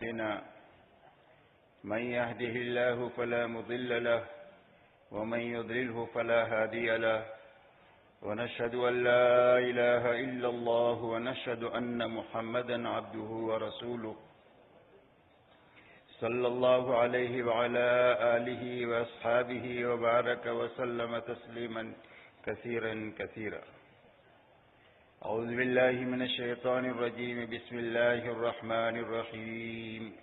من يهده الله فلا مضل له ومن يضلله فلا هادي له ونشهد أن لا إله إلا الله ونشهد أن محمدا عبده ورسوله صلى الله عليه وعلى آله وأصحابه وبارك وسلم تسليما كثيرا كثيرا. أعوذ بالله من الشيطان الرجيم. بسم الله الرحمن الرحيم.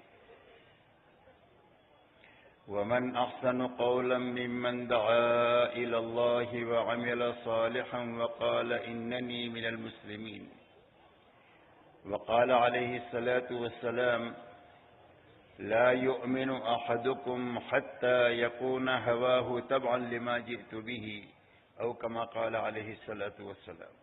ومن أحسن قولا ممن دعا إلى الله وعمل صالحا وقال إنني من المسلمين. وقال عليه الصلاة والسلام: لا يؤمن أحدكم حتى يكون هواه تبعا لما جئت به، أو كما قال عليه الصلاة والسلام.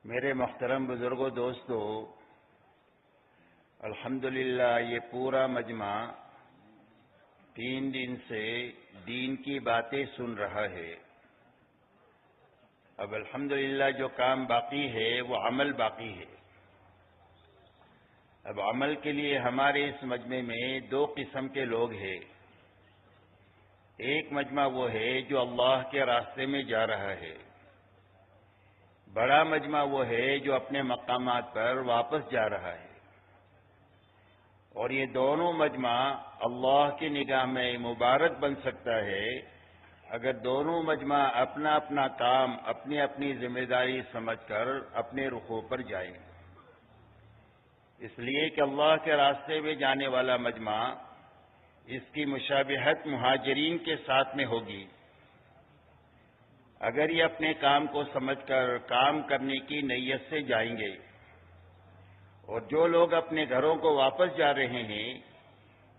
میرے محترم بزرگوں، دوستو، الحمدللہ یہ پورا مجمع 3 دن سے دین کی باتیں سن رہا ہے. اب الحمدللہ جو کام باقی ہے وہ عمل باقی ہے. اب عمل کے لیے ہمارے اس مجمع میں 2 قسم کے لوگ ہیں. ایک مجمع وہ ہے جو اللہ کے راستے میں جا رہا ہے. بڑا مجمع وہ ہے جو اپنے مقامات پر واپس جا رہا ہے. اور یہ دونوں مجمع اللہ کی نگاہ میں مبارک بن سکتا ہے اگر دونوں مجمع اپنا اپنا کام اپنی اپنی ذمہ داری سمجھ کر اپنے رخوں پر جائیں. اس لیے کہ اللہ کے راستے میں جانے والا مجمع اس کی مشابہت مہاجرین کے ساتھ میں ہوگی. اگر یہ اپنے کام کو سمجھ کر کام کرنے کی نیت سے جائیں گے، اور جو لوگ اپنے گھروں کو واپس جا رہے ہیں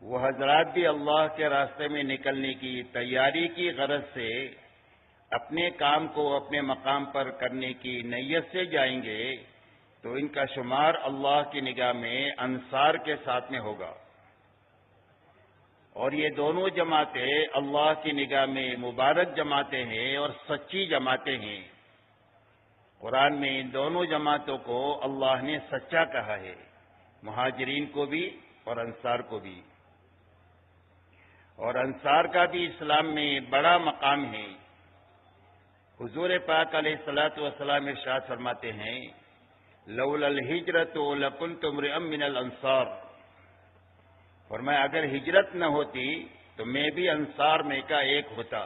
وہ حضرات بھی اللہ کے راستے میں نکلنے کی تیاری کی غرض سے اپنے کام کو اپنے مقام پر کرنے کی نیت سے جائیں گے، تو ان کا شمار اللہ کی نگاہ میں انصار کے ساتھ میں ہوگا. اور یہ دونوں جماعتیں اللہ کی نگاہ میں مبارک جماعتیں ہیں اور سچی جماعتیں ہیں. قرآن میں ان دونوں جماعتوں کو اللہ نے سچا کہا ہے، مہاجرین کو بھی اور انصار کو بھی. اور انصار کا بھی اسلام میں بڑا مقام ہے. حضور پاک علیہ الصلوۃ والسلام ارشاد فرماتے ہیں: لولا الہجرۃ لکنت امرئا من الانصار. فرمایا اگر ہجرت نہ ہوتی تو میں بھی انصار میں کا ایک ہوتا.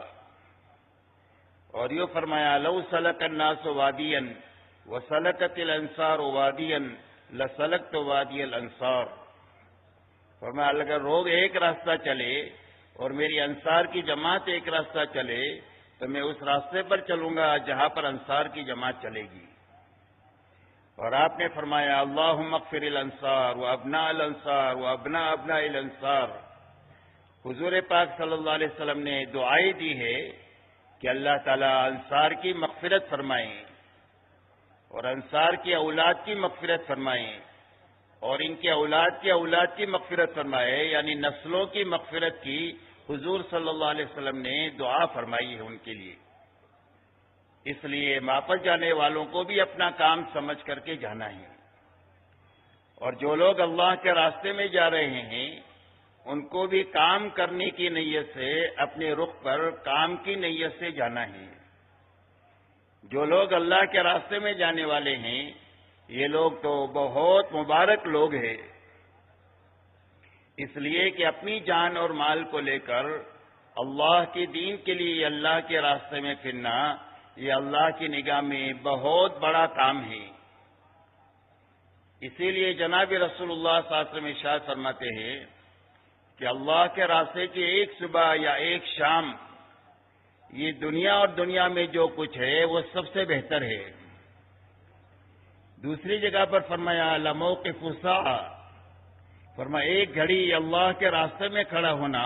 اور یہ فرمایا: لو سلک الناس وادیا وسلکت الانصار وادیا لسلکت وادی الانصار. فرمایا اگر لوگ ایک راستہ چلے اور میری انصار کی جماعت ایک راستہ چلے تو میں اس راستے پر چلوں گا جہاں پر انصار کی جماعت چلے گی. اور آپ نے فرمایا: اللہم اغفر الانصار وابناء الانصار وابناء ابناء الانصار. حضور پاک صلی اللہ علیہ وسلم نے دعائیں دی ہے کہ اللہ تعالیٰ انصار کی مغفرت فرمائیں اور انصار کی اولاد کی مغفرت فرمائیں اور ان کے اولاد کی اولاد کی مغفرت فرمائے، یعنی نسلوں کی مغفرت کی حضور صلی اللہ علیہ وسلم نے دعا فرمائی ہے ان کے لیے. اس لیے واپس جانے والوں کو بھی اپنا کام سمجھ کر کے جانا ہے. اور جو لوگ اللہ کے راستے میں جا رہے ہیں ان کو بھی کام کرنے کی نیت سے اپنے رخ پر کام کی نیت سے جانا ہے. جو لوگ اللہ کے راستے میں جانے والے ہیں یہ لوگ تو بہت مبارک لوگ ہیں، اس لیے کہ اپنی جان اور مال کو لے کر اللہ کے دین کے لیے اللہ کے راستے میں پھرنا یہ اللہ کی نگاہ میں بہت بڑا کام ہے. اسی لیے جناب رسول اللہ صلی اللہ علیہ وسلم ارشاد فرماتے ہیں کہ اللہ کے راستے کی ایک صبح یا ایک شام یہ دنیا اور دنیا میں جو کچھ ہے وہ سب سے بہتر ہے. دوسری جگہ پر فرمایا لموقف الساعہ، فرمایا ایک گھڑی اللہ کے راستے میں کھڑا ہونا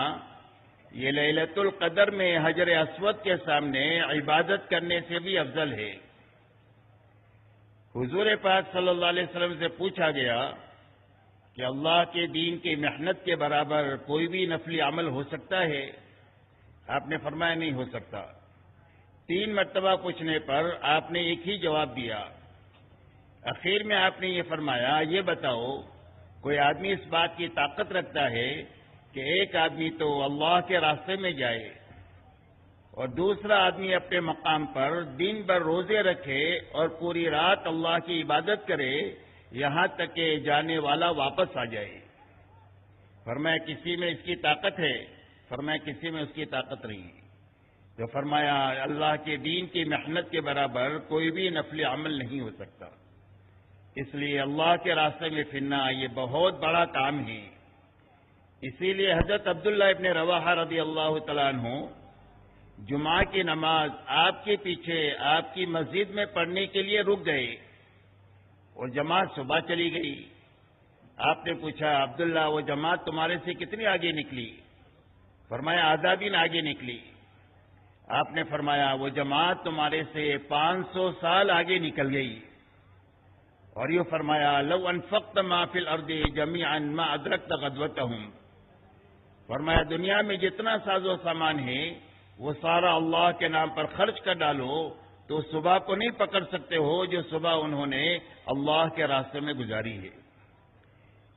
یہ لیلۃ القدر میں حجر اسود کے سامنے عبادت کرنے سے بھی افضل ہے. حضور پاک صلی اللہ علیہ وسلم سے پوچھا گیا کہ اللہ کے دین کی محنت کے برابر کوئی بھی نفلی عمل ہو سکتا ہے؟ آپ نے فرمایا نہیں ہو سکتا۔ 3 مرتبہ پوچھنے پر آپ نے ایک ہی جواب دیا۔ اخیر میں آپ نے یہ فرمایا، یہ بتاؤ کوئی آدمی اس بات کی طاقت رکھتا ہے کہ ایک آدمی تو اللہ کے راستے میں جائے اور دوسرا آدمی اپنے مقام پر دن بھر روزے رکھے اور پوری رات اللہ کی عبادت کرے یہاں تک کہ جانے والا واپس آ جائے؟ فرمایا کسی میں اس کی طاقت ہے؟ فرمایا کسی میں اس کی طاقت نہیں ہے۔ جو فرمایا اللہ کے دین کی محنت کے برابر کوئی بھی نفلی عمل نہیں ہو سکتا۔ اس لیے اللہ کے راستے میں پھرنا یہ بہت بڑا کام ہے۔ اسی لیے حضرت عبداللہ ابن رواحہ رضی اللہ تعالیٰ عنہ جمعہ کی نماز آپ کے پیچھے آپ کی مسجد میں پڑھنے کے لیے رک گئے اور جماعت صبح چلی گئی۔ آپ نے پوچھا عبداللہ وہ جماعت تمہارے سے کتنی آگے نکلی؟ فرمایا آدھا دن آگے نکلی۔ آپ نے فرمایا وہ جماعت تمہارے سے 500 سال آگے نکل گئی۔ اور یہ فرمایا لو انفقت ما فی الارض جميعا ما ادرکت غدوتهم، فرمایا دنیا میں جتنا ساز و سامان ہے وہ سارا اللہ کے نام پر خرچ کر ڈالو تو صبح کو نہیں پکڑ سکتے ہو جو صبح انہوں نے اللہ کے راستے میں گزاری ہے۔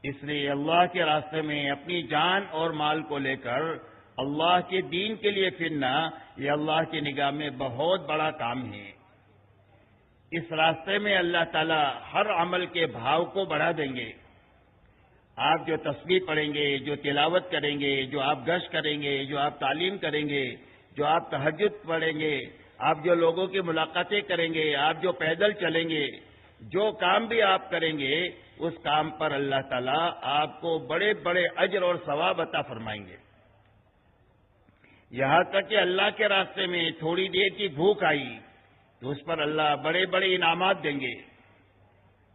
اس لیے اللہ کے راستے میں اپنی جان اور مال کو لے کر اللہ کے دین کے لیے پھرنا یہ اللہ کی نگاہ میں بہت بڑا کام ہے۔ اس راستے میں اللہ تعالی ہر عمل کے بھاؤ کو بڑھا دیں گے۔ آپ جو تسبیح پڑھیں گے، جو تلاوت کریں گے، جو آپ گشت کریں گے، جو آپ تعلیم کریں گے، جو آپ تہجد پڑھیں گے، آپ جو لوگوں کی ملاقاتیں کریں گے، آپ جو پیدل چلیں گے، جو کام بھی آپ کریں گے اس کام پر اللہ تعالیٰ آپ کو بڑے بڑے اجر اور ثواب عطا فرمائیں گے۔ یہاں تک کہ اللہ کے راستے میں تھوڑی دیر کی بھوک آئی تو اس پر اللہ بڑے بڑے انعامات دیں گے۔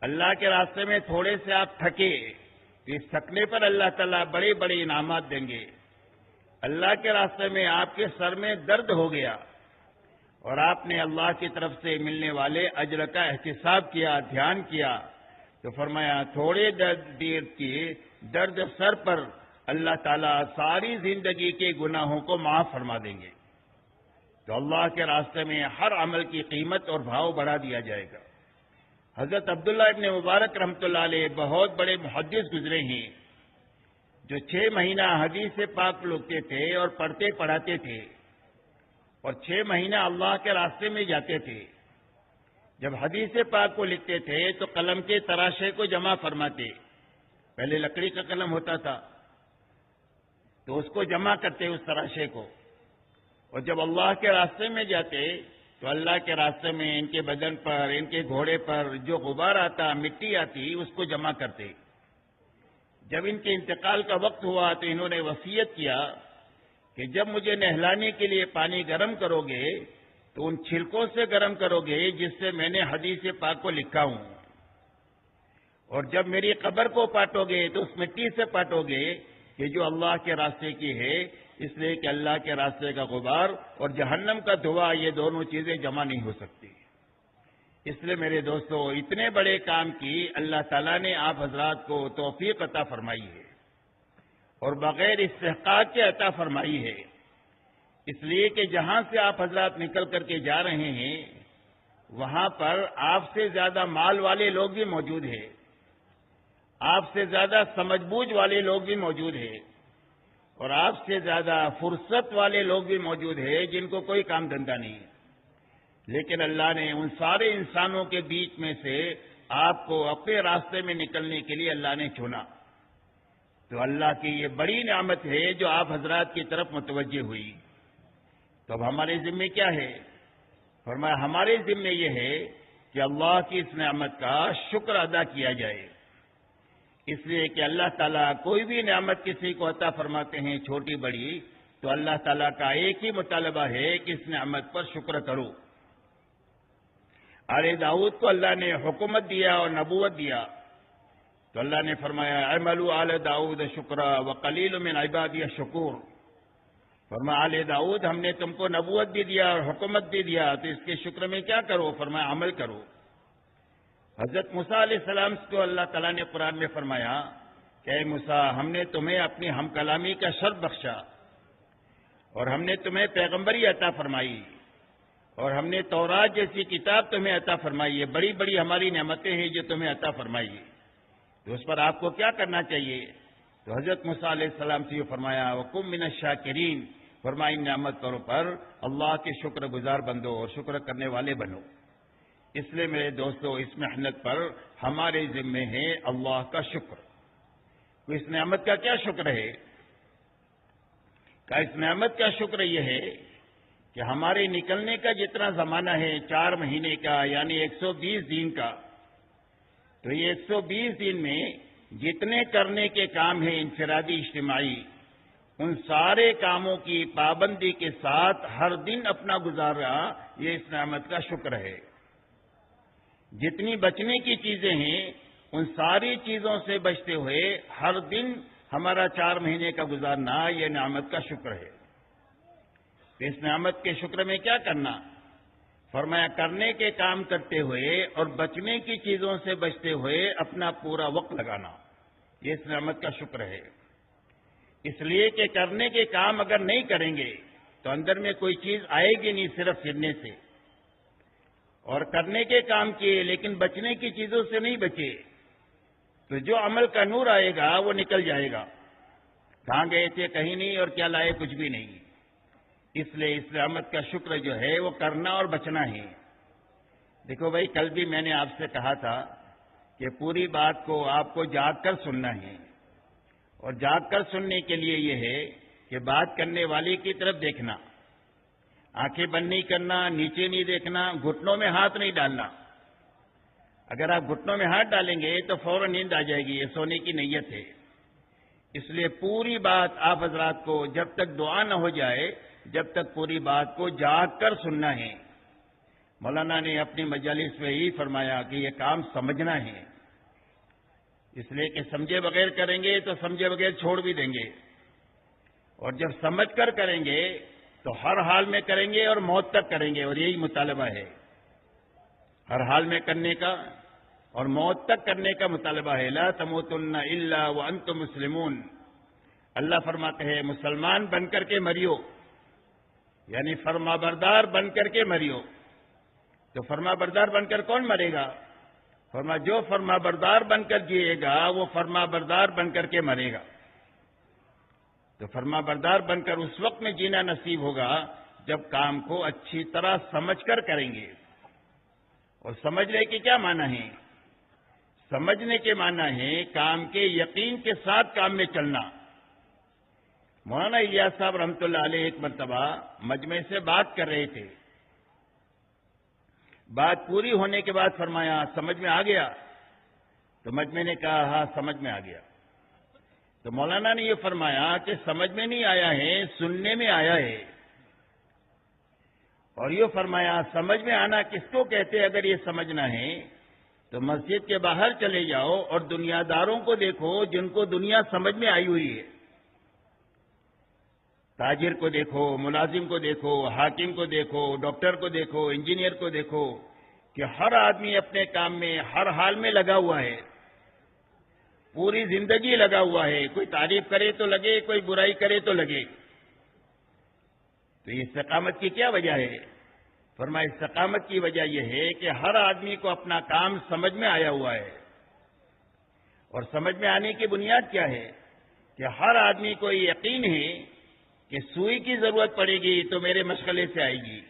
اللہ کے راستے میں تھوڑے سے آپ تھکے تو اس تھکنے پر اللہ تعالیٰ بڑے بڑے انعامات دیں گے۔ اللہ کے راستے میں آپ کے سر میں درد ہو گیا اور آپ نے اللہ کی طرف سے ملنے والے اجر کا احتساب کیا، دھیان کیا، تو فرمایا تھوڑے دیر کی درد سر پر اللہ تعالیٰ ساری زندگی کے گناہوں کو معاف فرما دیں گے۔ تو اللہ کے راستے میں ہر عمل کی قیمت اور بھاؤ بڑھا دیا جائے گا۔ حضرت عبداللہ ابن مبارک رحمۃ اللہ علیہ بہت بڑے محدث گزرے ہیں جو 6 مہینہ حدیث پاک لکھتے تھے اور پڑھتے پڑھاتے تھے اور 6 مہینہ اللہ کے راستے میں جاتے تھے۔ جب حدیث پاک کو لکھتے تھے تو قلم کے تراشے کو جمع فرماتے، پہلے لکڑی کا قلم ہوتا تھا تو اس کو جمع کرتے اس تراشے کو، اور جب اللہ کے راستے میں جاتے تو اللہ کے راستے میں ان کے بدن پر، ان کے گھوڑے پر جو غبار آتا، مٹی آتی، اس کو جمع کرتے۔ جب ان کے انتقال کا وقت ہوا تو انہوں نے وصیت کیا کہ جب مجھے نہلانے کے لیے پانی گرم کرو گے تو ان چھلکوں سے گرم کرو گے جس سے میں نے حدیث پاک کو لکھا ہوں، اور جب میری قبر کو پاٹو گے تو اس مٹی سے پاٹو گے کہ جو اللہ کے راستے کی ہے، اس لیے کہ اللہ کے راستے کا غبار اور جہنم کا دھواں یہ دونوں چیزیں جمع نہیں ہو سکتی۔ اس لیے میرے دوستو اتنے بڑے کام کی اللہ تعالیٰ نے آپ حضرات کو توفیق عطا فرمائی ہے اور بغیر استحقاق کے عطا فرمائی ہے، اس لیے کہ جہاں سے آپ حضرات نکل کر کے جا رہے ہیں وہاں پر آپ سے زیادہ مال والے لوگ بھی موجود ہیں، آپ سے زیادہ سمجھ بوجھ والے لوگ بھی موجود ہیں، اور آپ سے زیادہ فرصت والے لوگ بھی موجود ہیں جن کو کوئی کام دھندا نہیں ہے، لیکن اللہ نے ان سارے انسانوں کے بیچ میں سے آپ کو اپنے راستے میں نکلنے کے لیے اللہ نے چنا۔ تو اللہ کی یہ بڑی نعمت ہے جو آپ حضرات کی طرف متوجہ ہوئی۔ تو اب ہمارے ذمے کیا ہے؟ فرمایا ہمارے ذمے یہ ہے کہ اللہ کی اس نعمت کا شکر ادا کیا جائے، اس لیے کہ اللہ تعالیٰ کوئی بھی نعمت کسی کو عطا فرماتے ہیں چھوٹی بڑی تو اللہ تعالیٰ کا ایک ہی مطالبہ ہے کہ اس نعمت پر شکر کرو۔ آل داؤد کو اللہ نے حکومت دیا اور نبوت دیا تو اللہ نے فرمایا اعملوا آل داؤد شکرا وقلیل من عبادی الشکور، فرمایا آل داؤد ہم نے تم کو نبوت بھی دیا اور حکومت بھی دیا تو اس کے شکر میں کیا کرو؟ فرمایا عمل کرو۔ حضرت موسیٰ علیہ السلام کو اللہ تعالیٰ نے قرآن میں فرمایا کہ اے موسیٰ، ہم نے تمہیں اپنی ہم کلامی کا شرف بخشا، اور ہم نے تمہیں پیغمبری عطا فرمائی، اور ہم نے تورات جیسی کتاب تمہیں عطا فرمائی ہے۔ بڑی بڑی ہماری نعمتیں ہیں جو تمہیں عطا فرمائی، تو اس پر آپ کو کیا کرنا چاہیے؟ تو حضرت موسیٰ علیہ السلام سے یہ فرمایا وَقُم مِّنَ الشَّاكِرِينَ، فرمائی نعمتوں پر اللہ کے شکر گزار بندو اور شکر کرنے والے بنو۔ اس لیے میرے دوستو، اس محنت پر ہمارے ذمے ہے اللہ کا شکر۔ تو اس نعمت کا کیا شکر ہے؟ کہ اس نعمت کا شکر یہ ہے کہ ہمارے نکلنے کا جتنا زمانہ ہے 4 مہینے کا، یعنی 120 دن کا، تو یہ 120 دن میں جتنے کرنے کے کام ہیں انفرادی اجتماعی، ان سارے کاموں کی پابندی کے ساتھ ہر دن اپنا گزارا، یہ اس نعمت کا شکر ہے۔ جتنی بچنے کی چیزیں ہیں ان ساری چیزوں سے بچتے ہوئے ہر دن ہمارا 4 مہینے کا گزارنا، یہ نعمت کا شکر ہے۔ اس نعمت کے شکر میں کیا کرنا؟ فرمایا کرنے کے کام کرتے ہوئے اور بچنے کی چیزوں سے بچتے ہوئے اپنا پورا وقت لگانا، یہ اس نعمت کا شکر ہے۔ اس لیے کہ کرنے کے کام اگر نہیں کریں گے تو اندر میں کوئی چیز آئے گی نہیں صرف پھرنے سے، اور کرنے کے کام کیے لیکن بچنے کی چیزوں سے نہیں بچے تو جو عمل کا نور آئے گا وہ نکل جائے گا۔ کہاں گئے تھے؟ کہیں نہیں، اور کیا لائے؟ کچھ بھی نہیں۔ اس لیے اس نعمت کا شکر جو ہے وہ کرنا اور بچنا ہے۔ دیکھو بھائی، کل بھی میں نے آپ سے کہا تھا کہ پوری بات کو آپ کو جاگ کر سننا ہے، اور جاگ کر سننے کے لیے یہ ہے کہ بات کرنے والے کی طرف دیکھنا، آنکھیں بند نہیں کرنا، نیچے نہیں دیکھنا، گھٹنوں میں ہاتھ نہیں ڈالنا۔ اگر آپ گھٹنوں میں ہاتھ ڈالیں گے تو فوراً نیند آ جائے گی، یہ سونے کی نیت ہے۔ اس لیے پوری بات آپ حضرات کو جب تک دعا نہ ہو جائے، جب تک پوری بات کو جاگ کر سننا ہے۔ مولانا نے اپنی مجالس میں یہی فرمایا کہ یہ کام سمجھنا ہے، اس لیے کہ سمجھے بغیر کریں گے تو سمجھے بغیر چھوڑ بھی دیں گے، اور جب سمجھ کر کریں گے تو ہر حال میں کریں گے اور موت تک کریں گے، اور یہی مطالبہ ہے ہر حال میں کرنے کا اور موت تک کرنے کا مطالبہ ہے۔ لا تموتن الا وانتم مسلمون، اللہ فرماتے ہیں مسلمان بن کر کے مریو، یعنی فرما بردار بن کر کے مریو۔ تو فرما بردار بن کر کون مرے گا؟ فرما جو فرما بردار بن کر جیے گا وہ فرما بردار بن کر کے مرے گا۔ تو فرما بردار بن کر اس وقت میں جینا نصیب ہوگا جب کام کو اچھی طرح سمجھ کر کریں گے۔ اور سمجھنے کے کیا معنی ہے؟ سمجھنے کے معنی ہے کام کے یقین کے ساتھ کام میں چلنا۔ مولانا الیاس صاحب رحمۃ اللہ علیہ ایک مرتبہ مجمع سے بات کر رہے تھے، بات پوری ہونے کے بعد فرمایا سمجھ میں آ گیا؟ تو مجمع نے کہا ہاں سمجھ میں آ گیا۔ تو مولانا نے یہ فرمایا کہ سمجھ میں نہیں آیا ہے، سننے میں آیا ہے۔ اور یہ فرمایا سمجھ میں آنا کس کو کہتے؟ اگر یہ سمجھنا ہے تو مسجد کے باہر چلے جاؤ اور دنیا داروں کو دیکھو جن کو دنیا سمجھ میں آئی ہوئی ہے۔ تاجر کو دیکھو، ملازم کو دیکھو، حاکم کو دیکھو، ڈاکٹر کو دیکھو، انجینئر کو دیکھو، کہ ہر آدمی اپنے کام میں ہر حال میں لگا ہوا ہے، پوری زندگی لگا ہوا ہے۔ کوئی تعریف کرے تو لگے، کوئی برائی کرے تو لگے۔ تو یہ استقامت کی کیا وجہ ہے؟ فرمایا استقامت کی وجہ یہ ہے کہ ہر آدمی کو اپنا کام سمجھ میں آیا ہوا ہے۔ اور سمجھ میں آنے کی بنیاد کیا ہے؟ کہ ہر آدمی کو یہ یقین ہے کہ سوئی کی ضرورت پڑے گی تو میرے مشغلے سے آئے گی،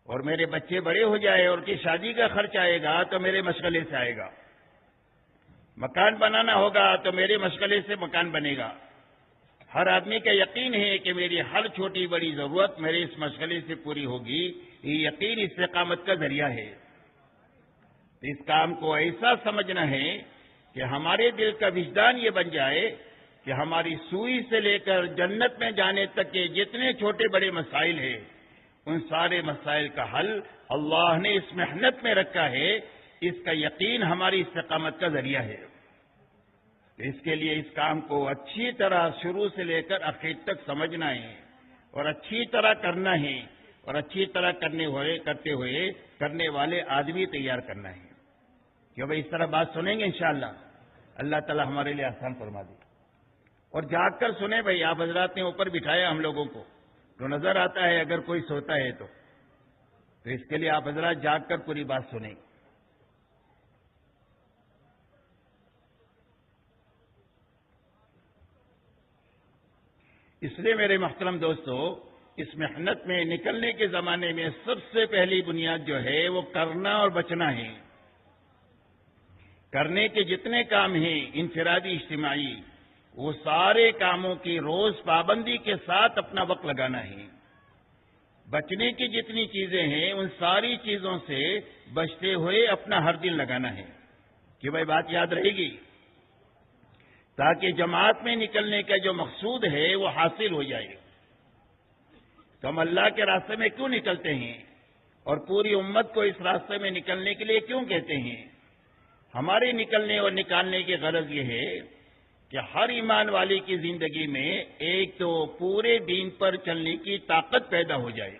اور میرے بچے بڑے ہو جائے اور کی شادی کا خرچ آئے گا تو میرے مشغلے سے آئے گا، مکان بنانا ہوگا تو میرے مشغلے سے مکان بنے گا۔ ہر آدمی کا یقین ہے کہ میری ہر چھوٹی بڑی ضرورت میرے اس مشغلے سے پوری ہوگی۔ یہ یقین استقامت کا ذریعہ ہے۔ اس کام کو ایسا سمجھنا ہے کہ ہمارے دل کا وجدان یہ بن جائے کہ ہماری سوئی سے لے کر جنت میں جانے تک کے جتنے چھوٹے بڑے مسائل ہیں ان سارے مسائل کا حل اللہ نے اس محنت میں رکھا ہے۔ اس کا یقین ہماری استقامت کا ذریعہ ہے۔ اس کے لیے اس کام کو اچھی طرح شروع سے لے کر آخر تک سمجھنا ہے اور اچھی طرح کرنا ہے، اور اچھی طرح کرتے ہوئے کرنے والے آدمی تیار کرنا ہے۔ کہ بھائی اس طرح بات سنیں گے انشاءاللہ اللہ تعالیٰ ہمارے لیے آسان فرما دے. اور جاگ کر سنیں بھائی. آپ حضرات نے اوپر بٹھایا ہم لوگوں کو تو نظر آتا ہے اگر کوئی سوتا ہے تو اس کے لیے آپ حضرات جاگ کر پوری بات سنیں. اس لیے میرے محترم دوستو اس محنت میں نکلنے کے زمانے میں سب سے پہلی بنیاد جو ہے وہ کرنا اور بچنا ہے. کرنے کے جتنے کام ہیں انفرادی اجتماعی وہ سارے کاموں کی روز پابندی کے ساتھ اپنا وقت لگانا ہے. بچنے کی جتنی چیزیں ہیں ان ساری چیزوں سے بچتے ہوئے اپنا ہر دن لگانا ہے کہ بھائی بات یاد رہے گی تاکہ جماعت میں نکلنے کا جو مقصود ہے وہ حاصل ہو جائے. تو ہم اللہ کے راستے میں کیوں نکلتے ہیں اور پوری امت کو اس راستے میں نکلنے کے لیے کیوں کہتے ہیں؟ ہمارے نکلنے اور نکالنے کی غرض یہ ہے کہ ہر ایمان والی کی زندگی میں ایک تو پورے دین پر چلنے کی طاقت پیدا ہو جائے.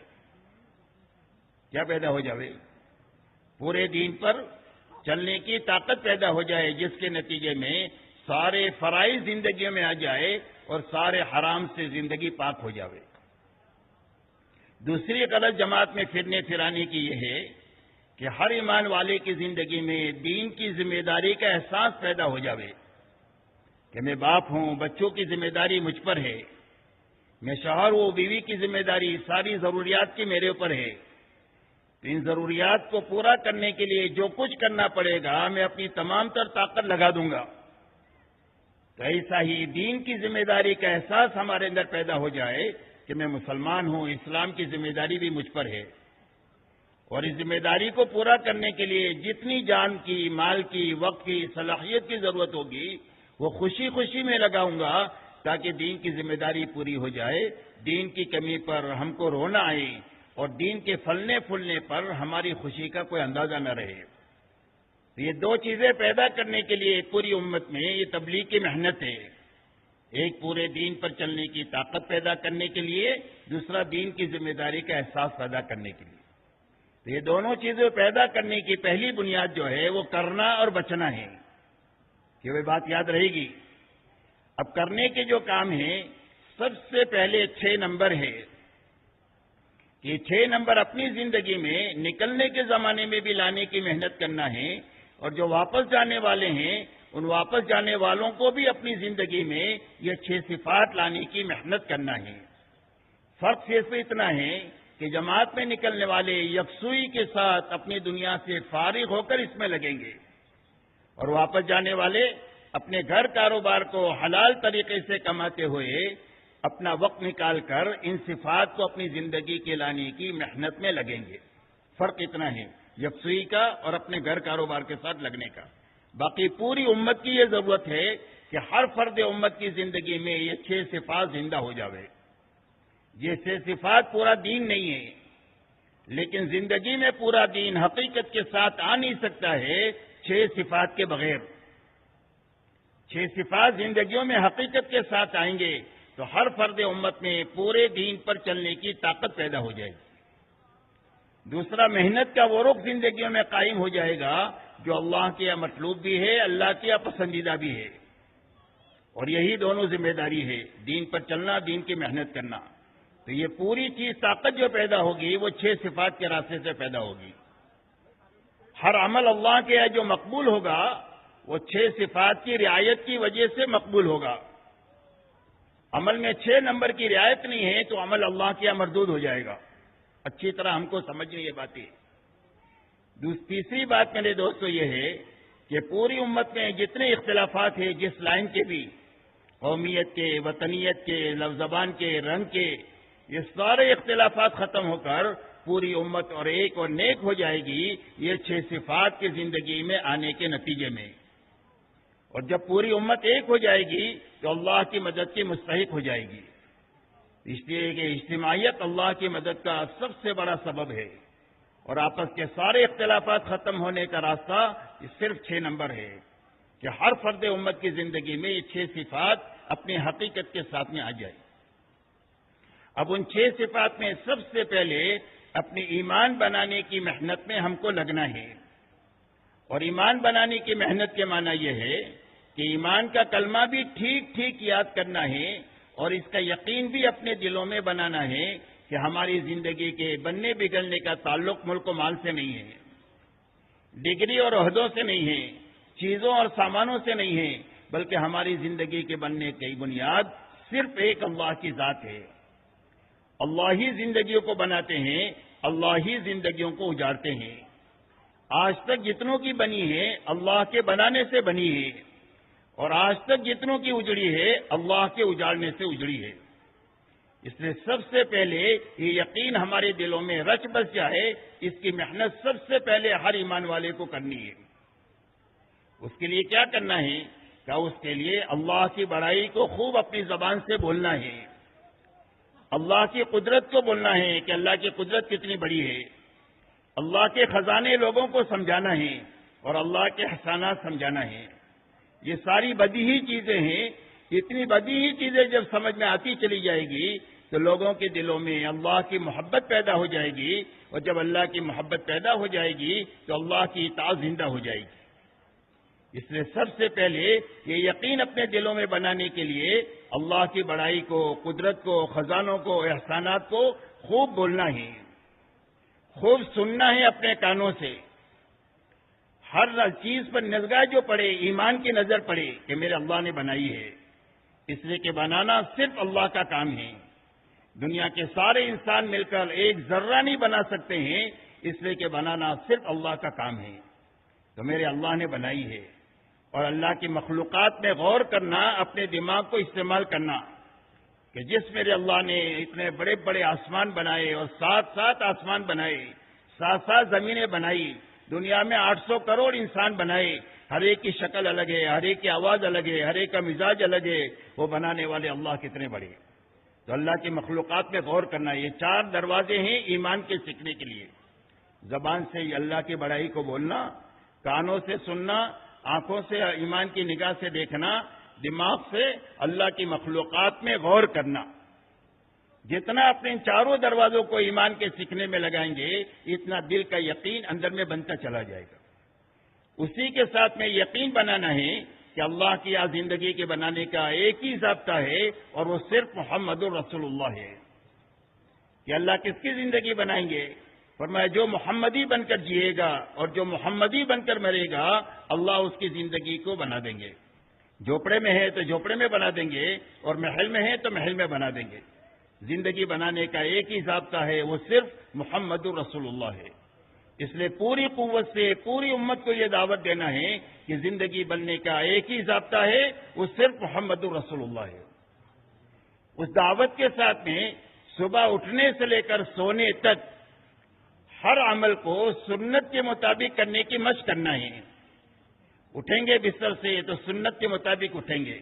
کیا پیدا ہو جائے؟ پورے دین پر چلنے کی طاقت پیدا ہو جائے جس کے نتیجے میں سارے فرائض زندگیوں میں آ جائے اور سارے حرام سے زندگی پاک ہو جائے. دوسری غرض جماعت میں پھرنے پھرانے کی یہ ہے کہ ہر ایمان والے کی زندگی میں دین کی ذمہ داری کا احساس پیدا ہو جائے کہ میں باپ ہوں، بچوں کی ذمہ داری مجھ پر ہے، میں شوہر ہوں، بیوی کی ذمہ داری ساری ضروریات کی میرے اوپر ہے. تو ان ضروریات کو پورا کرنے کے لیے جو کچھ کرنا پڑے گا میں اپنی تمام تر طاقت لگا دوں گا. تو ایسا ہی دین کی ذمہ داری کا احساس ہمارے اندر پیدا ہو جائے کہ میں مسلمان ہوں، اسلام کی ذمہ داری بھی مجھ پر ہے اور اس ذمہ داری کو پورا کرنے کے لیے جتنی جان کی، مال کی، وقت کی، صلاحیت کی ضرورت ہوگی وہ خوشی خوشی میں لگاؤں گا تاکہ دین کی ذمہ داری پوری ہو جائے. دین کی کمی پر ہم کو رونا آئے اور دین کے پھلنے پھولنے پر ہماری خوشی کا کوئی اندازہ نہ رہے. یہ دو چیزیں پیدا کرنے کے لیے پوری امت میں یہ تبلیغ کی محنت ہے. ایک پورے دین پر چلنے کی طاقت پیدا کرنے کے لیے، دوسرا دین کی ذمہ داری کا احساس پیدا کرنے کے لیے. تو یہ دونوں چیزیں پیدا کرنے کی پہلی بنیاد جو ہے وہ کرنا اور بچنا ہے کہ وہ بات یاد رہے گی. اب کرنے کے جو کام ہیں سب سے پہلے 6 نمبر ہے کہ 6 نمبر اپنی زندگی میں نکلنے کے زمانے میں بھی لانے کی محنت کرنا ہے اور جو واپس جانے والے ہیں ان واپس جانے والوں کو بھی اپنی زندگی میں یہ 6 صفات لانے کی محنت کرنا ہے. فرق صرف اتنا ہے کہ جماعت میں نکلنے والے یکسوئی کے ساتھ اپنی دنیا سے فارغ ہو کر اس میں لگیں گے اور واپس جانے والے اپنے گھر کاروبار کو حلال طریقے سے کماتے ہوئے اپنا وقت نکال کر ان صفات کو اپنی زندگی کے لانے کی محنت میں لگیں گے. فرق اتنا ہے یکسوئی کا اور اپنے گھر کاروبار کے ساتھ لگنے کا. باقی پوری امت کی یہ ضرورت ہے کہ ہر فرد امت کی زندگی میں یہ 6 صفات زندہ ہو جاوے. یہ 6 صفات پورا دین نہیں ہے لیکن زندگی میں پورا دین حقیقت کے ساتھ آ نہیں سکتا ہے 6 صفات کے بغیر. 6 صفات زندگیوں میں حقیقت کے ساتھ آئیں گے تو ہر فرد امت میں پورے دین پر چلنے کی طاقت پیدا ہو جائے گی. دوسرا محنت کا وہ رخ زندگیوں میں قائم ہو جائے گا جو اللہ کے یہاں مطلوب بھی ہے، اللہ کے یہاں پسندیدہ بھی ہے. اور یہی دونوں ذمہ داری ہے، دین پر چلنا، دین کی محنت کرنا. تو یہ پوری چیز طاقت جو پیدا ہوگی وہ 6 صفات کے راستے سے پیدا ہوگی. ہر عمل اللہ کے یہاں جو مقبول ہوگا وہ 6 صفات کی رعایت کی وجہ سے مقبول ہوگا. عمل میں 6 نمبر کی رعایت نہیں ہے تو عمل اللہ کے یہاں مردود ہو جائے گا. اچھی طرح ہم کو سمجھنی یہ باتیں. تیسری بات میرے دوستو یہ ہے کہ پوری امت میں جتنے اختلافات ہیں جس لائن کے بھی، قومیت کے، وطنیت کے، لفظ زبان کے، رنگ کے، یہ سارے اختلافات ختم ہو کر پوری امت اور ایک اور نیک ہو جائے گی یہ 6 صفات کی زندگی میں آنے کے نتیجے میں. اور جب پوری امت ایک ہو جائے گی تو اللہ کی مدد کی مستحق ہو جائے گی. اس لیے کہ اجتماعیت اللہ کی مدد کا سب سے بڑا سبب ہے اور آپس کے سارے اختلافات ختم ہونے کا راستہ صرف 6 نمبر ہے کہ ہر فرد امت کی زندگی میں یہ 6 صفات اپنی حقیقت کے ساتھ میں آ جائے. اب ان 6 صفات میں سب سے پہلے اپنی ایمان بنانے کی محنت میں ہم کو لگنا ہے اور ایمان بنانے کی محنت کے معنی یہ ہے کہ ایمان کا کلمہ بھی ٹھیک ٹھیک یاد کرنا ہے اور اس کا یقین بھی اپنے دلوں میں بنانا ہے کہ ہماری زندگی کے بننے بگڑنے کا تعلق ملک و مال سے نہیں ہے، ڈگری اور عہدوں سے نہیں ہے، چیزوں اور سامانوں سے نہیں ہے، بلکہ ہماری زندگی کے بننے کی بنیاد صرف ایک اللہ کی ذات ہے۔ اللہ ہی زندگیوں کو بناتے ہیں، اللہ ہی زندگیوں کو اجاڑتے ہیں۔ آج تک جتنوں کی بنی ہے اللہ کے بنانے سے بنی ہے، اور آج تک جتنوں کی اجڑی ہے اللہ کے اجاڑنے سے اجڑی ہے۔ اس لیے سب سے پہلے یہ یقین ہمارے دلوں میں رچ بس جائے، اس کی محنت سب سے پہلے ہر ایمان والے کو کرنی ہے۔ اس کے لیے کیا کرنا ہے کہ اس کے لیے اللہ کی بڑائی کو خوب اپنی زبان سے بولنا ہے، اللہ کی قدرت کو بولنا ہے کہ اللہ کی قدرت کتنی بڑی ہے، اللہ کے خزانے لوگوں کو سمجھانا ہے اور اللہ کے احسانات سمجھانا ہے۔ یہ ساری بدیہی چیزیں ہیں، اتنی بدیہی چیزیں جب سمجھ میں آتی چلی جائے گی تو لوگوں کے دلوں میں اللہ کی محبت پیدا ہو جائے گی، اور جب اللہ کی محبت پیدا ہو جائے گی تو اللہ کی اطاعت زندہ ہو جائے گی۔ اس لیے سب سے پہلے یہ یقین اپنے دلوں میں بنانے کے لیے اللہ کی بڑائی کو، قدرت کو، خزانوں کو، احسانات کو خوب بولنا ہے، خوب سننا ہے اپنے کانوں سے، ہر چیز پر نگاہ جو پڑے ایمان کی نظر پڑے کہ میرے اللہ نے بنائی ہے، اس لیے کہ بنانا صرف اللہ کا کام ہے۔ دنیا کے سارے انسان مل کر ایک ذرہ نہیں بنا سکتے ہیں، اس لیے کہ بنانا صرف اللہ کا کام ہے۔ تو میرے اللہ نے بنائی ہے، اور اللہ کی مخلوقات میں غور کرنا، اپنے دماغ کو استعمال کرنا کہ جس میرے اللہ نے اتنے بڑے بڑے آسمان بنائے اور سات آسمان بنائے، سات زمینیں بنائی، دنیا میں 800 کروڑ انسان بنائے، ہر ایک کی شکل الگ ہے، ہر ایک کی آواز الگ ہے، ہر ایک کا مزاج الگ ہے، وہ بنانے والے اللہ کتنے بڑے۔ تو اللہ کی مخلوقات میں غور کرنا، یہ 4 دروازے ہیں ایمان کے سیکھنے کے لیے۔ زبان سے اللہ کی بڑائی کو بولنا، کانوں سے سننا، آنکھوں سے ایمان کی نگاہ سے دیکھنا، دماغ سے اللہ کی مخلوقات میں غور کرنا۔ جتنا اپنے ان 4 دروازوں کو ایمان کے سیکھنے میں لگائیں گے، اتنا دل کا یقین اندر میں بنتا چلا جائے گا۔ اسی کے ساتھ میں یقین بنانا ہے کہ اللہ کی آ زندگی کے بنانے کا ایک ہی ضابطہ ہے، اور وہ صرف محمد رسول اللہ ہے۔ کہ اللہ کس کی زندگی بنائیں گے؟ فرمایا جو محمدی بن کر جیے گا اور جو محمدی بن کر مرے گا، اللہ اس کی زندگی کو بنا دیں گے۔ جھوپڑے میں ہے تو جھوپڑے میں بنا دیں گے، اور محل میں ہے تو محل میں بنا دیں گے۔ زندگی بنانے کا ایک ہی ضابطہ ہے، وہ صرف محمد رسول اللہ ہے۔ اس لیے پوری قوت سے پوری امت کو یہ دعوت دینا ہے کہ زندگی بننے کا ایک ہی ضابطہ ہے، وہ صرف محمد رسول اللہ ہے۔ اس دعوت کے ساتھ میں صبح اٹھنے سے لے کر سونے تک ہر عمل کو سنت کے مطابق کرنے کی مشق کرنا ہے۔ اٹھیں گے بستر سے تو سنت کے مطابق اٹھیں گے،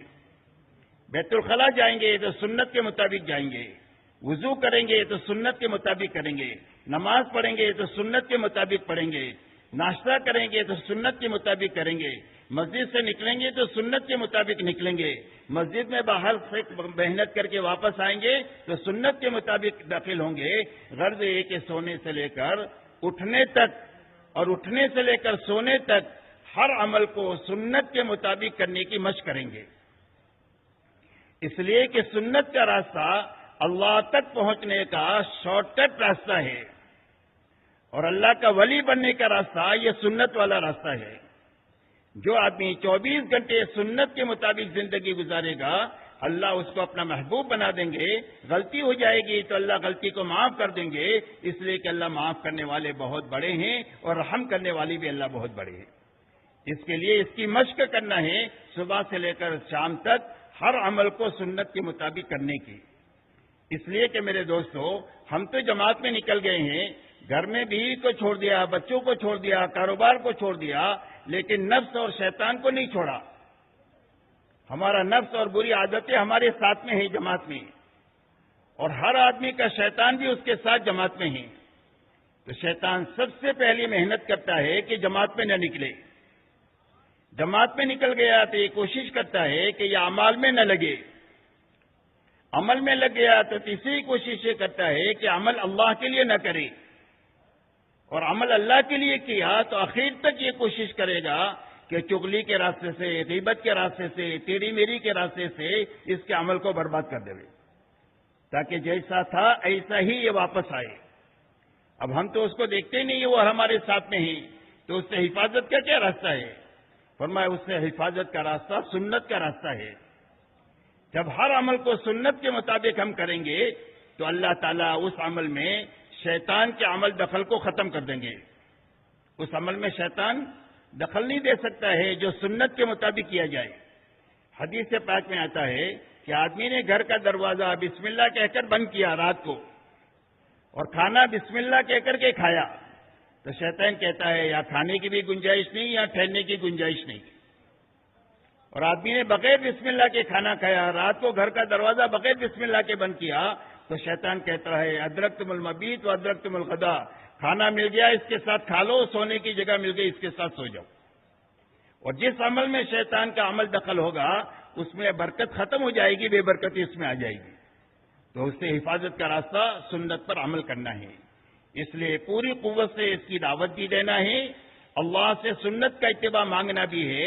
بیت الخلاء جائیں گے تو سنت کے مطابق جائیں گے، وضو کریں گے تو سنت کے مطابق کریں گے، نماز پڑھیں گے تو سنت کے مطابق پڑھیں گے، ناشتہ کریں گے تو سنت کے مطابق کریں گے، مسجد سے نکلیں گے تو سنت کے مطابق نکلیں گے، مسجد میں باہر سے محنت کر کے واپس آئیں گے تو سنت کے مطابق داخل ہوں گے۔ غرض یہ کہ سونے سے لے کر اٹھنے تک اور اٹھنے سے لے کر سونے تک ہر عمل کو سنت کے مطابق کرنے کی مشق کریں گے، اس لیے کہ سنت کا راستہ اللہ تک پہنچنے کا شارٹ کٹ راستہ ہے، اور اللہ کا ولی بننے کا راستہ یہ سنت والا راستہ ہے۔ جو آدمی 24 گھنٹے سنت کے مطابق زندگی گزارے گا، اللہ اس کو اپنا محبوب بنا دیں گے۔ غلطی ہو جائے گی تو اللہ غلطی کو معاف کر دیں گے، اس لیے کہ اللہ معاف کرنے والے بہت بڑے ہیں، اور رحم کرنے والے بھی اللہ بہت بڑے ہیں۔ اس کے لیے اس کی مشق کرنا ہے، صبح سے لے کر شام تک ہر عمل کو سنت کے مطابق کرنے کی۔ اس لیے کہ میرے دوستو، ہم تو جماعت میں نکل گئے ہیں، گھر میں بیوی کو چھوڑ دیا، بچوں کو چھوڑ دیا، کاروبار کو چھوڑ دیا، لیکن نفس اور شیطان کو نہیں چھوڑا۔ ہمارا نفس اور بری عادتیں ہمارے ساتھ میں ہیں جماعت میں، اور ہر آدمی کا شیطان بھی اس کے ساتھ جماعت میں ہے۔ تو شیطان سب سے پہلی محنت کرتا ہے کہ جماعت میں نہ نکلے۔ جماعت میں نکل گیا تو یہ کوشش کرتا ہے کہ یہ اعمال میں نہ لگے، عمل میں لگ گیا تو تیسری کوشش یہ کرتا ہے کہ عمل اللہ کے لیے نہ کرے، اور عمل اللہ کے لیے کیا تو آخر تک یہ کوشش کرے گا کہ چغلی کے راستے سے، غیبت کے راستے سے، تیری میری کے راستے سے اس کے عمل کو برباد کر دے، تاکہ جیسا تھا ایسا ہی یہ واپس آئے۔ اب ہم تو اس کو دیکھتے ہی نہیں، وہ ہمارے ساتھ میں ہی، تو اس سے حفاظت کا کیا راستہ ہے؟ فرمایا اس سے حفاظت کا راستہ سنت کا راستہ ہے۔ جب ہر عمل کو سنت کے مطابق ہم کریں گے تو اللہ تعالیٰ اس عمل میں شیطان کے عمل دخل کو ختم کر دیں گے۔ اس عمل میں شیطان دخل نہیں دے سکتا ہے جو سنت کے مطابق کیا جائے۔ حدیث پاک میں آتا ہے کہ آدمی نے گھر کا دروازہ بسم اللہ کہہ کر بند کیا رات کو، اور کھانا بسم اللہ کہہ کر کے کھایا، تو شیطان کہتا ہے یا کھانے کی بھی گنجائش نہیں یا ٹھہرنے کی گنجائش نہیں۔ اور آدمی نے بغیر بسم اللہ کے کھانا کھایا، رات کو گھر کا دروازہ بغیر بسم اللہ کے بند کیا، تو شیطان کہتا ہے ادرکتم المبیت و ادرکتم الغدا، کھانا مل گیا اس کے ساتھ کھا لو، سونے کی جگہ مل گئی اس کے ساتھ سو جاؤ۔ اور جس عمل میں شیطان کا عمل دخل ہوگا اس میں برکت ختم ہو جائے گی، بے برکتی اس میں آ جائے گی۔ تو اس سے حفاظت کا راستہ سنت پر عمل کرنا ہے۔ اس لیے پوری قوت سے اس کی دعوت بھی دینا ہے، اللہ سے سنت کا اتباع مانگنا بھی ہے،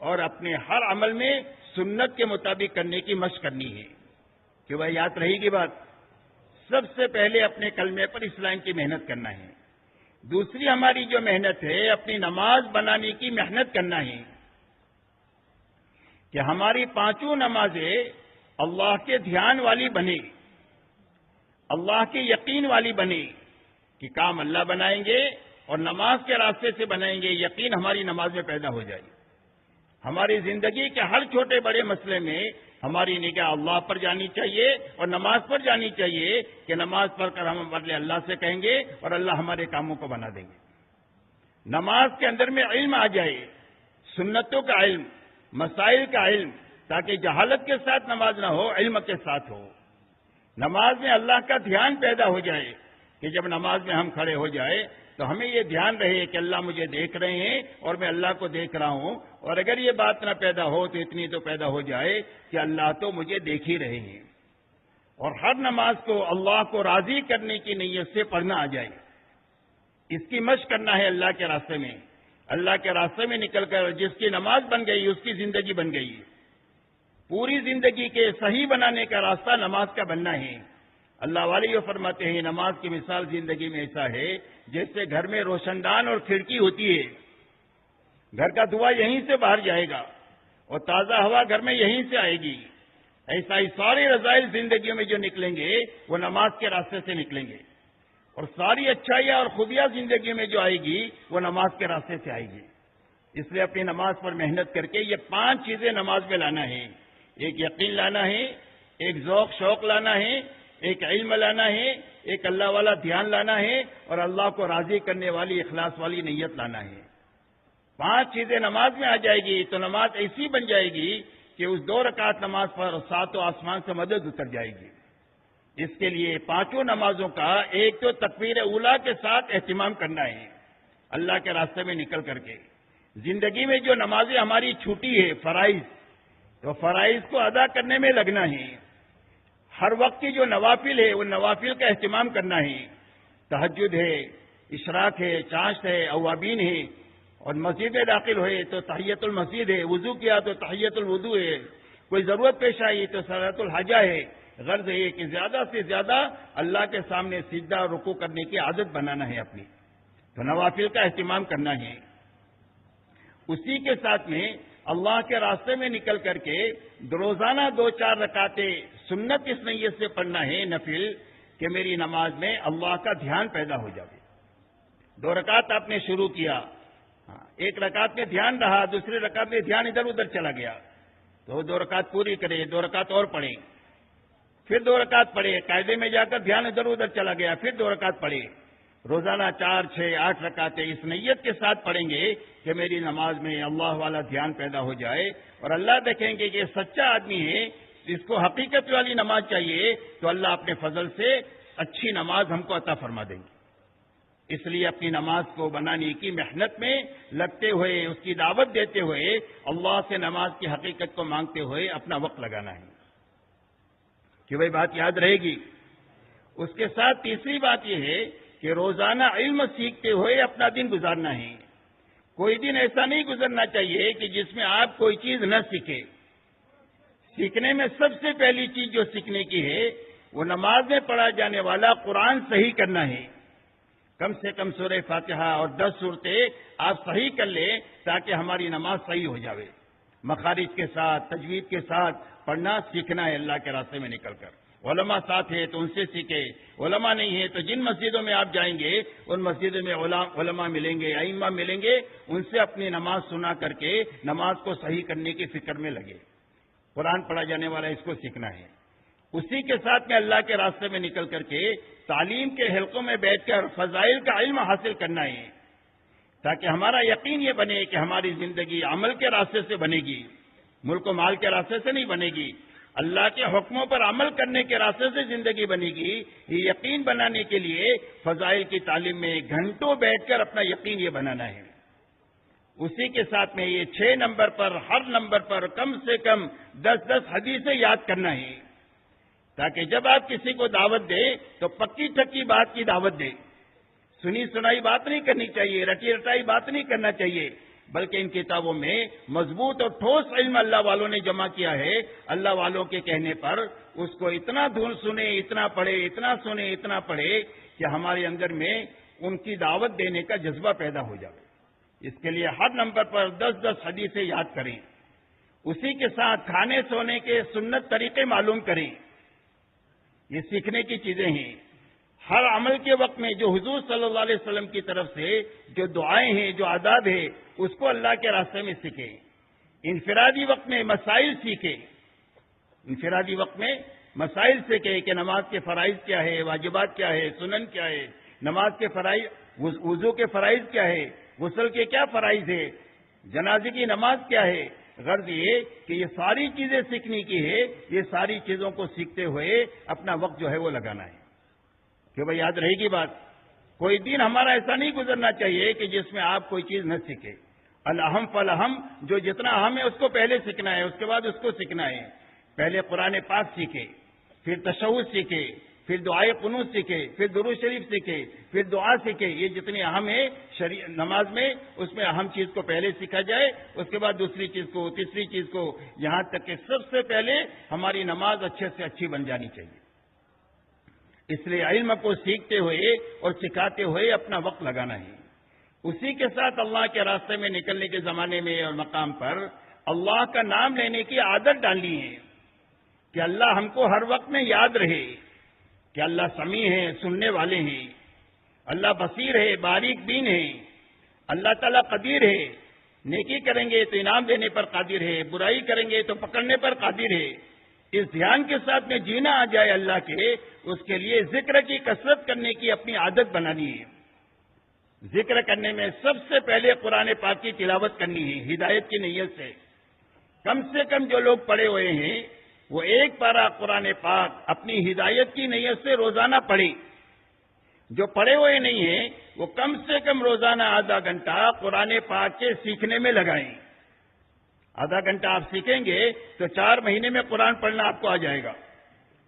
اور اپنے ہر عمل میں سنت کے مطابق کرنے کی مشق کرنی ہے۔ کہ وہ یاد رہے گی بات، سب سے پہلے اپنے کلمے پر اسلام کی محنت کرنا ہے۔ دوسری ہماری جو محنت ہے اپنی نماز بنانے کی محنت کرنا ہے، کہ ہماری پانچوں نمازیں اللہ کے دھیان والی بنے، اللہ کے یقین والی بنے، کہ کام اللہ بنائیں گے اور نماز کے راستے سے بنائیں گے، یقین ہماری نماز میں پیدا ہو جائے۔ ہماری زندگی کے ہر چھوٹے بڑے مسئلے میں ہماری نگاہ اللہ پر جانی چاہیے اور نماز پر جانی چاہیے، کہ نماز پڑھ کر ہم بدلے اللہ سے کہیں گے اور اللہ ہمارے کاموں کو بنا دیں گے۔ نماز کے اندر میں علم آ جائے، سنتوں کا علم، مسائل کا علم، تاکہ جہالت کے ساتھ نماز نہ ہو، علم کے ساتھ ہو۔ نماز میں اللہ کا دھیان پیدا ہو جائے، کہ جب نماز میں ہم کھڑے ہو جائے تو ہمیں یہ دھیان رہے کہ اللہ مجھے دیکھ رہے ہیں اور میں اللہ کو دیکھ رہا ہوں، اور اگر یہ بات نہ پیدا ہو تو اتنی تو پیدا ہو جائے کہ اللہ تو مجھے دیکھ ہی رہے ہیں، اور ہر نماز کو اللہ کو راضی کرنے کی نیت سے پڑھنا آ جائے۔ اس کی مشق کرنا ہے اللہ کے راستے میں۔ اللہ کے راستے میں نکل کر جس کی نماز بن گئی اس کی زندگی بن گئی۔ پوری زندگی کے صحیح بنانے کا راستہ نماز کا بننا ہے۔ اللہ والے یہ فرماتے ہیں نماز کی مثال زندگی میں ایسا ہے جیسے گھر میں روشن دان اور کھڑکی ہوتی ہے، گھر کا دھواں یہیں سے باہر جائے گا اور تازہ ہوا گھر میں یہیں سے آئے گی۔ ایسا ہی سارے رذائل زندگیوں میں جو نکلیں گے وہ نماز کے راستے سے نکلیں گے، اور ساری اچھائیاں اور خوبیاں زندگی میں جو آئے گی وہ نماز کے راستے سے آئے گی۔ اس لیے اپنی نماز پر محنت کر کے یہ 5 چیزیں نماز میں لانا ہے۔ ایک یقین لانا ہے، ایک ذوق شوق لانا ہے، ایک علم لانا ہے، ایک اللہ والا دھیان لانا ہے، اور اللہ کو راضی کرنے والی اخلاص والی نیت لانا ہے۔ 5 چیزیں نماز میں آ جائے گی تو نماز ایسی بن جائے گی کہ اس 2 رکعت نماز پر 7 آسمان سے مدد اتر جائے گی۔ اس کے لیے 5 نمازوں کا ایک تو تکبیر اولیٰ کے ساتھ اہتمام کرنا ہے، اللہ کے راستے میں نکل کر کے۔ زندگی میں جو نمازیں ہماری چھوٹی ہے فرائض، تو فرائض کو ادا کرنے میں لگنا ہے۔ ہر وقت کی جو نوافل ہے وہ نوافل کا اہتمام کرنا ہے۔ تہجد ہے، اشراق ہے، چاشت ہے، اوابین ہے، اور مسجد میں داخل ہوئے تو تحیت المسجد ہے، وضو کیا تو تحیت الوضو ہے، کوئی ضرورت پیش آئی تو صلاۃ الحاجہ ہے۔ غرض ہے کہ زیادہ سے زیادہ اللہ کے سامنے سجدہ اور رکوع کرنے کی عادت بنانا ہے اپنی، تو نوافل کا اہتمام کرنا ہے۔ اسی کے ساتھ میں اللہ کے راستے میں نکل کر کے روزانہ 2-4 رکعتیں سنت اس نیت سے پڑھنا ہے نفل، کہ میری نماز میں اللہ کا دھیان پیدا ہو جائے۔ 2 رکعت آپ نے شروع کیا، ایک رکعت میں دھیان رہا، دوسری رکعت میں دھیان ادھر ادھر چلا گیا، تو 2 رکعت پوری کرے، 2 رکعت اور پڑھے، پھر 2 رکعت پڑھے، قاعدے میں جا کر دھیان ادھر ادھر چلا گیا، پھر 2 رکعت پڑھے۔ روزانہ 4, 6, 8 رکعتیں اس نیت کے ساتھ پڑھیں گے کہ میری نماز میں اللہ والا دھیان پیدا ہو جائے، اور اللہ دیکھیں گے کہ یہ سچا آدمی ہے، اس کو حقیقت والی نماز چاہیے، تو اللہ اپنے فضل سے اچھی نماز ہم کو عطا فرما دیں گے۔ اس لیے اپنی نماز کو بنانے کی محنت میں لگتے ہوئے، اس کی دعوت دیتے ہوئے، اللہ سے نماز کی حقیقت کو مانگتے ہوئے اپنا وقت لگانا ہے، کہ وہی بات یاد رہے گی۔ اس کے ساتھ تیسری بات یہ ہے کہ روزانہ علم سیکھتے ہوئے اپنا دن گزارنا ہے. کوئی دن ایسا نہیں گزرنا چاہیے کہ جس میں آپ کوئی چیز نہ سیکھے. سیکھنے میں سب سے پہلی چیز جو سیکھنے کی ہے وہ نماز میں پڑھا جانے والا قرآن صحیح کرنا ہے. کم سے کم سورہ فاتحہ اور 10 صورتیں آپ صحیح کر لیں تاکہ ہماری نماز صحیح ہو جاوے. مخارج کے ساتھ تجوید کے ساتھ پڑھنا سیکھنا ہے اللہ کے راستے میں نکل کر. علماء ساتھ ہے تو ان سے سیکھے، علماء نہیں ہے تو جن مسجدوں میں آپ جائیں گے ان مسجدوں میں علماء ملیں گے، ائمہ ملیں گے، ان سے اپنی نماز سنا کر کے نماز کو صحیح کرنے کی فکر میں لگے. قرآن پڑھا جانے والا اس کو سیکھنا ہے. اسی کے ساتھ میں اللہ کے راستے میں نکل کر کے تعلیم کے حلقوں میں بیٹھ کر فضائل کا علم حاصل کرنا ہے تاکہ ہمارا یقین یہ بنے کہ ہماری زندگی عمل کے راستے سے بنے گی، ملک و مال کے راستے سے نہیں بنے گی. اللہ کے حکموں پر عمل کرنے کے راستے سے زندگی بنے گی. یہ یقین بنانے کے لیے فضائل کی تعلیم میں گھنٹوں بیٹھ کر اپنا یقین یہ بنانا ہے. اسی کے ساتھ میں یہ 6 نمبر پر ہر نمبر پر کم سے کم 10 حدیثیں یاد کرنا ہے تاکہ جب آپ کسی کو دعوت دیں تو پکی ٹھکی بات کی دعوت دیں. سنی سنائی بات نہیں کرنی چاہیے، رٹی رٹائی بات نہیں کرنا چاہیے، بلکہ ان کتابوں میں مضبوط اور ٹھوس علم اللہ والوں نے جمع کیا ہے. اللہ والوں کے کہنے پر اس کو اتنا دھن سنے، اتنا پڑھے، اتنا سنے، اتنا پڑھے کہ ہمارے اندر میں ان کی دعوت دینے کا جذبہ پیدا ہو جائے. اس کے لیے ہر نمبر پر 10 حدیثیں یاد کریں. اسی کے ساتھ کھانے سونے کے سنت طریقے معلوم کریں. یہ سیکھنے کی چیزیں ہیں. ہر عمل کے وقت میں جو حضور صلی اللہ علیہ وسلم کی طرف سے جو دعائیں ہیں، جو آداب ہیں، اس کو اللہ کے راستے میں سیکھیں. انفرادی وقت میں مسائل سیکھیں. انفرادی وقت میں مسائل سیکھیں کہ نماز کے فرائض کیا ہے، واجبات کیا ہے، سنن کیا ہے، نماز کے فرائض، وضو کے فرائض کیا ہے، غسل کے کیا فرائض ہے، جنازے کی نماز کیا ہے. غرض یہ کہ یہ ساری چیزیں سیکھنے کی ہے. یہ ساری چیزوں کو سیکھتے ہوئے اپنا وقت جو ہے وہ لگانا ہے کہ بھائی یاد رہے گی بات. کوئی دن ہمارا ایسا نہیں گزرنا چاہیے کہ جس میں آپ کوئی چیز نہ سیکھے. الاہم فالاہم، جو جتنا اہم ہے اس کو پہلے سیکھنا ہے، اس کے بعد اس کو سیکھنا ہے. پہلے قرآن پاک سیکھے، پھر تشہد سیکھے، پھر دعائے قنوت سیکھے، پھر درود شریف سیکھے، پھر دعا سیکھے. یہ جتنی اہم ہے نماز میں، اس میں اہم چیز کو پہلے سیکھا جائے، اس کے بعد دوسری چیز کو، تیسری چیز کو، یہاں تک کہ سب سے پہلے ہماری نماز اچھے سے اچھی بن جانی چاہیے. اس لیے علم کو سیکھتے ہوئے اور سکھاتے ہوئے اپنا وقت لگانا ہے. اسی کے ساتھ اللہ کے راستے میں نکلنے کے زمانے میں اور مقام پر اللہ کا نام لینے کی عادت ڈالنی ہے کہ اللہ ہم کو ہر وقت میں یاد رہے کہ اللہ سمیع ہے، سننے والے ہیں، اللہ بصیر ہے، باریک بین ہے، اللہ تعالیٰ قدیر ہے. نیکی کریں گے تو انعام دینے پر قادر ہے، برائی کریں گے تو پکڑنے پر قادر ہے. اس دھیان کے ساتھ میں جینا آ جائے اللہ کے، اس کے لیے ذکر کی کثرت کرنے کی اپنی عادت بنانی ہے. ذکر کرنے میں سب سے پہلے قرآن پاک کی تلاوت کرنی ہے ہدایت کی نیت سے کم جو لوگ پڑھے ہوئے ہیں وہ ایک پارہ قرآن پاک اپنی ہدایت کی نیت سے روزانہ پڑھیں. جو پڑھے ہوئے نہیں ہیں وہ کم سے کم روزانہ آدھا گھنٹہ قرآن پاک کے سیکھنے میں لگائیں. آدھا گھنٹہ آپ سیکھیں گے تو 4 مہینے میں قرآن پڑھنا آپ کو آ جائے گا.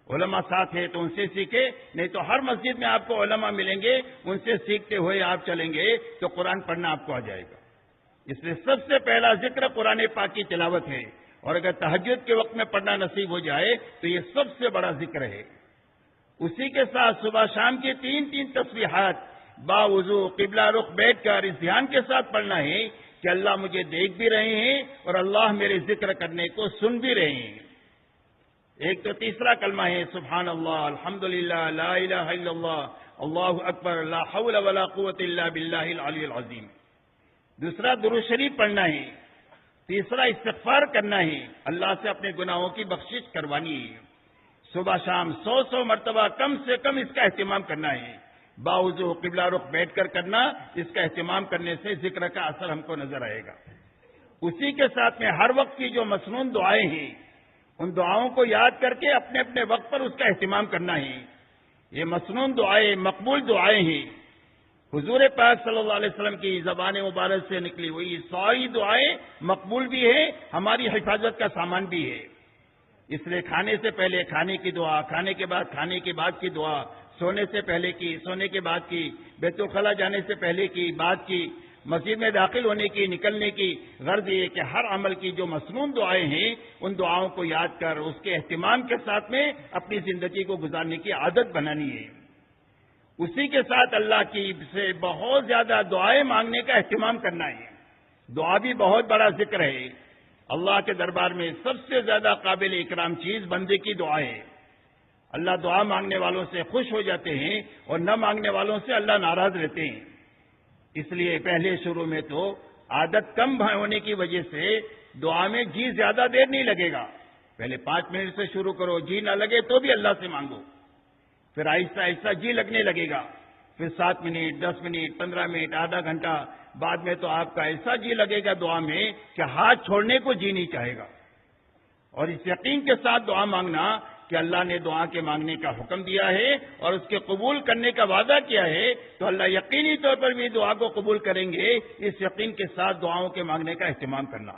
علماء ساتھ ہے تو ان سے سیکھے، نہیں تو ہر مسجد میں آپ کو علماء ملیں گے، ان سے سیکھتے ہوئے آپ چلیں گے تو قرآن پڑھنا آپ کو آ جائے گا. اس لیے سب سے پہلا ذکر قرآن پاک کی تلاوت ہے، اور اگر تہجد کے وقت میں پڑھنا نصیب ہو جائے تو یہ سب سے بڑا ذکر ہے. اسی کے ساتھ صبح شام کی 3 تسبیحات باوضو قبلہ رخ بیٹھ کر اس دھیان کے ساتھ پڑھنا ہے کہ اللہ مجھے دیکھ بھی رہے ہیں اور اللہ میرے ذکر کرنے کو سن بھی رہے ہیں. ایک تو تیسرا کلمہ ہے سبحان اللہ، الحمدللہ، لا الہ الا اللہ، اللہ اکبر، لا حول ولا قوت الا باللہ العلی العظیم. دوسرا درود شریف پڑھنا ہے. تیسرا استغفار کرنا ہے، اللہ سے اپنے گناہوں کی بخشش کروانی ہے. صبح شام 100 مرتبہ کم سے کم اس کا اہتمام کرنا ہے. باوضو قبلہ رخ بیٹھ کر کرنا، اس کا اہتمام کرنے سے ذکر کا اثر ہم کو نظر آئے گا. اسی کے ساتھ میں ہر وقت کی جو مسنون دعائیں ہیں ان دعاؤں کو یاد کر کے اپنے اپنے وقت پر اس کا اہتمام کرنا ہے. یہ مسنون دعائیں مقبول دعائیں ہیں. حضور پاک صلی اللہ علیہ وسلم کی زبان مبارک سے نکلی ہوئی ساری دعائیں مقبول بھی ہیں، ہماری حفاظت کا سامان بھی ہے. اس لیے کھانے سے پہلے کھانے کی دعا، کھانے کے بعد کی دعا، سونے سے پہلے کی، سونے کے بعد کی، بیت الخلا جانے سے پہلے کی، بعد کی، مسجد میں داخل ہونے کی، نکلنے کی. غرض یہ کہ ہر عمل کی جو مسنون دعائیں ہیں ان دعاؤں کو یاد کر اس کے اہتمام کے ساتھ میں اپنی زندگی کو گزارنے کی عادت بنانی ہے. اسی کے ساتھ اللہ کی سے بہت زیادہ دعائیں مانگنے کا اہتمام کرنا ہے. دعا بھی بہت بڑا ذکر ہے. اللہ کے دربار میں سب سے زیادہ قابل اکرام چیز بندے کی دعا ہے. اللہ دعا مانگنے والوں سے خوش ہو جاتے ہیں اور نہ مانگنے والوں سے اللہ ناراض رہتے ہیں. اس لیے پہلے شروع میں تو عادت کم ہونے کی وجہ سے دعا میں جی زیادہ دیر نہیں لگے گا. پہلے 5 منٹ سے شروع کرو، جی نہ لگے تو بھی اللہ سے مانگو. پھر آہستہ آہستہ جی لگنے لگے گا. پھر 7 منٹ، 10 منٹ، 15 منٹ، آدھا گھنٹہ، بعد میں تو آپ کا ایسا جی لگے گا دعا میں کہ ہاتھ چھوڑنے کو جی نہیں چاہے گا. اور اس یقین کے ساتھ دعا مانگنا کہ اللہ نے دعا کے مانگنے کا حکم دیا ہے اور اس کے قبول کرنے کا وعدہ کیا ہے، تو اللہ یقینی طور پر بھی دعا کو قبول کریں گے. اس یقین کے ساتھ دعاؤں کے مانگنے کا اہتمام کرنا،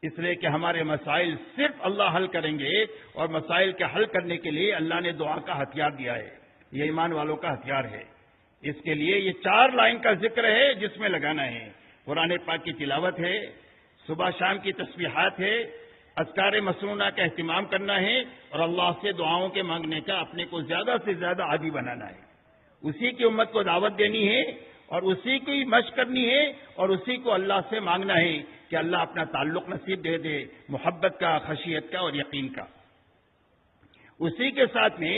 اس لیے کہ ہمارے مسائل صرف اللہ حل کریں گے، اور مسائل کے حل کرنے کے لیے اللہ نے دعا کا ہتھیار دیا ہے. یہ ایمان والوں کا ہتھیار ہے. اس کے لیے یہ 4 لائن کا ذکر ہے جس میں لگانا ہے. قرآن پاک کی تلاوت ہے، صبح شام کی تسبیحات ہے، اذکار مسنونہ کا اہتمام کرنا ہے، اور اللہ سے دعاؤں کے مانگنے کا اپنے کو زیادہ سے زیادہ عادی بنانا ہے. اسی کی امت کو دعوت دینی ہے اور اسی کی مشق کرنی ہے اور اسی کو اللہ سے مانگنا ہے کہ اللہ اپنا تعلق نصیب دے دے، محبت کا، خشیت کا اور یقین کا. اسی کے ساتھ میں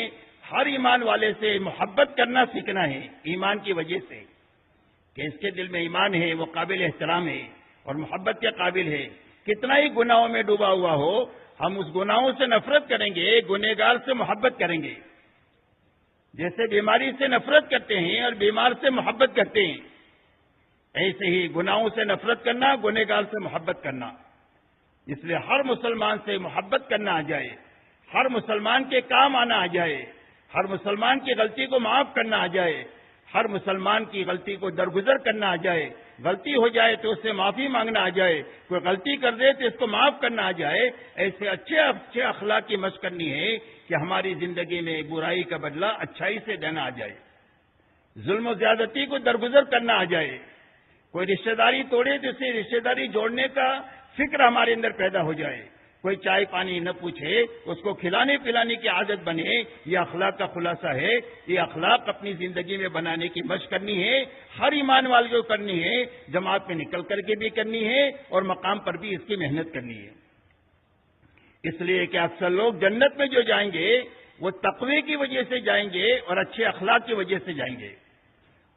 ہر ایمان والے سے محبت کرنا سیکھنا ہے، ایمان کی وجہ سے کہ اس کے دل میں ایمان ہے، وہ قابل احترام ہے اور محبت کے قابل ہے. کتنا ہی گناہوں میں ڈوبا ہوا ہو، ہم اس گناہوں سے نفرت کریں گے، گنہگار سے محبت کریں گے. جیسے بیماری سے نفرت کرتے ہیں اور بیمار سے محبت کرتے ہیں، ایسے ہی گناہوں سے نفرت کرنا، گنہگار سے محبت کرنا. اس لیے ہر مسلمان سے محبت کرنا آ جائے، ہر مسلمان کے کام آنا آ جائے، ہر مسلمان کی غلطی کو معاف کرنا آ جائے، ہر مسلمان کی غلطی کو درگزر کرنا آ جائے. غلطی ہو جائے تو اس سے معافی مانگنا آ جائے، کوئی غلطی کر دے تو اس کو معاف کرنا آ جائے. ایسے اچھے اخلاق کی مشق کرنی ہے کہ ہماری زندگی میں برائی کا بدلہ اچھائی سے دینا آ جائے، ظلم و زیادتی کو درگزر کرنا آ جائے. کوئی رشتہ داری توڑے تو اسے رشتہ داری جوڑنے کا فکر ہمارے اندر پیدا ہو جائے. کوئی چائے پانی نہ پوچھے، اس کو کھلانے پلانے کی عادت بنے. یہ اخلاق کا خلاصہ ہے. یہ اخلاق اپنی زندگی میں بنانے کی مشق کرنی ہے، ہر ایمان والے کو کرنی ہے، جماعت میں نکل کر کے بھی کرنی ہے اور مقام پر بھی اس کی محنت کرنی ہے. اس لیے کہ اکثر لوگ جنت میں جو جائیں گے وہ تقوی کی وجہ سے جائیں گے اور اچھے اخلاق کی وجہ سے جائیں گے،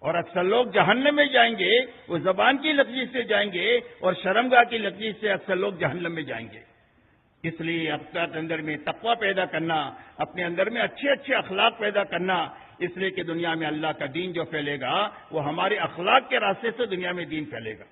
اور اکثر لوگ جہنم میں جائیں گے وہ زبان کی لفظی سے جائیں گے اور شرمگاہ کی لفظی سے اکثر لوگ جہنم میں جائیں گے. اس لیے اپنے اندر میں تقوی پیدا کرنا، اپنے اندر میں اچھے اخلاق پیدا کرنا، اس لیے کہ دنیا میں اللہ کا دین جو پھیلے گا وہ ہمارے اخلاق کے راستے سے دنیا میں دین پھیلے گا.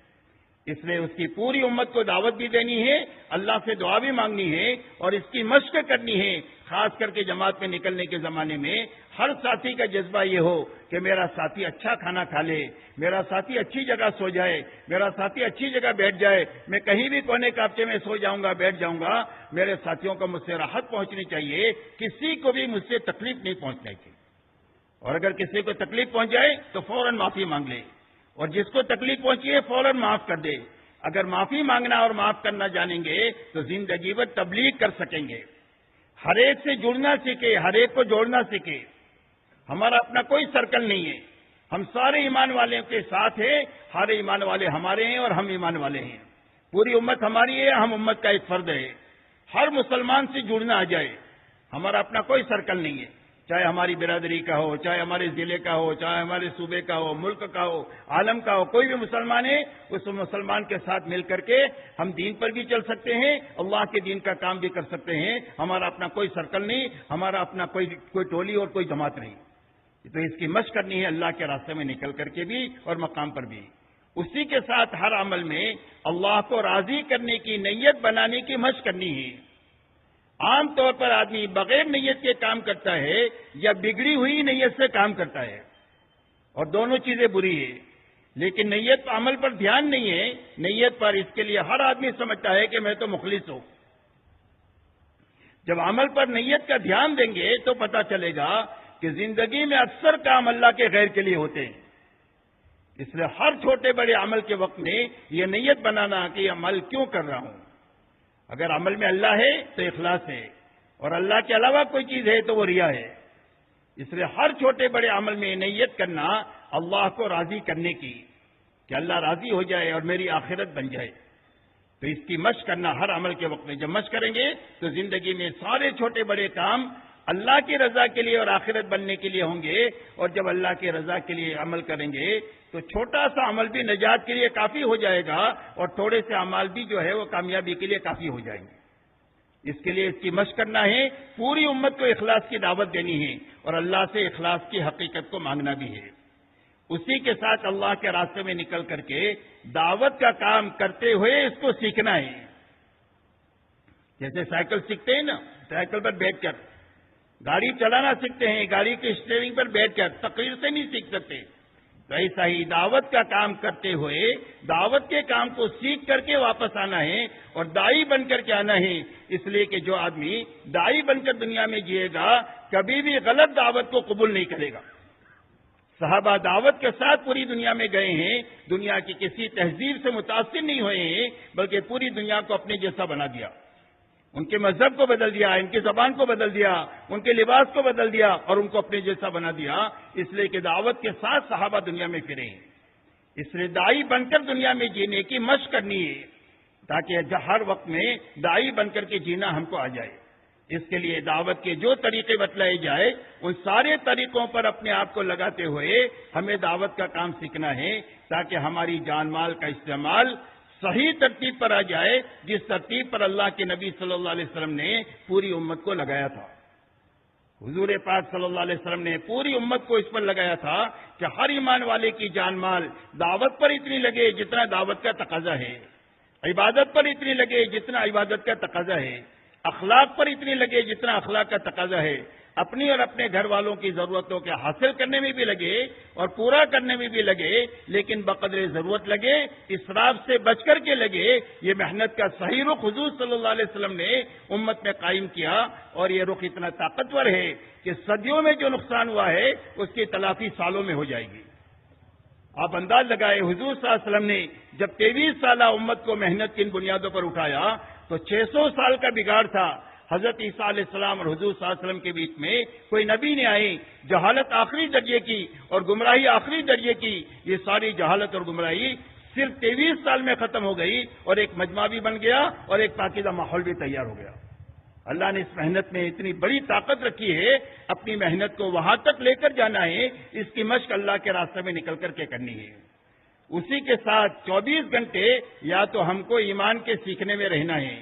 اس لیے اس کی پوری امت کو دعوت بھی دینی ہے، اللہ سے دعا بھی مانگنی ہے اور اس کی مشق کرنی ہے. خاص کر کے جماعت میں نکلنے کے زمانے میں ہر ساتھی کا جذبہ یہ ہو کہ میرا ساتھی اچھا کھانا کھا لے، میرا ساتھی اچھی جگہ سو جائے، میرا ساتھی اچھی جگہ بیٹھ جائے. میں کہیں بھی کونے کاپچے میں سو جاؤں گا، بیٹھ جاؤں گا، میرے ساتھیوں کو مجھ سے راحت پہنچنی چاہیے، کسی کو بھی مجھ سے تکلیف نہیں پہنچنے کی. اور اگر کسی کو تکلیف پہنچ جائے تو فوراً معافی مانگ لے، اور جس کو تکلیف پہنچی ہے فوراً معاف کر دے. اگر معافی مانگنا اور معاف کرنا جانیں گے تو زندگی بھر تبلیغ کر سکیں گے. ہر ایک سے جڑنا سیکھے، ہر ایک کو جوڑنا سیکھے. ہمارا اپنا کوئی سرکل نہیں ہے، ہم سارے ایمان والے کے ساتھ ہیں. ہر ایمان والے ہمارے ہیں اور ہم ایمان والے ہیں. پوری امت ہماری ہے، ہم امت کا ایک فرد ہے. ہر مسلمان سے جڑنا آ جائے. ہمارا اپنا کوئی سرکل نہیں ہے، چاہے ہماری برادری کا ہو، چاہے ہمارے ضلع کا ہو، چاہے ہمارے صوبے کا ہو، ملک کا ہو، عالم کا ہو. کوئی بھی مسلمان ہے، اس مسلمان کے ساتھ مل کر کے ہم دین پر بھی چل سکتے ہیں، اللہ کے دین کا کام بھی کر سکتے ہیں. ہمارا اپنا کوئی سرکل نہیں، ہمارا اپنا کوئی ٹولی اور کوئی جماعت نہیں. تو اس کی مشق کرنی ہے اللہ کے راستے میں نکل کر کے بھی اور مقام پر بھی. اسی کے ساتھ ہر عمل میں اللہ کو راضی کرنے کی نیت بنانے کی مشق کرنی ہے. عام طور پر آدمی بغیر نیت کے کام کرتا ہے یا بگڑی ہوئی نیت سے کام کرتا ہے، اور دونوں چیزیں بری ہیں. لیکن نیت عمل پر دھیان نہیں ہے. نیت پر اس کے لیے ہر آدمی سمجھتا ہے کہ میں تو مخلص ہوں. جب عمل پر نیت کا دھیان دیں گے تو پتہ چلے گا کہ زندگی میں اکثر کام اللہ کے غیر کے لیے ہوتے ہیں، اس لیے ہر چھوٹے بڑے عمل کے وقت میں یہ نیت بنانا کہ یہ عمل کیوں کر رہا ہوں۔ اگر عمل میں اللہ ہے تو اخلاص ہے، اور اللہ کے علاوہ کوئی چیز ہے تو وہ ریا ہے۔ اس لیے ہر چھوٹے بڑے عمل میں نیت کرنا اللہ کو راضی کرنے کی، کہ اللہ راضی ہو جائے اور میری آخرت بن جائے۔ تو اس کی مشق کرنا ہر عمل کے وقت میں، جب مشق کریں گے تو زندگی میں سارے چھوٹے بڑے کام اللہ کی رضا کے لیے اور آخرت بننے کے لیے ہوں گے، اور جب اللہ کی رضا کے لیے عمل کریں گے تو چھوٹا سا عمل بھی نجات کے لیے کافی ہو جائے گا، اور تھوڑے سے عمل بھی جو ہے وہ کامیابی کے لیے کافی ہو جائیں گے۔ اس کے لیے اس کی مشق کرنا ہے، پوری امت کو اخلاص کی دعوت دینی ہے، اور اللہ سے اخلاص کی حقیقت کو مانگنا بھی ہے۔ اسی کے ساتھ اللہ کے راستے میں نکل کر کے دعوت کا کام کرتے ہوئے اس کو سیکھنا ہے۔ جیسے سائیکل سیکھتے ہیں نا، سائیکل پر بیٹھ کر، گاڑی چلانا سیکھتے ہیں، گاڑی کے اسٹیئرنگ پر بیٹھ کر، تقریر سے نہیں سیکھ سکتے۔ تو ایسا ہی دعوت کا کام کرتے ہوئے دعوت کے کام کو سیکھ کر کے واپس آنا ہے، اور داعی بن کر کے آنا ہے۔ اس لیے کہ جو آدمی داعی بن کر دنیا میں جیے گا کبھی بھی غلط دعوت کو قبول نہیں کرے گا۔ صحابہ دعوت کے ساتھ پوری دنیا میں گئے ہیں، دنیا کی کسی تہذیب سے متاثر نہیں ہوئے ہیں، بلکہ پوری دنیا کو اپنے جیسا بنا دیا۔ ان کے مذہب کو بدل دیا، ان کی زبان کو بدل دیا، ان کے لباس کو بدل دیا، اور ان کو اپنے جیسا بنا دیا، اس لیے کہ دعوت کے ساتھ صحابہ دنیا میں پھرے ہیں۔ اس لیے داعی بن کر دنیا میں جینے کی مشق کرنی ہے، تاکہ ہر وقت میں داعی بن کر کے جینا ہم کو آ جائے۔ اس کے لیے دعوت کے جو طریقے بتلائے جائے ان سارے طریقوں پر اپنے آپ کو لگاتے ہوئے ہمیں دعوت کا کام سیکھنا ہے، تاکہ ہماری جان مال کا استعمال صحیح ترتیب پر آ جائے، جس ترتیب پر اللہ کے نبی صلی اللہ علیہ وسلم نے پوری امت کو لگایا تھا۔ حضور پاک صلی اللہ علیہ وسلم نے پوری امت کو اس پر لگایا تھا کہ ہر ایمان والے کی جان مال دعوت پر اتنی لگے جتنا دعوت کا تقاضا ہے، عبادت پر اتنی لگے جتنا عبادت کا تقاضا ہے، اخلاق پر اتنی لگے جتنا اخلاق کا تقاضا ہے، اپنی اور اپنے گھر والوں کی ضرورتوں کے حاصل کرنے میں بھی لگے اور پورا کرنے میں بھی لگے، لیکن بقدر ضرورت لگے، اسراف سے بچ کر کے لگے۔ یہ محنت کا صحیح رخ حضور صلی اللہ علیہ وسلم نے امت میں قائم کیا، اور یہ رخ اتنا طاقتور ہے کہ صدیوں میں جو نقصان ہوا ہے اس کی تلافی سالوں میں ہو جائے گی۔ آپ انداز لگائے حضور صلی اللہ علیہ وسلم نے جب 23 سالہ امت کو محنت کی ان بنیادوں پر اٹھایا تو 600 سال کا بگاڑ تھا۔ حضرت عیسیٰ علیہ السلام اور حضور صلی اللہ علیہ وسلم کے بیچ میں کوئی نبی نے آئی، جہالت آخری درجے کی اور گمراہی آخری درجے کی، یہ ساری جہالت اور گمراہی صرف 23 سال میں ختم ہو گئی، اور ایک مجمع بھی بن گیا اور ایک پاکیزہ ماحول بھی تیار ہو گیا۔ اللہ نے اس محنت میں اتنی بڑی طاقت رکھی ہے، اپنی محنت کو وہاں تک لے کر جانا ہے، اس کی مشق اللہ کے راستے میں نکل کر کے کرنی ہے۔ اسی کے ساتھ 24 گھنٹے یا تو ہم کو ایمان کے سیکھنے میں رہنا ہے،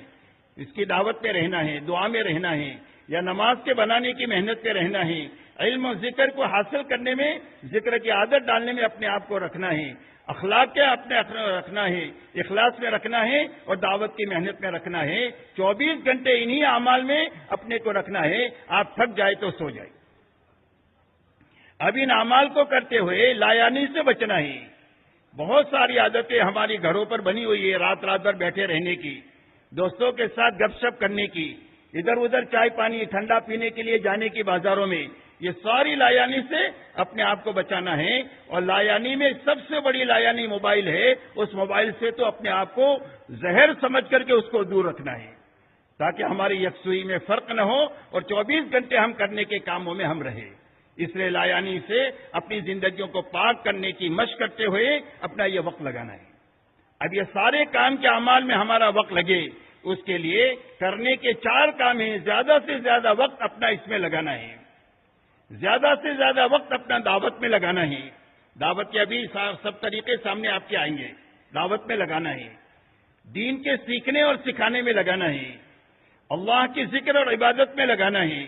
اس کی دعوت میں رہنا ہے، دعا میں رہنا ہے، یا نماز کے بنانے کی محنت پہ رہنا ہے، علم و ذکر کو حاصل کرنے میں، ذکر کی عادت ڈالنے میں اپنے آپ کو رکھنا ہے، اخلاق کے اپنے رکھنا ہے، اخلاص میں رکھنا ہے، اور دعوت کی محنت میں رکھنا ہے۔ 24 گھنٹے انہی اعمال میں اپنے کو رکھنا ہے۔ آپ تھک جائے تو سو جائے۔ اب ان اعمال کو کرتے ہوئے لایانی سے بچنا ہے۔ بہت ساری عادتیں ہماری گھروں پر بنی ہوئی ہے، رات رات بھر بیٹھے رہنے کی، دوستوں کے ساتھ گپ شپ کرنے کی، ادھر ادھر چائے پانی ٹھنڈا پینے کے لیے جانے کی بازاروں میں، یہ ساری لایانی سے اپنے آپ کو بچانا ہے۔ اور لایانی میں سب سے بڑی لایانی موبائل ہے، اس موبائل سے تو اپنے آپ کو زہر سمجھ کر کے اس کو دور رکھنا ہے، تاکہ ہماری یکسوئی میں فرق نہ ہو اور 24 گھنٹے ہم کرنے کے کاموں میں ہم رہیں۔ اس لیے لایانی سے اپنی زندگیوں کو پاک کرنے کی مشق کرتے ہوئے اپنا یہ وقت لگانا ہے۔ اب یہ سارے کام کے اعمال میں ہمارا وقت لگے، اس کے لیے کرنے کے 4 کام ہیں۔ زیادہ سے زیادہ وقت اپنا اس میں لگانا ہے، زیادہ سے زیادہ وقت اپنا دعوت میں لگانا ہے۔ دعوت کے ابھی سب طریقے سامنے آپ کے آئیں گے۔ دعوت میں لگانا ہے، دین کے سیکھنے اور سکھانے میں لگانا ہے، اللہ کی ذکر اور عبادت میں لگانا ہے،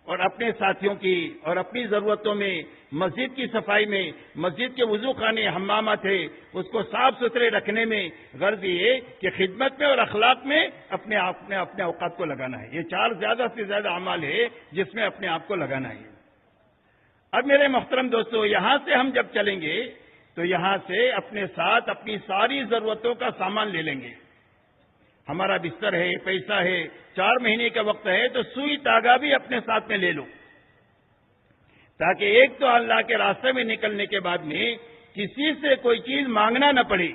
اور اپنے ساتھیوں کی اور اپنی ضرورتوں میں، مسجد کی صفائی میں، مسجد کے وضو خانے حمامات ہے اس کو صاف ستھرے رکھنے میں، غرض یہ کہ خدمت میں اور اخلاق میں اپنے اوقات کو لگانا ہے۔ یہ 4 زیادہ سے زیادہ اعمال ہے جس میں اپنے آپ کو لگانا ہے۔ اب میرے محترم دوستو، یہاں سے ہم جب چلیں گے تو یہاں سے اپنے ساتھ اپنی ساری ضرورتوں کا سامان لے لیں گے۔ ہمارا بستر ہے، پیسہ ہے، 4 مہینے کا وقت ہے تو سوئی تاگا بھی اپنے ساتھ میں لے لو۔ تاکہ ایک تو اللہ کے راستے میں نکلنے کے بعد میں کسی سے کوئی چیز مانگنا نہ پڑے.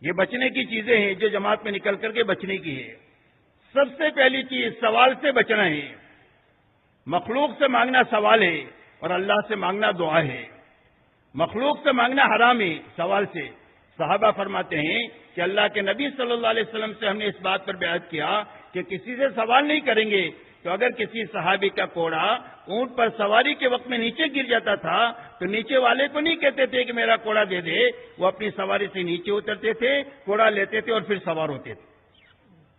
یہ بچنے کی چیزیں ہیں جو جماعت میں نکل کر کے بچنے کی ہے. سب سے پہلی چیز سوال سے بچنا ہے. مخلوق سے مانگنا سوال ہے اور اللہ سے مانگنا دعا ہے. مخلوق سے مانگنا حرام ہے سوال سے. صحابہ فرماتے ہیں کہ اللہ کے نبی صلی اللہ علیہ وسلم سے ہم نے اس بات پر بیعت کیا کہ کسی سے سوال نہیں کریں گے. تو اگر کسی صحابی کا کوڑا اونٹ پر سواری کے وقت میں نیچے گر جاتا تھا تو نیچے والے کو نہیں کہتے تھے کہ میرا کوڑا دے دے. وہ اپنی سواری سے نیچے اترتے تھے, کوڑا لیتے تھے اور پھر سوار ہوتے تھے.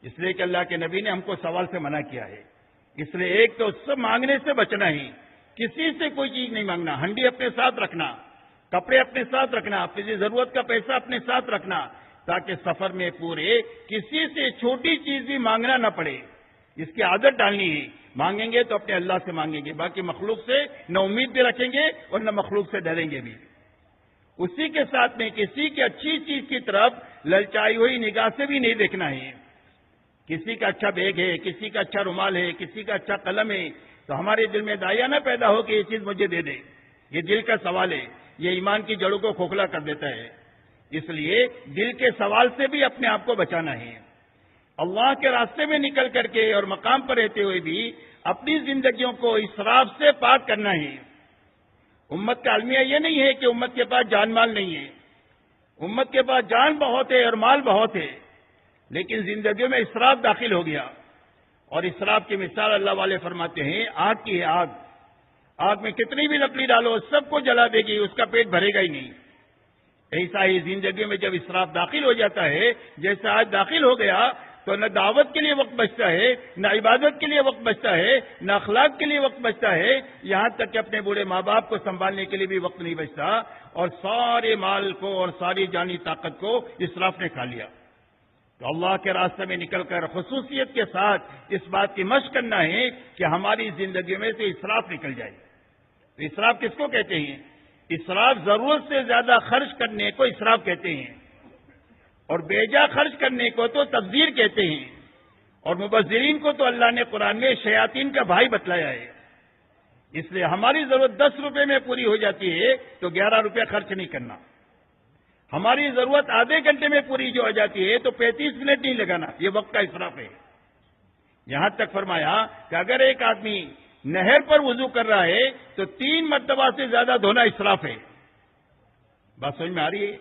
اس لیے کہ اللہ کے نبی نے ہم کو سوال سے منع کیا ہے. اس لیے ایک تو سب مانگنے سے بچنا ہی. کسی سے کوئی چیز نہیں مانگنا. ہنڈی اپنے ساتھ رکھنا, کپڑے اپنے ساتھ رکھنا, اپنی ضرورت کا پیسہ اپنے ساتھ رکھنا, تاکہ سفر میں پورے کسی سے چھوٹی چیز بھی مانگنا نہ پڑے. اس کی عادت ڈالنی ہے. مانگیں گے تو اپنے اللہ سے مانگیں گے, باقی مخلوق سے نہ امید بھی رکھیں گے اور نہ مخلوق سے ڈریں گے بھی. اسی کے ساتھ میں کسی کی اچھی چیز کی طرف للچائی ہوئی نگاہ سے بھی نہیں دیکھنا ہے. کسی کا اچھا بیگ ہے, کسی کا اچھا رومال ہے, کسی کا اچھا قلم ہے, تو ہمارے دل میں دایا نہ پیدا ہو کہ یہ چیز مجھے دے دے. یہ دل کا سوال ہے, یہ ایمان کی جڑوں کو کھوکھلا کر دیتا ہے. اس لیے دل کے سوال سے بھی اپنے آپ کو بچانا ہے. اللہ کے راستے میں نکل کر کے اور مقام پر رہتے ہوئے بھی اپنی زندگیوں کو اسراف سے پاک کرنا ہے. امت کا المیہ یہ نہیں ہے کہ امت کے پاس جان مال نہیں ہے. امت کے پاس جان بہت ہے اور مال بہت ہے, لیکن زندگیوں میں اسراف داخل ہو گیا. اور اسراف کی مثال اللہ والے فرماتے ہیں آگ کی ہے. آگ میں کتنی بھی لکڑی ڈالو سب کو جلا دے گی, اس کا پیٹ بھرے گا ہی نہیں. ایسا ہی زندگی میں جب اسراف داخل ہو جاتا ہے, جیسا آج داخل ہو گیا, تو نہ دعوت کے لیے وقت بچتا ہے, نہ عبادت کے لیے وقت بچتا ہے, نہ اخلاق کے لیے وقت بچتا ہے, یہاں تک کہ اپنے بوڑھے ماں باپ کو سنبھالنے کے لیے بھی وقت نہیں بچتا. اور سارے مال کو اور ساری جانی طاقت کو اسراف نے کھا لیا. تو اللہ کے راستے میں نکل کر خصوصیت کے ساتھ اس بات کی مشق کرنا ہے کہ ہماری زندگی میں سے اسراف نکل جائے. تو اسراف کس کو کہتے ہیں؟ اسراف ضرورت سے زیادہ خرچ کرنے کو اسراف کہتے ہیں, اور بیجا خرچ کرنے کو تو تبذیر کہتے ہیں. اور مبذرین کو تو اللہ نے قرآن میں شیاطین کا بھائی بتلایا ہے. اس لیے ہماری ضرورت 10 روپے میں پوری ہو جاتی ہے تو 11 روپے خرچ نہیں کرنا. ہماری ضرورت آدھے گھنٹے میں پوری جو ہو جاتی ہے تو 35 منٹ نہیں لگانا. یہ وقت کا اسراف ہے. یہاں تک فرمایا کہ اگر ایک آدمی نہر پر وضو کر رہا ہے تو 3 مرتبہ سے زیادہ دھونا اسراف ہے. بات سمجھ میں آ رہی ہے؟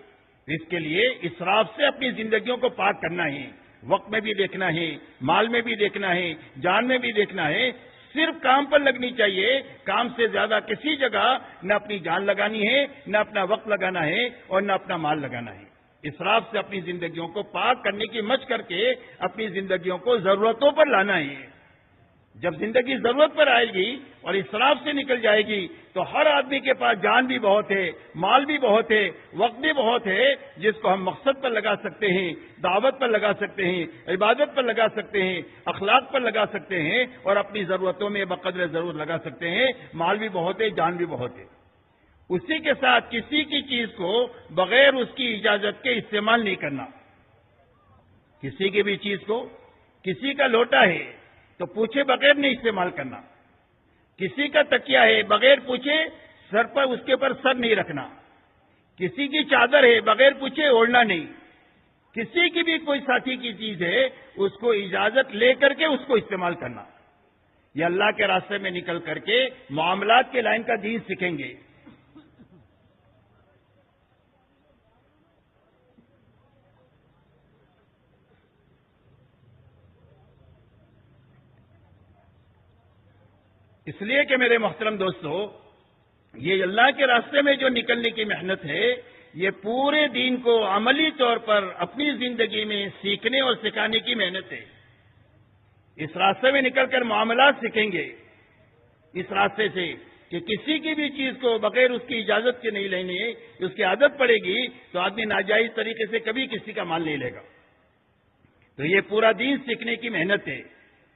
اس کے لیے اسراف سے اپنی زندگیوں کو پاک کرنا ہے. وقت میں بھی دیکھنا ہے, مال میں بھی دیکھنا ہے, جان میں بھی دیکھنا ہے. صرف کام پر لگنی چاہیے. کام سے زیادہ کسی جگہ نہ اپنی جان لگانی ہے, نہ اپنا وقت لگانا ہے, اور نہ اپنا مال لگانا ہے. اسراف سے اپنی زندگیوں کو پاک کرنے کی مشق کر کے اپنی زندگیوں کو ضرورتوں پر لانا ہے. جب زندگی ضرورت پر آئے گی اور اسراف سے نکل جائے گی تو ہر آدمی کے پاس جان بھی بہت ہے, مال بھی بہت ہے, وقت بھی بہت ہے, جس کو ہم مقصد پر لگا سکتے ہیں, دعوت پر لگا سکتے ہیں, عبادت پر لگا سکتے ہیں, اخلاق پر لگا سکتے ہیں, اور اپنی ضرورتوں میں بقدر ضرور لگا سکتے ہیں. مال بھی بہت ہے, جان بھی بہت ہے. اسی کے ساتھ کسی کی چیز کو بغیر اس کی اجازت کے استعمال نہیں کرنا. کسی کی بھی چیز کو, کسی کا لوٹا ہے تو پوچھے بغیر نہیں استعمال کرنا. کسی کا تکیہ ہے بغیر پوچھے سر پر اس کے پر سر نہیں رکھنا. کسی کی چادر ہے بغیر پوچھے اوڑھنا نہیں. کسی کی بھی کوئی ساتھی کی چیز ہے اس کو اجازت لے کر کے اس کو استعمال کرنا. یہ اللہ کے راستے میں نکل کر کے معاملات کے لائن کا دین سیکھیں گے. اس لیے کہ میرے محترم دوستو, یہ اللہ کے راستے میں جو نکلنے کی محنت ہے یہ پورے دین کو عملی طور پر اپنی زندگی میں سیکھنے اور سکھانے کی محنت ہے. اس راستے میں نکل کر معاملات سیکھیں گے اس راستے سے کہ کسی کی بھی چیز کو بغیر اس کی اجازت کے نہیں لینی ہے. اس کی عادت پڑے گی تو آدمی ناجائز طریقے سے کبھی کسی کا مال نہیں لے گا. تو یہ پورا دین سیکھنے کی محنت ہے.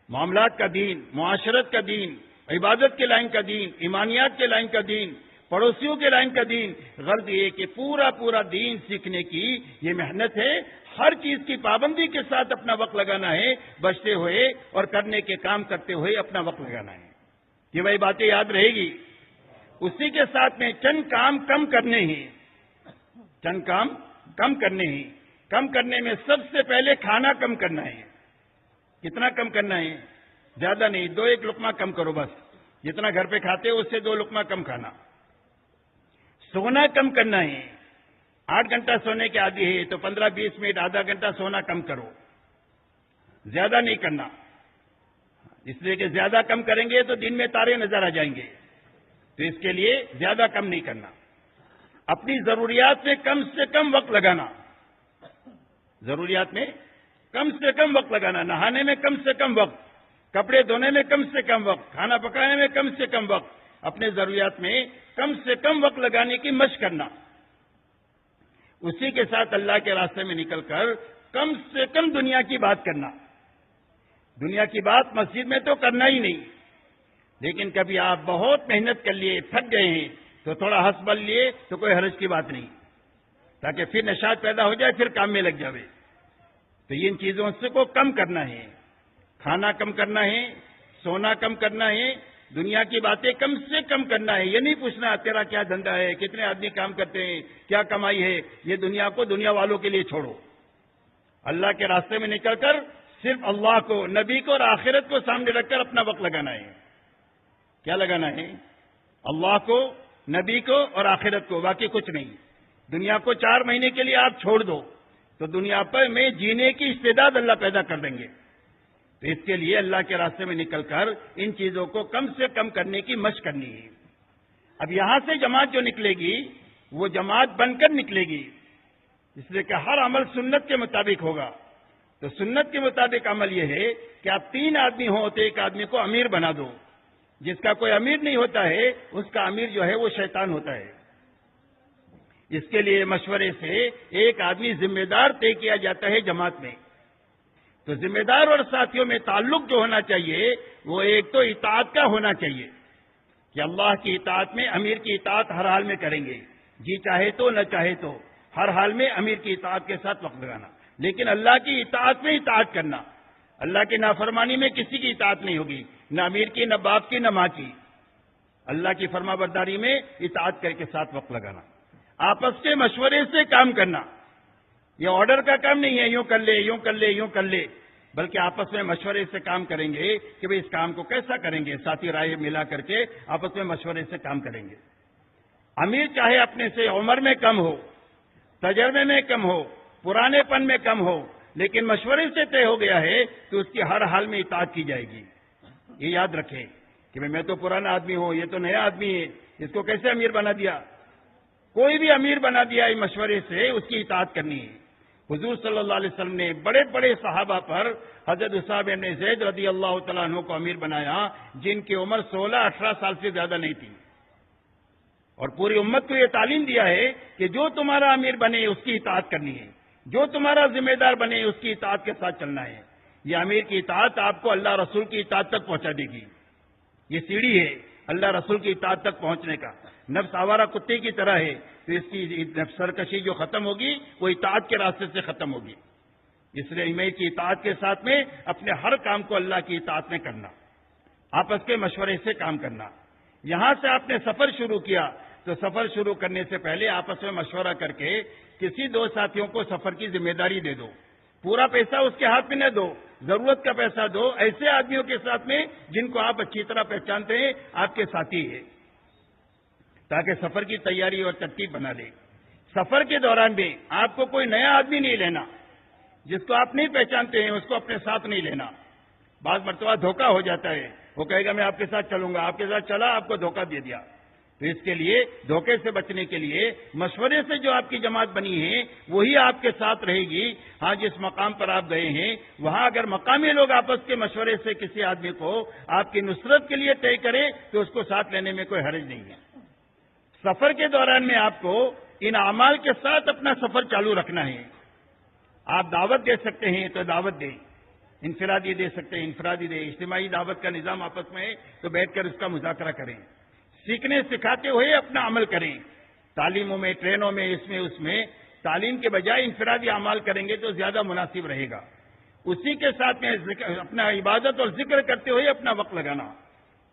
معاملات کا دین, معاشرت کا دین, عبادت کے لائن کا دین, ایمانیات کے لائن کا دین, پڑوسیوں کے لائن کا دین. غرض یہ کہ پورا دین سیکھنے کی یہ محنت ہے. ہر چیز کی پابندی کے ساتھ اپنا وقت لگانا ہے, بچتے ہوئے اور کرنے کے کام کرتے ہوئے اپنا وقت لگانا ہے. یہ وہی باتیں یاد رہے گی اسی کے ساتھ میں چند کام کم کرنے ہیں، چند کام کم کرنے ہیں۔ کم کرنے میں سب سے پہلے کھانا کم کرنا ہے۔ کتنا کم کرنا ہے؟ زیادہ نہیں، 2-1 لقمہ کم کرو بس، جتنا گھر پہ کھاتے ہو اس سے 2 لقمہ کم کھانا۔ سونا کم کرنا ہے، 8 گھنٹہ سونے کے عادی ہے تو 15-20 منٹ آدھا گھنٹہ سونا کم کرو، زیادہ نہیں کرنا، اس لیے کہ زیادہ کم کریں گے تو دن میں تارے نظر آ جائیں گے، تو اس کے لیے زیادہ کم نہیں کرنا۔ اپنی ضروریات میں کم سے کم وقت لگانا، ضروریات میں کم سے کم وقت لگانا، نہانے میں کم سے کم وقت، کپڑے دھونے میں کم سے کم وقت، کھانا پکانے میں کم سے کم وقت، اپنے ضروریات میں کم سے کم وقت لگانے کی مشق کرنا۔ اسی کے ساتھ اللہ کے راستے میں نکل کر کم سے کم دنیا کی بات کرنا۔ دنیا کی بات مسجد میں تو کرنا ہی نہیں، لیکن کبھی آپ بہت محنت کر لیے، تھک گئے ہیں تو تھوڑا ہنس بل لیے تو کوئی حرج کی بات نہیں، تاکہ پھر نشاط پیدا ہو جائے، پھر کام میں لگ جاوے۔ تو ان چیزوں سے کو کم کرنا ہے، کھانا کم کرنا ہے، سونا کم کرنا ہے، دنیا کی باتیں کم سے کم کرنا ہے۔ یہ نہیں پوچھنا تیرا کیا دھندا ہے، کتنے آدمی کام کرتے ہیں، کیا کمائی ہے، یہ دنیا کو دنیا والوں کے لیے چھوڑو۔ اللہ کے راستے میں نکل کر صرف اللہ کو، نبی کو اور آخرت کو سامنے رکھ کر اپنا وقت لگانا ہے۔ کیا لگانا ہے؟ اللہ کو، نبی کو اور آخرت کو، باقی کچھ نہیں۔ دنیا کو 4 مہینے کے لیے آپ چھوڑ دو تو دنیا پر میں جینے کی استعداد اللہ پیدا کر دیں گے۔ تو اس کے لیے اللہ کے راستے میں نکل کر ان چیزوں کو کم سے کم کرنے کی مشق کرنی ہے۔ اب یہاں سے جماعت جو نکلے گی وہ جماعت بن کر نکلے گی، اس لیے کہ ہر عمل سنت کے مطابق ہوگا۔ تو سنت کے مطابق عمل یہ ہے کہ آپ 3 آدمی ہوں تو ایک آدمی کو امیر بنا دو، جس کا کوئی امیر نہیں ہوتا ہے اس کا امیر جو ہے وہ شیطان ہوتا ہے۔ اس کے لیے مشورے سے ایک آدمی ذمہ دار طے کیا جاتا ہے جماعت میں۔ تو ذمہ دار اور ساتھیوں میں تعلق جو ہونا چاہیے وہ ایک تو اطاعت کا ہونا چاہیے کہ اللہ کی اطاعت میں امیر کی اطاعت ہر حال میں کریں گے، جی چاہے تو نہ چاہے تو ہر حال میں امیر کی اطاعت کے ساتھ وقت لگانا، لیکن اللہ کی اطاعت میں اطاعت کرنا۔ اللہ کی نافرمانی میں کسی کی اطاعت نہیں ہوگی، نہ امیر کی، نہ باپ کی، نہ ماں کی۔ اللہ کی فرما برداری میں اطاعت کر کے ساتھ وقت لگانا، آپس کے مشورے سے کام کرنا۔ یہ آرڈر کا کام نہیں ہے، یوں کر لے، یوں کر لے، یوں کر لے، بلکہ آپس میں مشورے سے کام کریں گے کہ بھئی اس کام کو کیسا کریں گے، ساتھی رائے ملا کر کے آپس میں مشورے سے کام کریں گے۔ امیر چاہے اپنے سے عمر میں کم ہو، تجربے میں کم ہو، پرانے پن میں کم ہو، لیکن مشورے سے طے ہو گیا ہے تو اس کی ہر حال میں اطاعت کی جائے گی۔ یہ یاد رکھیں کہ میں تو پرانا آدمی ہوں، یہ تو نیا آدمی ہے، اس کو کیسے امیر بنا دیا؟ کوئی بھی امیر بنا دیا اس مشورے سے اس کی اطاعت کرنی ہے۔ حضور صلی اللہ علیہ وسلم نے بڑے بڑے صحابہ پر حضرت اسامہ بن زید رضی اللہ تعالیٰ عنہ کو امیر بنایا، جن کی عمر 16-18 سال سے زیادہ نہیں تھی، اور پوری امت کو یہ تعلیم دیا ہے کہ جو تمہارا امیر بنے اس کی اطاعت کرنی ہے، جو تمہارا ذمہ دار بنے اس کی اطاعت کے ساتھ چلنا ہے۔ یہ امیر کی اطاعت آپ کو اللہ رسول کی اطاعت تک پہنچا دے گی۔ یہ سیڑھی ہے اللہ رسول کی اطاعت تک پہنچنے کا۔ نفس آوارہ کتے کی طرح ہے، تو اس کی سرکشی جو ختم ہوگی وہ اطاعت کے راستے سے ختم ہوگی۔ اس لیے امیر کی اطاعت کے ساتھ میں اپنے ہر کام کو اللہ کی اطاعت میں کرنا، آپس کے مشورے سے کام کرنا۔ یہاں سے آپ نے سفر شروع کیا تو سفر شروع کرنے سے پہلے آپس میں مشورہ کر کے کسی 2 ساتھیوں کو سفر کی ذمہ داری دے دو۔ پورا پیسہ اس کے ہاتھ میں نہ دو، ضرورت کا پیسہ دو ایسے آدمیوں کے ساتھ میں جن کو آپ اچھی طرح پہچانتے ہیں، آپ کے ساتھی ہیں، تاکہ سفر کی تیاری اور ترتیب بنا لے۔ سفر کے دوران بھی آپ کو کوئی نیا آدمی نہیں لینا، جس کو آپ نہیں پہچانتے ہیں اس کو اپنے ساتھ نہیں لینا۔ بعض مرتبہ دھوکہ ہو جاتا ہے، وہ کہے گا میں آپ کے ساتھ چلوں گا، آپ کے ساتھ چلا، آپ کو دھوکہ دے دیا۔ تو اس کے لیے دھوکے سے بچنے کے لیے مشورے سے جو آپ کی جماعت بنی ہے وہی آپ کے ساتھ رہے گی۔ ہاں جس مقام پر آپ گئے ہیں وہاں اگر مقامی لوگ آپس کے مشورے سے کسی آدمی کو آپ کی نصرت کے لیے طے کرے تو اس کو ساتھ لینے میں کوئی حرج نہیں ہے۔ سفر کے دوران میں آپ کو ان اعمال کے ساتھ اپنا سفر چالو رکھنا ہے۔ آپ دعوت دے سکتے ہیں تو دعوت دیں، انفرادی دے سکتے ہیں انفرادی دیں، اجتماعی دعوت کا نظام آپس میں ہے تو بیٹھ کر اس کا مذاکرہ کریں، سیکھنے سکھاتے ہوئے اپنا عمل کریں۔ تعلیموں میں، ٹرینوں میں، اس میں تعلیم کے بجائے انفرادی اعمال کریں گے تو زیادہ مناسب رہے گا۔ اسی کے ساتھ میں اپنا عبادت اور ذکر کرتے ہوئے اپنا وقت لگانا،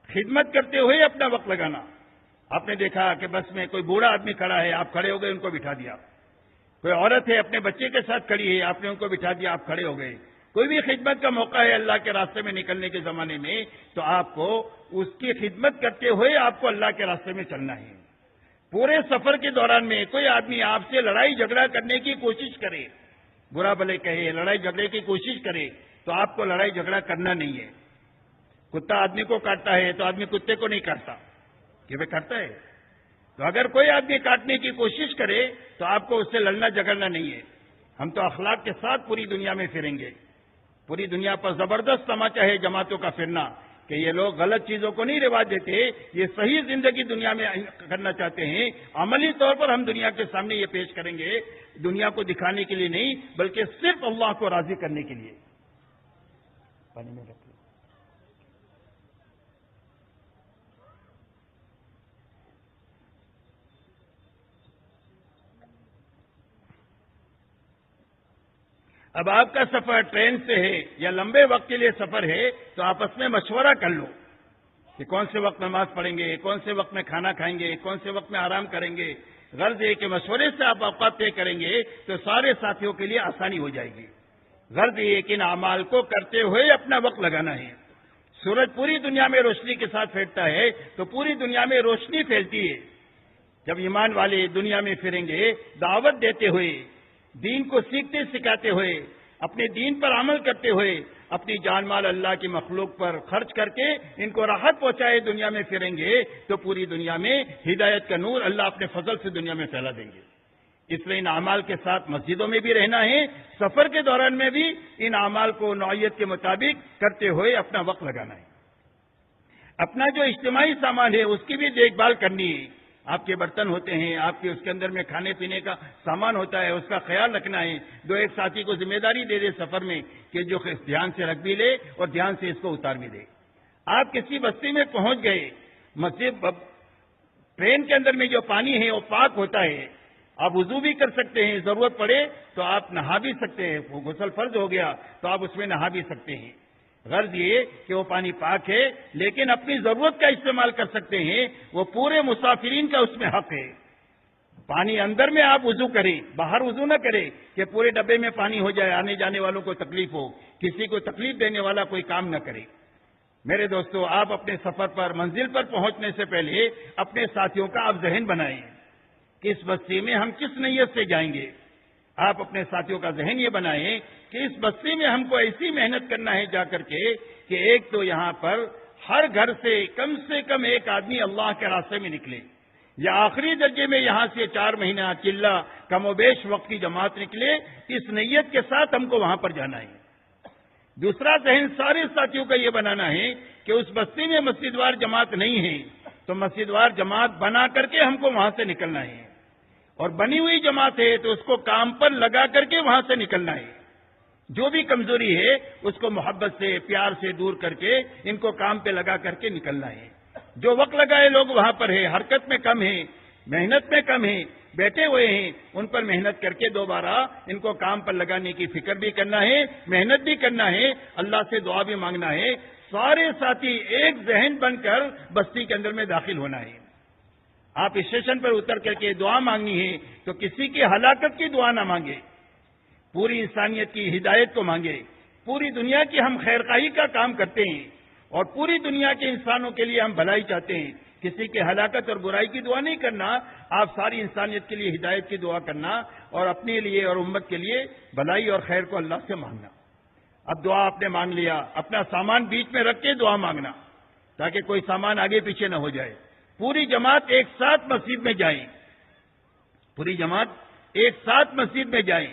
خدمت کرتے ہوئے اپنا وقت لگانا، آپ نے دیکھا کہ بس میں کوئی بوڑھا آدمی کھڑا ہے، آپ کھڑے ہو گئے، ان کو بٹھا دیا. کوئی عورت ہے اپنے بچے کے ساتھ کھڑی ہے، آپ نے ان کو بٹھا دیا، آپ کھڑے ہو گئے. کوئی بھی خدمت کا موقع ہے اللہ کے راستے میں نکلنے کے زمانے میں، تو آپ کو اس کی خدمت کرتے ہوئے آپ کو اللہ کے راستے میں چلنا ہے. پورے سفر کے دوران میں کوئی آدمی آپ سے لڑائی جھگڑا کرنے کی کوشش کرے، برا بھلے کہے، لڑائی جھگڑے کی کوشش کرے، تو آپ کو لڑائی جھگڑا کرنا نہیں ہے. کتا آدمی کو کاٹتا ہے تو آدمی کتے کو نہیں کاٹتا، کہ وہ کاٹتا ہے. تو اگر کوئی آدمی کاٹنے کی کوشش کرے تو آپ کو اس سے لڑنا جھگڑنا نہیں ہے. ہم تو اخلاق کے ساتھ پوری دنیا میں پھریں گے. پوری دنیا پر زبردست تماچا ہے جماعتوں کا پھرنا، کہ یہ لوگ غلط چیزوں کو نہیں رواج دیتے، یہ صحیح زندگی دنیا میں کرنا چاہتے ہیں. عملی طور پر ہم دنیا کے سامنے یہ پیش کریں گے، دنیا کو دکھانے کے لیے نہیں بلکہ صرف اللہ کو راضی کرنے کے لیے. پانی میں رکھیں. اب آپ کا سفر ٹرین سے ہے یا لمبے وقت کے لیے سفر ہے تو آپس میں مشورہ کر لو کہ کون سے وقت نماز پڑھیں گے، کون سے وقت میں کھانا کھائیں گے، کون سے وقت میں آرام کریں گے. غرض یہ کہ مشورے سے آپ اوقات طے کریں گے تو سارے ساتھیوں کے لیے آسانی ہو جائے گی. غرض یہ کہ ان اعمال کو کرتے ہوئے اپنا وقت لگانا ہے. سورج پوری دنیا میں روشنی کے ساتھ پھیلتا ہے تو پوری دنیا میں روشنی پھیلتی ہے. جب ایمان والے دنیا میں پھریں گے دعوت دیتے ہوئے، دین کو سیکھتے سکھاتے ہوئے، اپنے دین پر عمل کرتے ہوئے، اپنی جان مال اللہ کی مخلوق پر خرچ کر کے ان کو راحت پہنچائے دنیا میں پھریں گے تو پوری دنیا میں ہدایت کا نور اللہ اپنے فضل سے دنیا میں پھیلا دیں گے. اس لیے ان اعمال کے ساتھ مسجدوں میں بھی رہنا ہے، سفر کے دوران میں بھی ان اعمال کو نوعیت کے مطابق کرتے ہوئے اپنا وقت لگانا ہے. اپنا جو اجتماعی سامان ہے اس کی بھی دیکھ بھال کرنی ہے. آپ کے برتن ہوتے ہیں، آپ کے اس کے اندر میں کھانے پینے کا سامان ہوتا ہے، اس کا خیال رکھنا ہے. ایک ساتھی کو ذمہ داری دے دے سفر میں کہ جو دھیان سے رکھ بھی لے اور دھیان سے اس کو اتار بھی دے. آپ کسی بستی میں پہنچ گئے، مسجد ٹرین کے اندر میں جو پانی ہے وہ پاک ہوتا ہے، آپ وضو بھی کر سکتے ہیں، ضرورت پڑے تو آپ نہا بھی سکتے ہیں. وہ غسل فرض ہو گیا تو آپ اس میں نہا بھی سکتے ہیں. غرض یہ کہ وہ پانی پاک ہے لیکن اپنی ضرورت کا استعمال کر سکتے ہیں، وہ پورے مسافرین کا اس میں حق ہے. پانی اندر میں آپ وضو کریں، باہر وضو نہ کریں کہ پورے ڈبے میں پانی ہو جائے، آنے جانے والوں کو تکلیف ہو، کسی کو تکلیف دینے والا کوئی کام نہ کرے. میرے دوستو، آپ اپنے سفر پر منزل پر پہنچنے سے پہلے اپنے ساتھیوں کا آپ ذہن بنائیں کہ اس بستی میں ہم کس نیت سے جائیں گے. آپ اپنے ساتھیوں کا ذہن یہ بنائیں کہ اس بستی میں ہم کو ایسی محنت کرنا ہے جا کر کے کہ ایک تو یہاں پر ہر گھر سے کم ایک آدمی اللہ کے راستے میں نکلے، یا آخری درجے میں یہاں سے 4 مہینہ چلہ کم و بیش وقت کی جماعت نکلے. اس نیت کے ساتھ ہم کو وہاں پر جانا ہے. دوسرا ذہن سارے ساتھیوں کا یہ بنانا ہے کہ اس بستی میں مسجد وار جماعت نہیں ہے تو مسجد وار جماعت بنا کر کے ہم کو وہاں سے نکلنا ہے، اور بنی ہوئی جماعت ہے تو اس کو کام پر لگا کر کے وہاں سے نکلنا ہے. جو بھی کمزوری ہے اس کو محبت سے پیار سے دور کر کے ان کو کام پہ لگا کر کے نکلنا ہے. جو وقت لگائے لوگ وہاں پر ہے، حرکت میں کم ہے، محنت میں کم ہے، بیٹھے ہوئے ہیں، ان پر محنت کر کے دوبارہ ان کو کام پر لگانے کی فکر بھی کرنا ہے، محنت بھی کرنا ہے، اللہ سے دعا بھی مانگنا ہے. سارے ساتھی ایک ذہن بن کر بستی کے اندر میں داخل ہونا ہے. آپ اسٹیشن پر اتر کر کے دعا مانگنی ہے تو کسی کی ہلاکت کی دعا نہ مانگے، پوری انسانیت کی ہدایت کو مانگے. پوری دنیا کی ہم خیرخواہی کا کام کرتے ہیں اور پوری دنیا کے انسانوں کے لیے ہم بھلائی چاہتے ہیں. کسی کے ہلاکت اور برائی کی دعا نہیں کرنا، آپ ساری انسانیت کے لیے ہدایت کی دعا کرنا اور اپنے لیے اور امت کے لیے بھلائی اور خیر کو اللہ سے مانگنا. اب دعا آپ نے مانگ لیا، اپنا سامان بیچ میں رکھ کے دعا مانگنا تاکہ کوئی سامان آگے پیچھے نہ ہو جائے. پوری جماعت ایک ساتھ مسجد میں جائیں، پوری جماعت ایک ساتھ مسجد میں جائیں.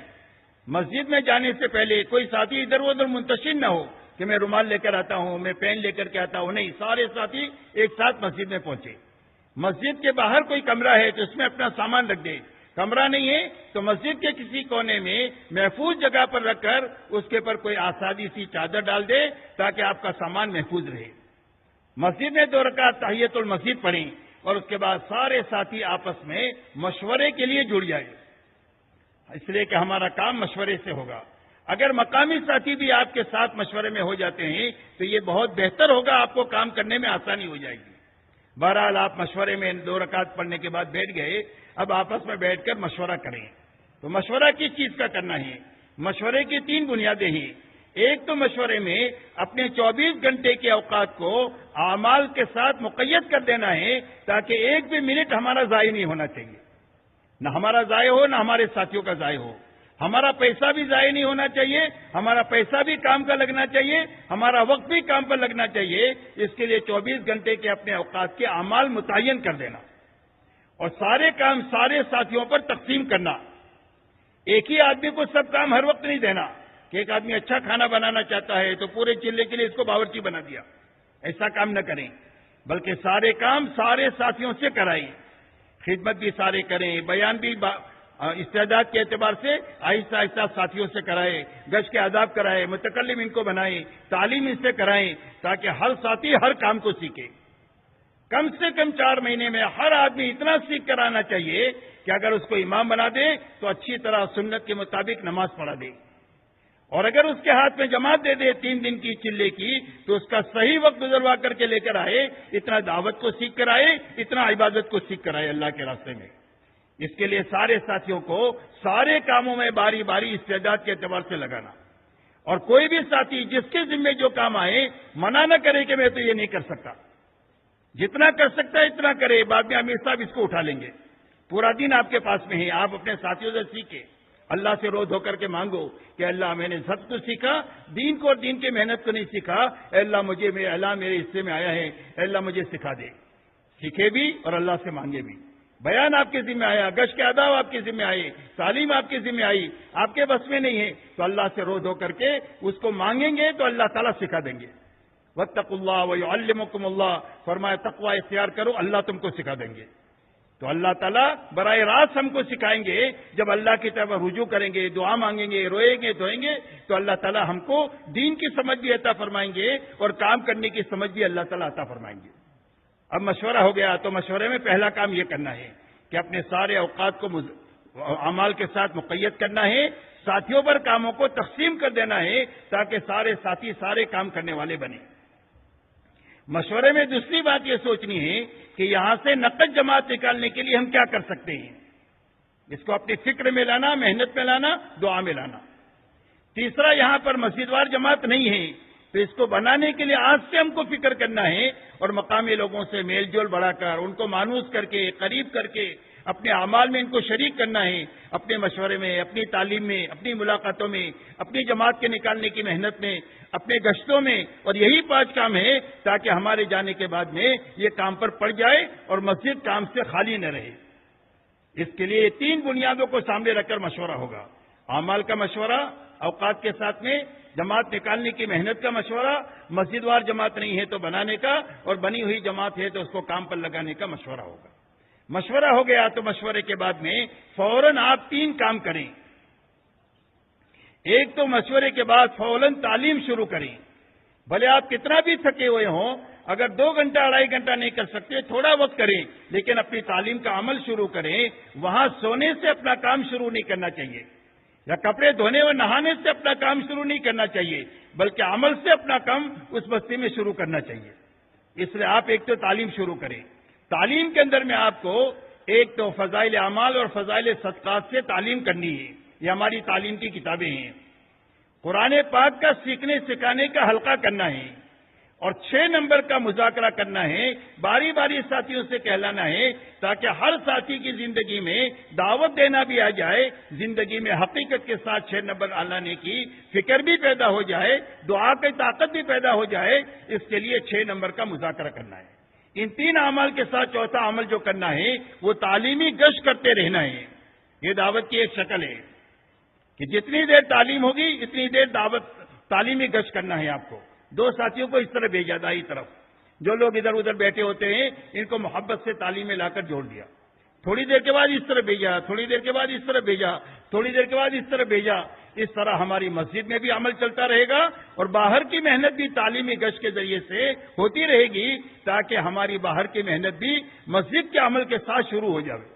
مسجد میں جانے سے پہلے کوئی ساتھی ادھر ادھر منتشر نہ ہو کہ میں رومال لے کر آتا ہوں، میں پین لے کر کے آتا ہوں. نہیں، سارے ساتھی ایک ساتھ مسجد میں پہنچے. مسجد کے باہر کوئی کمرہ ہے تو اس میں اپنا سامان رکھ دے. کمرہ نہیں ہے تو مسجد کے کسی کونے میں محفوظ جگہ پر رکھ کر اس کے پر کوئی آسادی سی چادر ڈال دے تاکہ آپ کا سامان محفوظ رہے. مسجد میں 2 رکعت تحیۃ المسجد پڑھیں اور اس کے بعد سارے ساتھی آپس میں مشورے کے لیے جڑ جائیں، اس لیے کہ ہمارا کام مشورے سے ہوگا. اگر مقامی ساتھی بھی آپ کے ساتھ مشورے میں ہو جاتے ہیں تو یہ بہت بہتر ہوگا، آپ کو کام کرنے میں آسانی ہو جائے گی. بہرحال آپ مشورے میں 2 رکعت پڑھنے کے بعد بیٹھ گئے، اب آپس میں بیٹھ کر مشورہ کریں۔ تو مشورہ کس چیز کا کرنا ہے؟ مشورے کی 3 بنیادیں ہیں۔ ایک تو مشورے میں اپنے 24 گھنٹے کے اوقات کو اعمال کے ساتھ مقید کر دینا ہے، تاکہ ایک بھی منٹ ہمارا ضائع نہیں ہونا چاہیے، نہ ہمارا ضائع ہو نہ ہمارے ساتھیوں کا ضائع ہو۔ ہمارا پیسہ بھی ضائع نہیں ہونا چاہیے، ہمارا پیسہ بھی کام کا لگنا چاہیے، ہمارا وقت بھی کام پر لگنا چاہیے۔ اس کے لیے 24 گھنٹے کے اپنے اوقات کے اعمال متعین کر دینا اور سارے کام سارے ساتھیوں پر تقسیم کرنا۔ ایک ہی آدمی کو سب کام ہر وقت نہیں دینا کہ ایک آدمی اچھا کھانا بنانا چاہتا ہے تو پورے چلے کے لیے اس کو باورچی بنا دیا، ایسا کام نہ کریں، بلکہ سارے کام سارے ساتھیوں سے کرائیں، خدمت بھی سارے کریں، بیان بھی استعداد کے اعتبار سے آہستہ آہستہ ساتھیوں سے کرائے، گشت کے آداب کرائے، متکلم ان کو بنائیں، تعلیم ان سے کرائیں، تاکہ ہر ساتھی ہر کام کو سیکھے۔ کم سے کم 4 مہینے میں ہر آدمی اتنا سیکھ کر آنا چاہیے کہ اگر اس کو امام بنا دے تو اچھی طرح سنت کے مطابق نماز پڑھا دے، اور اگر اس کے ہاتھ میں جماعت دے دے 3 دن کی چلے کی تو اس کا صحیح وقت گزروا کر کے لے کر آئے، اتنا دعوت کو سیکھ کر آئے، اتنا عبادت کو سیکھ کر آئے اللہ کے راستے میں۔ اس کے لیے سارے ساتھیوں کو سارے کاموں میں باری باری استعداد کے اعتبار سے لگانا، اور کوئی بھی ساتھی جس کے ذمہ جو کام آئے منع نہ کرے کہ میں تو یہ نہیں کر سکتا، جتنا کر سکتا ہے اتنا کرے، بعد میں امیر صاحب اس کو اٹھا لیں گے۔ پورا دن آپ کے پاس میں ہے، آپ اپنے ساتھیوں سے سیکھیں، اللہ سے رو دھو کر کے مانگو کہ اللہ میں نے سب کچھ سیکھا، دین کو اور دین کی محنت کو نہیں سیکھا، اے اللہ مجھے میرے حصے میں آیا ہے، اے اللہ مجھے سکھا دے۔ سیکھے بھی اور اللہ سے مانگے بھی۔ بیان آپ کے ذمہ آیا، گشت کے آداب آپ کے ذمہ آئے، تعلیم آپ کے ذمہ آئی، آپ کے بس میں نہیں ہے تو اللہ سے رو دھو کر کے اس کو مانگیں گے تو اللہ تعالیٰ سکھا دیں گے۔ واتقوا اللہ ویعلمکم اللہ، فرمایا تقوی اختیار کرو، اللہ تم کو سکھا دیں گے۔ تو اللہ تعالیٰ براہ راست ہم کو سکھائیں گے، جب اللہ کی طرف رجوع کریں گے، دعا مانگیں گے، روئیں گے، دھوئیں گے تو اللہ تعالیٰ ہم کو دین کی سمجھ بھی عطا فرمائیں گے اور کام کرنے کی سمجھ بھی اللہ تعالیٰ عطا فرمائیں گے۔ اب مشورہ ہو گیا تو مشورے میں پہلا کام یہ کرنا ہے کہ اپنے سارے اوقات کو اعمال کے ساتھ مقید کرنا ہے، ساتھیوں پر کاموں کو تقسیم کر دینا ہے تاکہ سارے ساتھی سارے کام کرنے والے بنیں۔ مشورے میں دوسری بات یہ سوچنی ہے کہ یہاں سے نقد جماعت نکالنے کے لیے ہم کیا کر سکتے ہیں، اس کو اپنی فکر میں لانا، محنت میں لانا، دعا میں لانا۔ تیسرا، یہاں پر مسجد وار جماعت نہیں ہے تو اس کو بنانے کے لیے آج سے ہم کو فکر کرنا ہے اور مقامی لوگوں سے میل جول بڑھا کر، ان کو مانوس کر کے، قریب کر کے اپنے اعمال میں ان کو شریک کرنا ہے، اپنے مشورے میں، اپنی تعلیم میں، اپنی ملاقاتوں میں، اپنی جماعت کے نکالنے کی محنت میں، اپنے گشتوں میں، اور یہی 5 کام ہے تاکہ ہمارے جانے کے بعد میں یہ کام پر پڑ جائے اور مسجد کام سے خالی نہ رہے۔ اس کے لیے 3 بنیادوں کو سامنے رکھ کر مشورہ ہوگا: اعمال کا مشورہ، اوقات کے ساتھ میں جماعت نکالنے کی محنت کا مشورہ، مسجد وار جماعت نہیں ہے تو بنانے کا، اور بنی ہوئی جماعت ہے تو اس کو کام پر لگانے کا مشورہ ہوگا۔ مشورہ ہو گیا تو مشورے کے بعد میں فوراً آپ 3 کام کریں۔ ایک تو مشورے کے بعد فوراً تعلیم شروع کریں، بھلے آپ کتنا بھی تھکے ہوئے ہوں، اگر 2 گھنٹہ 2.5 گھنٹہ نہیں کر سکتے تھوڑا وقت کریں، لیکن اپنی تعلیم کا عمل شروع کریں۔ وہاں سونے سے اپنا کام شروع نہیں کرنا چاہیے، یا کپڑے دھونے اور نہانے سے اپنا کام شروع نہیں کرنا چاہیے، بلکہ عمل سے اپنا کام اس بستی میں شروع کرنا چاہیے۔ اس لیے آپ ایک تو تعلیم شروع کریں۔ تعلیم کے اندر میں آپ کو ایک تو فضائل اعمال اور فضائل صدقات سے تعلیم کرنی ہے، یہ ہماری تعلیم کی کتابیں ہیں۔ قرآن پاک کا سیکھنے سکھانے کا حلقہ کرنا ہے، اور 6 نمبر کا مذاکرہ کرنا ہے، باری باری ساتھیوں سے کہلانا ہے تاکہ ہر ساتھی کی زندگی میں دعوت دینا بھی آ جائے، زندگی میں حقیقت کے ساتھ 6 نمبر لانے کی فکر بھی پیدا ہو جائے، دعا کی طاقت بھی پیدا ہو جائے۔ اس کے لیے 6 نمبر کا مذاکرہ کرنا ہے۔ ان 3 اعمال کے ساتھ چوتھا عمل جو کرنا ہے وہ تعلیمی گشت کرتے رہنا ہے۔ یہ دعوت کی ایک شکل ہے کہ جتنی دیر تعلیم ہوگی اتنی دیر دعوت تعلیمی گشت کرنا ہے آپ کو۔ 2 ساتھیوں کو اس طرح بھیجا دائیں طرف، جو لوگ ادھر ادھر بیٹھے ہوتے ہیں ان کو محبت سے تعلیم میں لا کر جوڑ دیا، تھوڑی دیر کے بعد اس طرح بھیجا، تھوڑی دیر کے بعد اس طرح بھیجا، تھوڑی دیر کے بعد اس طرح بھیجا۔ اس طرح ہماری مسجد میں بھی عمل چلتا رہے گا اور باہر کی محنت بھی تعلیمی گشت کے ذریعے سے ہوتی رہے گی تاکہ ہماری باہر کی محنت بھی مسجد کے عمل کے ساتھ شروع ہو جائے۔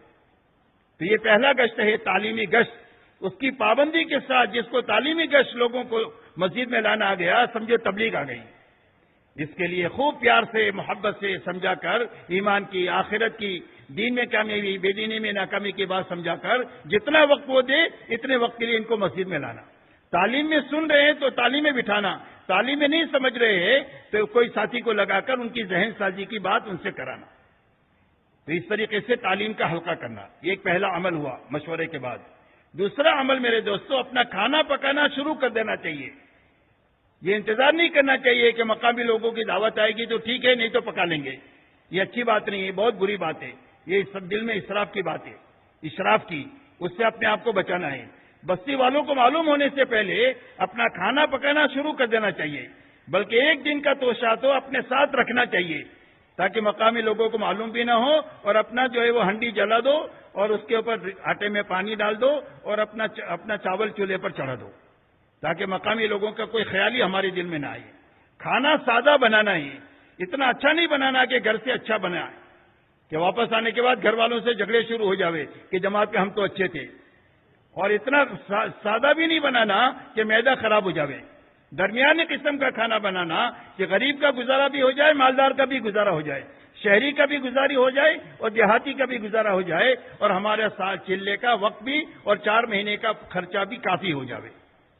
تو یہ پہلا گشت ہے تعلیمی گشت، اس کی پابندی کے ساتھ جس کو تعلیمی گشت لوگوں کو مسجد میں لانا آ گیا، سمجھو تبلیغ آ گئی۔ اس کے لیے خوب پیار سے محبت سے سمجھا کر ایمان کی آخرت کی دین میں کامیابی بے دینی میں ناکامی کی بات سمجھا کر جتنا وقت وہ دے اتنے وقت کے لیے ان کو مسجد میں لانا. تعلیم میں سن رہے ہیں تو تعلیم میں بٹھانا, تعلیم میں نہیں سمجھ رہے ہیں تو کوئی ساتھی کو لگا کر ان کی ذہن سازی کی بات ان سے کرانا. تو اس طریقے سے تعلیم کا حلقہ کرنا یہ ایک پہلا عمل ہوا مشورے کے بعد. دوسرا عمل میرے دوستوں, اپنا کھانا پکانا شروع کر دینا چاہیے. یہ انتظار نہیں کرنا چاہیے کہ مقامی لوگوں کی دعوت آئے گی تو ٹھیک ہے نہیں تو پکا لیں گے. یہ اچھی بات نہیں ہے, بہت بری بات ہے. یہ سب دل میں اسراف کی بات ہے, اسراف کی, اس سے اپنے آپ کو بچانا ہے. بستی والوں کو معلوم ہونے سے پہلے اپنا کھانا پکانا شروع کر دینا چاہیے, بلکہ ایک دن کا توشہ تو اپنے ساتھ رکھنا چاہیے تاکہ مقامی لوگوں کو معلوم بھی نہ ہو, اور اپنا جو ہے وہ ہنڈی جلا دو اور اس کے اوپر آٹے میں پانی ڈال دو اور اپنا چاول چولہے پر چڑھا دو تاکہ مقامی لوگوں کا کوئی خیال ہی ہمارے دل میں نہ آئے. کھانا سادہ بنانا ہے, اتنا اچھا نہیں بنانا کہ گھر سے اچھا بنا کہ واپس آنے کے بعد گھر والوں سے جھگڑے شروع ہو جاوے کہ جماعت میں ہم تو اچھے تھے. اور اتنا سادہ بھی نہیں بنانا کہ معدہ خراب ہو جاوے. درمیانی قسم کا کھانا بنانا کہ غریب کا گزارا بھی ہو جائے, مالدار کا بھی گزارا ہو جائے, شہری کا بھی گزاری ہو جائے اور دیہاتی کا بھی گزارا ہو جائے, اور ہمارے ساتھ چلنے کا وقت بھی اور 4 مہینے کا خرچہ بھی کافی ہو جاوے.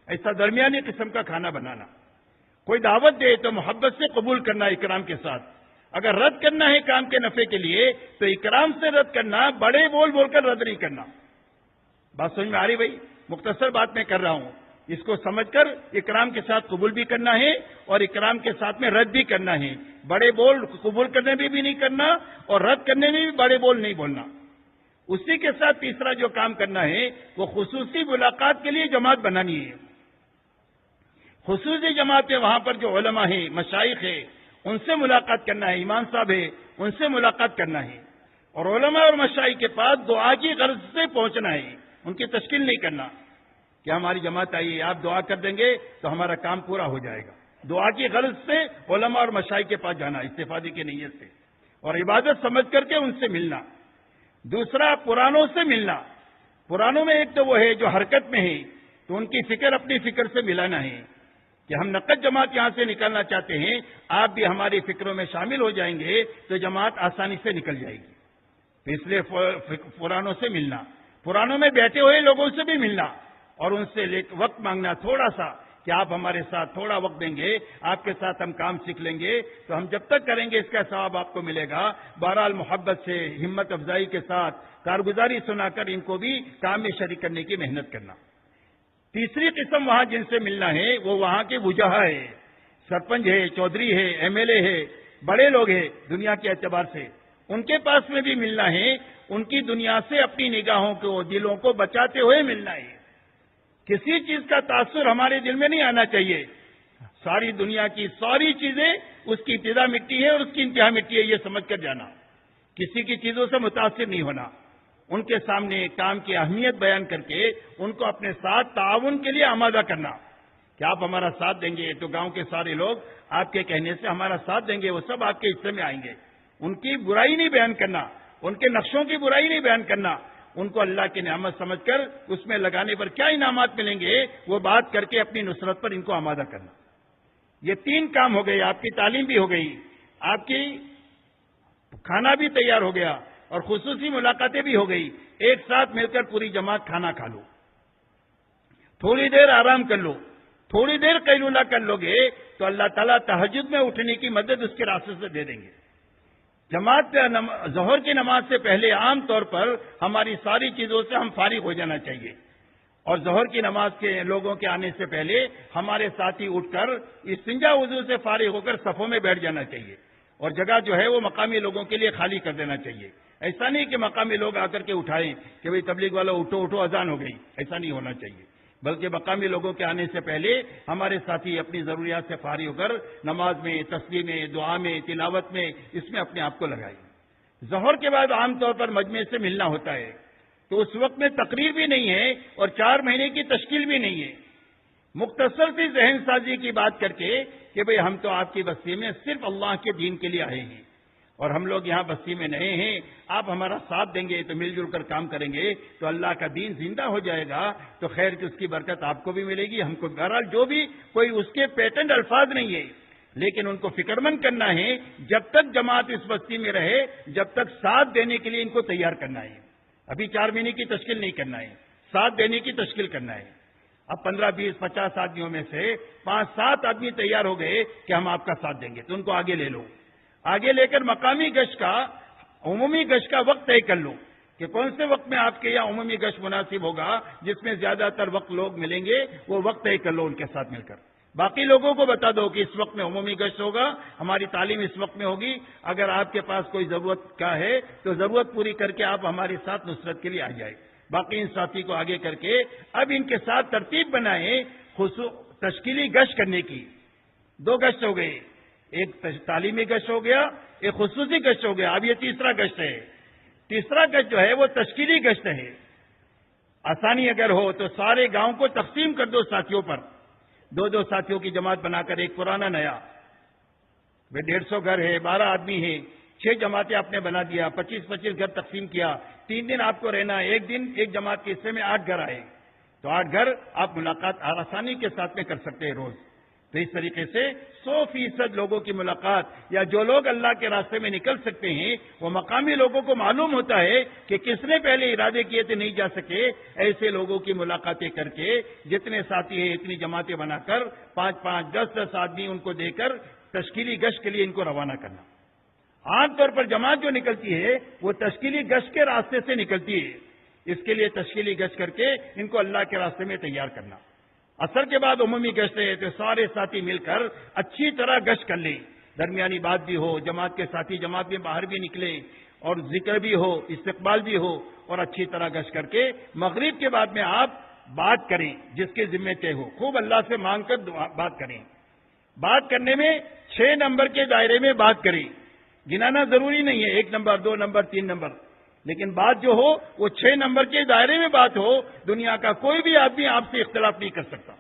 ایسا درمیانی قسم کا کھانا بنانا. کوئی دعوت دے تو محبت سے قبول کرنا اکرام کے ساتھ. اگر رد کرنا ہے کام کے نفع کے لیے تو اکرام سے رد کرنا, بڑے بول بول کر رد نہیں کرنا. بات سمجھ میں آ رہی بھائی؟ مختصر بات میں کر رہا ہوں, اس کو سمجھ کر اکرام کے ساتھ قبول بھی کرنا ہے اور اکرام کے ساتھ میں رد بھی کرنا ہے. بڑے بول قبول کرنے میں بھی نہیں کرنا اور رد کرنے میں بھی بڑے بول نہیں بولنا. اسی کے ساتھ تیسرا جو کام کرنا ہے وہ خصوصی ملاقات کے لیے جماعت بنانی ہے. خصوصی جماعت میں وہاں پر جو علماء ہیں, مشائخ ہیں, ان سے ملاقات کرنا ہے, امام صاحب ہے ان سے ملاقات کرنا ہے. اور علماء اور مشائخ کے پاس دعا کی غرض سے پہنچنا ہے, ان کی تشکیل نہیں کرنا کہ ہماری جماعت آئی ہے آپ دعا کر دیں گے تو ہمارا کام پورا ہو جائے گا. دعا کی غرض سے علماء اور مشائخ کے پاس جانا استفادے کی نیت سے اور عبادت سمجھ کر کے ان سے ملنا. دوسرا پرانوں سے ملنا. پرانوں میں ایک تو وہ ہے جو حرکت میں ہے تو ان کی فکر اپنی فکر سے ملانا ہے کہ ہم نقد جماعت یہاں سے نکلنا چاہتے ہیں, آپ بھی ہماری فکروں میں شامل ہو جائیں گے تو جماعت آسانی سے نکل جائے گی. اس لیے پرانوں سے ملنا, پرانوں میں بیٹھے ہوئے لوگوں سے بھی ملنا اور ان سے وقت مانگنا تھوڑا سا کہ آپ ہمارے ساتھ تھوڑا وقت دیں گے, آپ کے ساتھ ہم کام سیکھ لیں گے تو ہم جب تک کریں گے اس کا ثواب آپ کو ملے گا. بہرحال محبت سے ہمت افزائی کے ساتھ کارگزاری سنا کر ان کو بھی کام میں شریک کرنے کی محنت کرنا. تیسری قسم وہاں جن سے ملنا ہے وہ وہاں کے وجہا ہے, سرپنچ ہے, چودھری ہے, ایم ایل اے ہے, بڑے لوگ ہیں دنیا کے اعتبار سے, ان کے پاس میں بھی ملنا ہے. ان کی دنیا سے اپنی نگاہوں کو دلوں کو بچاتے ہوئے ملنا ہے. کسی چیز کا تاثر ہمارے دل میں نہیں آنا چاہیے. ساری دنیا کی ساری چیزیں اس کی ابتدا مٹی ہے اور اس کی انتہا مٹی ہے, یہ سمجھ کر جانا. کسی کی چیزوں سے متاثر نہیں ہونا. ان کے سامنے کام کی اہمیت بیان کر کے ان کو اپنے ساتھ تعاون کے لیے آمادہ کرنا کہ آپ ہمارا ساتھ دیں گے تو گاؤں کے سارے لوگ آپ کے کہنے سے ہمارا ساتھ دیں گے, وہ سب آپ کے حصے میں آئیں گے. ان کی برائی نہیں بیان کرنا, ان کے نقشوں کی برائی نہیں بیان کرنا, ان کو اللہ کی نعمت سمجھ کر اس میں لگانے پر کیا انعامات ملیں گے وہ بات کر کے اپنی نصرت پر ان کو آمادہ کرنا. یہ 3 کام ہو گئے. آپ کی تعلیم بھی ہو گئی, آپ کی کھانا بھی تیار ہو گیا اور خصوصی ملاقاتیں بھی ہو گئی. ایک ساتھ مل کر پوری جماعت کھانا کھا لو, تھوڑی دیر آرام کر لو, تھوڑی دیر قیلولہ کر لو گے تو اللہ تعالیٰ تہجد میں اٹھنے کی مدد اس کے راستے سے دے دیں گے. جماعت ظہر کی نماز سے پہلے عام طور پر ہماری ساری چیزوں سے ہم فارغ ہو جانا چاہیے اور ظہر کی نماز کے لوگوں کے آنے سے پہلے ہمارے ساتھی اٹھ کر استنجا وضو سے فارغ ہو کر صفوں میں بیٹھ جانا چاہیے اور جگہ جو ہے وہ مقامی لوگوں کے لیے خالی کر دینا چاہیے. ایسا نہیں کہ مقامی لوگ آ کر کے اٹھائیں کہ بھئی تبلیغ والا اٹھو اٹھو اذان ہو گئی, ایسا نہیں ہونا چاہیے. بلکہ مقامی لوگوں کے آنے سے پہلے ہمارے ساتھی اپنی ضروریات سے فارغ ہو کر نماز میں, تسبیح میں, دعا میں, تلاوت میں اس میں اپنے آپ کو لگائیں. ظہر کے بعد عام طور پر مجمع سے ملنا ہوتا ہے تو اس وقت میں تقریر بھی نہیں ہے اور 4 مہینے کی تشکیل بھی نہیں ہے. مختصر سی ذہن سازی کی بات کر کے کہ بھئی ہم تو آپ کی بستی میں صرف اللہ کے دین کے لیے آئے ہیں اور ہم لوگ یہاں بستی میں نئے ہیں, آپ ہمارا ساتھ دیں گے تو مل جل کر کام کریں گے تو اللہ کا دین زندہ ہو جائے گا, تو خیر کی اس کی برکت آپ کو بھی ملے گی, ہم کو. بہرحال جو بھی کوئی اس کے پیٹنٹ الفاظ نہیں ہے, لیکن ان کو فکر مند کرنا ہے، جب تک جماعت اس بستی میں رہے جب تک ساتھ دینے کے لیے ان کو تیار کرنا ہے۔ ابھی 4 مہینے کی تشکیل نہیں کرنا ہے، ساتھ دینے کی تشکیل کرنا ہے۔ اب 15 20 50 آدمیوں میں سے 5-7 آدمی تیار ہو گئے کہ ہم آپ کا ساتھ دیں گے، تو ان کو آگے لے لو، آگے لے کر مقامی گشت کا، عمومی گشت کا وقت طے کر لو کہ کون سے وقت میں آپ کے یہاں عمومی گشت مناسب ہوگا، جس میں زیادہ تر وقت لوگ ملیں گے، وہ وقت طے کر لو ان کے ساتھ مل کر۔ باقی لوگوں کو بتا دو کہ اس وقت میں عمومی گشت ہوگا، ہماری تعلیم اس وقت میں ہوگی، اگر آپ کے پاس کوئی ضرورت کا ہے تو ضرورت پوری کر کے آپ ہمارے ساتھ نصرت کے لیے آ جائے۔ باقی ان ساتھی کو آگے کر کے اب ان کے ساتھ ترتیب بنائیں تشکیلی گشت کرنے کی۔ 2 گشت ہو گئے، ایک تعلیمی گشت ہو گیا، ایک خصوصی گشت ہو گیا، اب یہ تیسرا گشت ہے۔ تیسرا گشت جو ہے وہ تشکیلی گشت ہے۔ آسانی اگر ہو تو سارے گاؤں کو تقسیم کر دو ساتھیوں پر، 2 ساتھیوں کی جماعت بنا کر، ایک پرانا نیا، 150 گھر ہے، 12 آدمی ہیں، 6 جماعتیں آپ نے بنا دیا، 25 گھر تقسیم کیا، 3 دن آپ کو رہنا ہے، ایک دن ایک جماعت کے حصے میں 8 گھر آئے، تو 8 گھر آپ ملاقات آسانی کے ساتھ میں کر سکتے ہیں روز۔ تو اس طریقے سے 100% لوگوں کی ملاقات، یا جو لوگ اللہ کے راستے میں نکل سکتے ہیں وہ مقامی لوگوں کو معلوم ہوتا ہے کہ کس نے پہلے ارادے کیے تھے نہیں جا سکے، ایسے لوگوں کی ملاقاتیں کر کے جتنے ساتھی ہیں اتنی جماعتیں بنا کر 5-5 10-10 آدمی ان کو دے کر تشکیلی گشت کے لیے ان کو روانہ کرنا۔ عام طور پر جماعت جو نکلتی ہے وہ تشکیلی گشت کے راستے سے نکلتی ہے، اس کے لیے تشکیلی گشت کر کے ان کو اللہ کے راستے میں تیار کرنا۔ عصر کے بعد عمومی گشت ہے تو سارے ساتھی مل کر اچھی طرح گشت کر لیں، درمیانی بات بھی ہو، جماعت کے ساتھی جماعت میں باہر بھی نکلیں، اور ذکر بھی ہو، استقبال بھی ہو، اور اچھی طرح گشت کر کے مغرب کے بعد میں آپ بات کریں جس کے ذمے طے ہو، خوب اللہ سے مانگ کر بات کریں۔ بات کرنے میں 6 نمبر کے دائرے میں بات کریں، گنانا ضروری نہیں ہے 1 نمبر 2 نمبر 3 نمبر، لیکن بات جو ہو وہ 6 نمبر کے دائرے میں بات ہو، دنیا کا کوئی بھی آدمی آپ سے اختلاف نہیں کر سکتا۔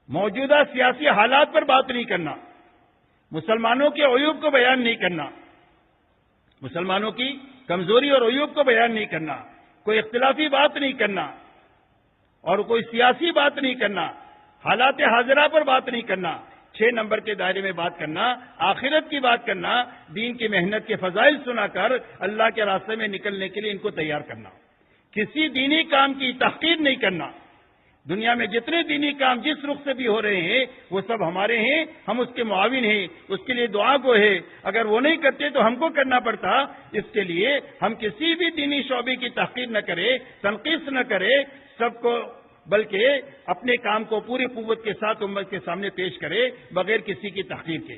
موجودہ سیاسی حالات پر بات نہیں کرنا، مسلمانوں کے عیوب کو بیان نہیں کرنا، مسلمانوں کی کمزوری اور عیوب کو بیان نہیں کرنا، کوئی اختلافی بات نہیں کرنا، اور کوئی سیاسی بات نہیں کرنا، حالات حاضرہ پر بات نہیں کرنا، 6 نمبر کے دائرے میں بات کرنا، آخرت کی بات کرنا، دین کی محنت کے فضائل سنا کر اللہ کے راستے میں نکلنے کے لیے ان کو تیار کرنا، کسی دینی کام کی تحقیر نہیں کرنا۔ دنیا میں جتنے دینی کام جس رخ سے بھی ہو رہے ہیں وہ سب ہمارے ہیں، ہم اس کے معاون ہیں، اس کے لیے دعا گو ہے، اگر وہ نہیں کرتے تو ہم کو کرنا پڑتا، اس کے لیے ہم کسی بھی دینی شعبے کی تحقیر نہ کرے، تنقیص نہ کرے، سب کو بلکہ اپنے کام کو پوری قوت کے ساتھ امت کے سامنے پیش کرے بغیر کسی کی تحقیر کے۔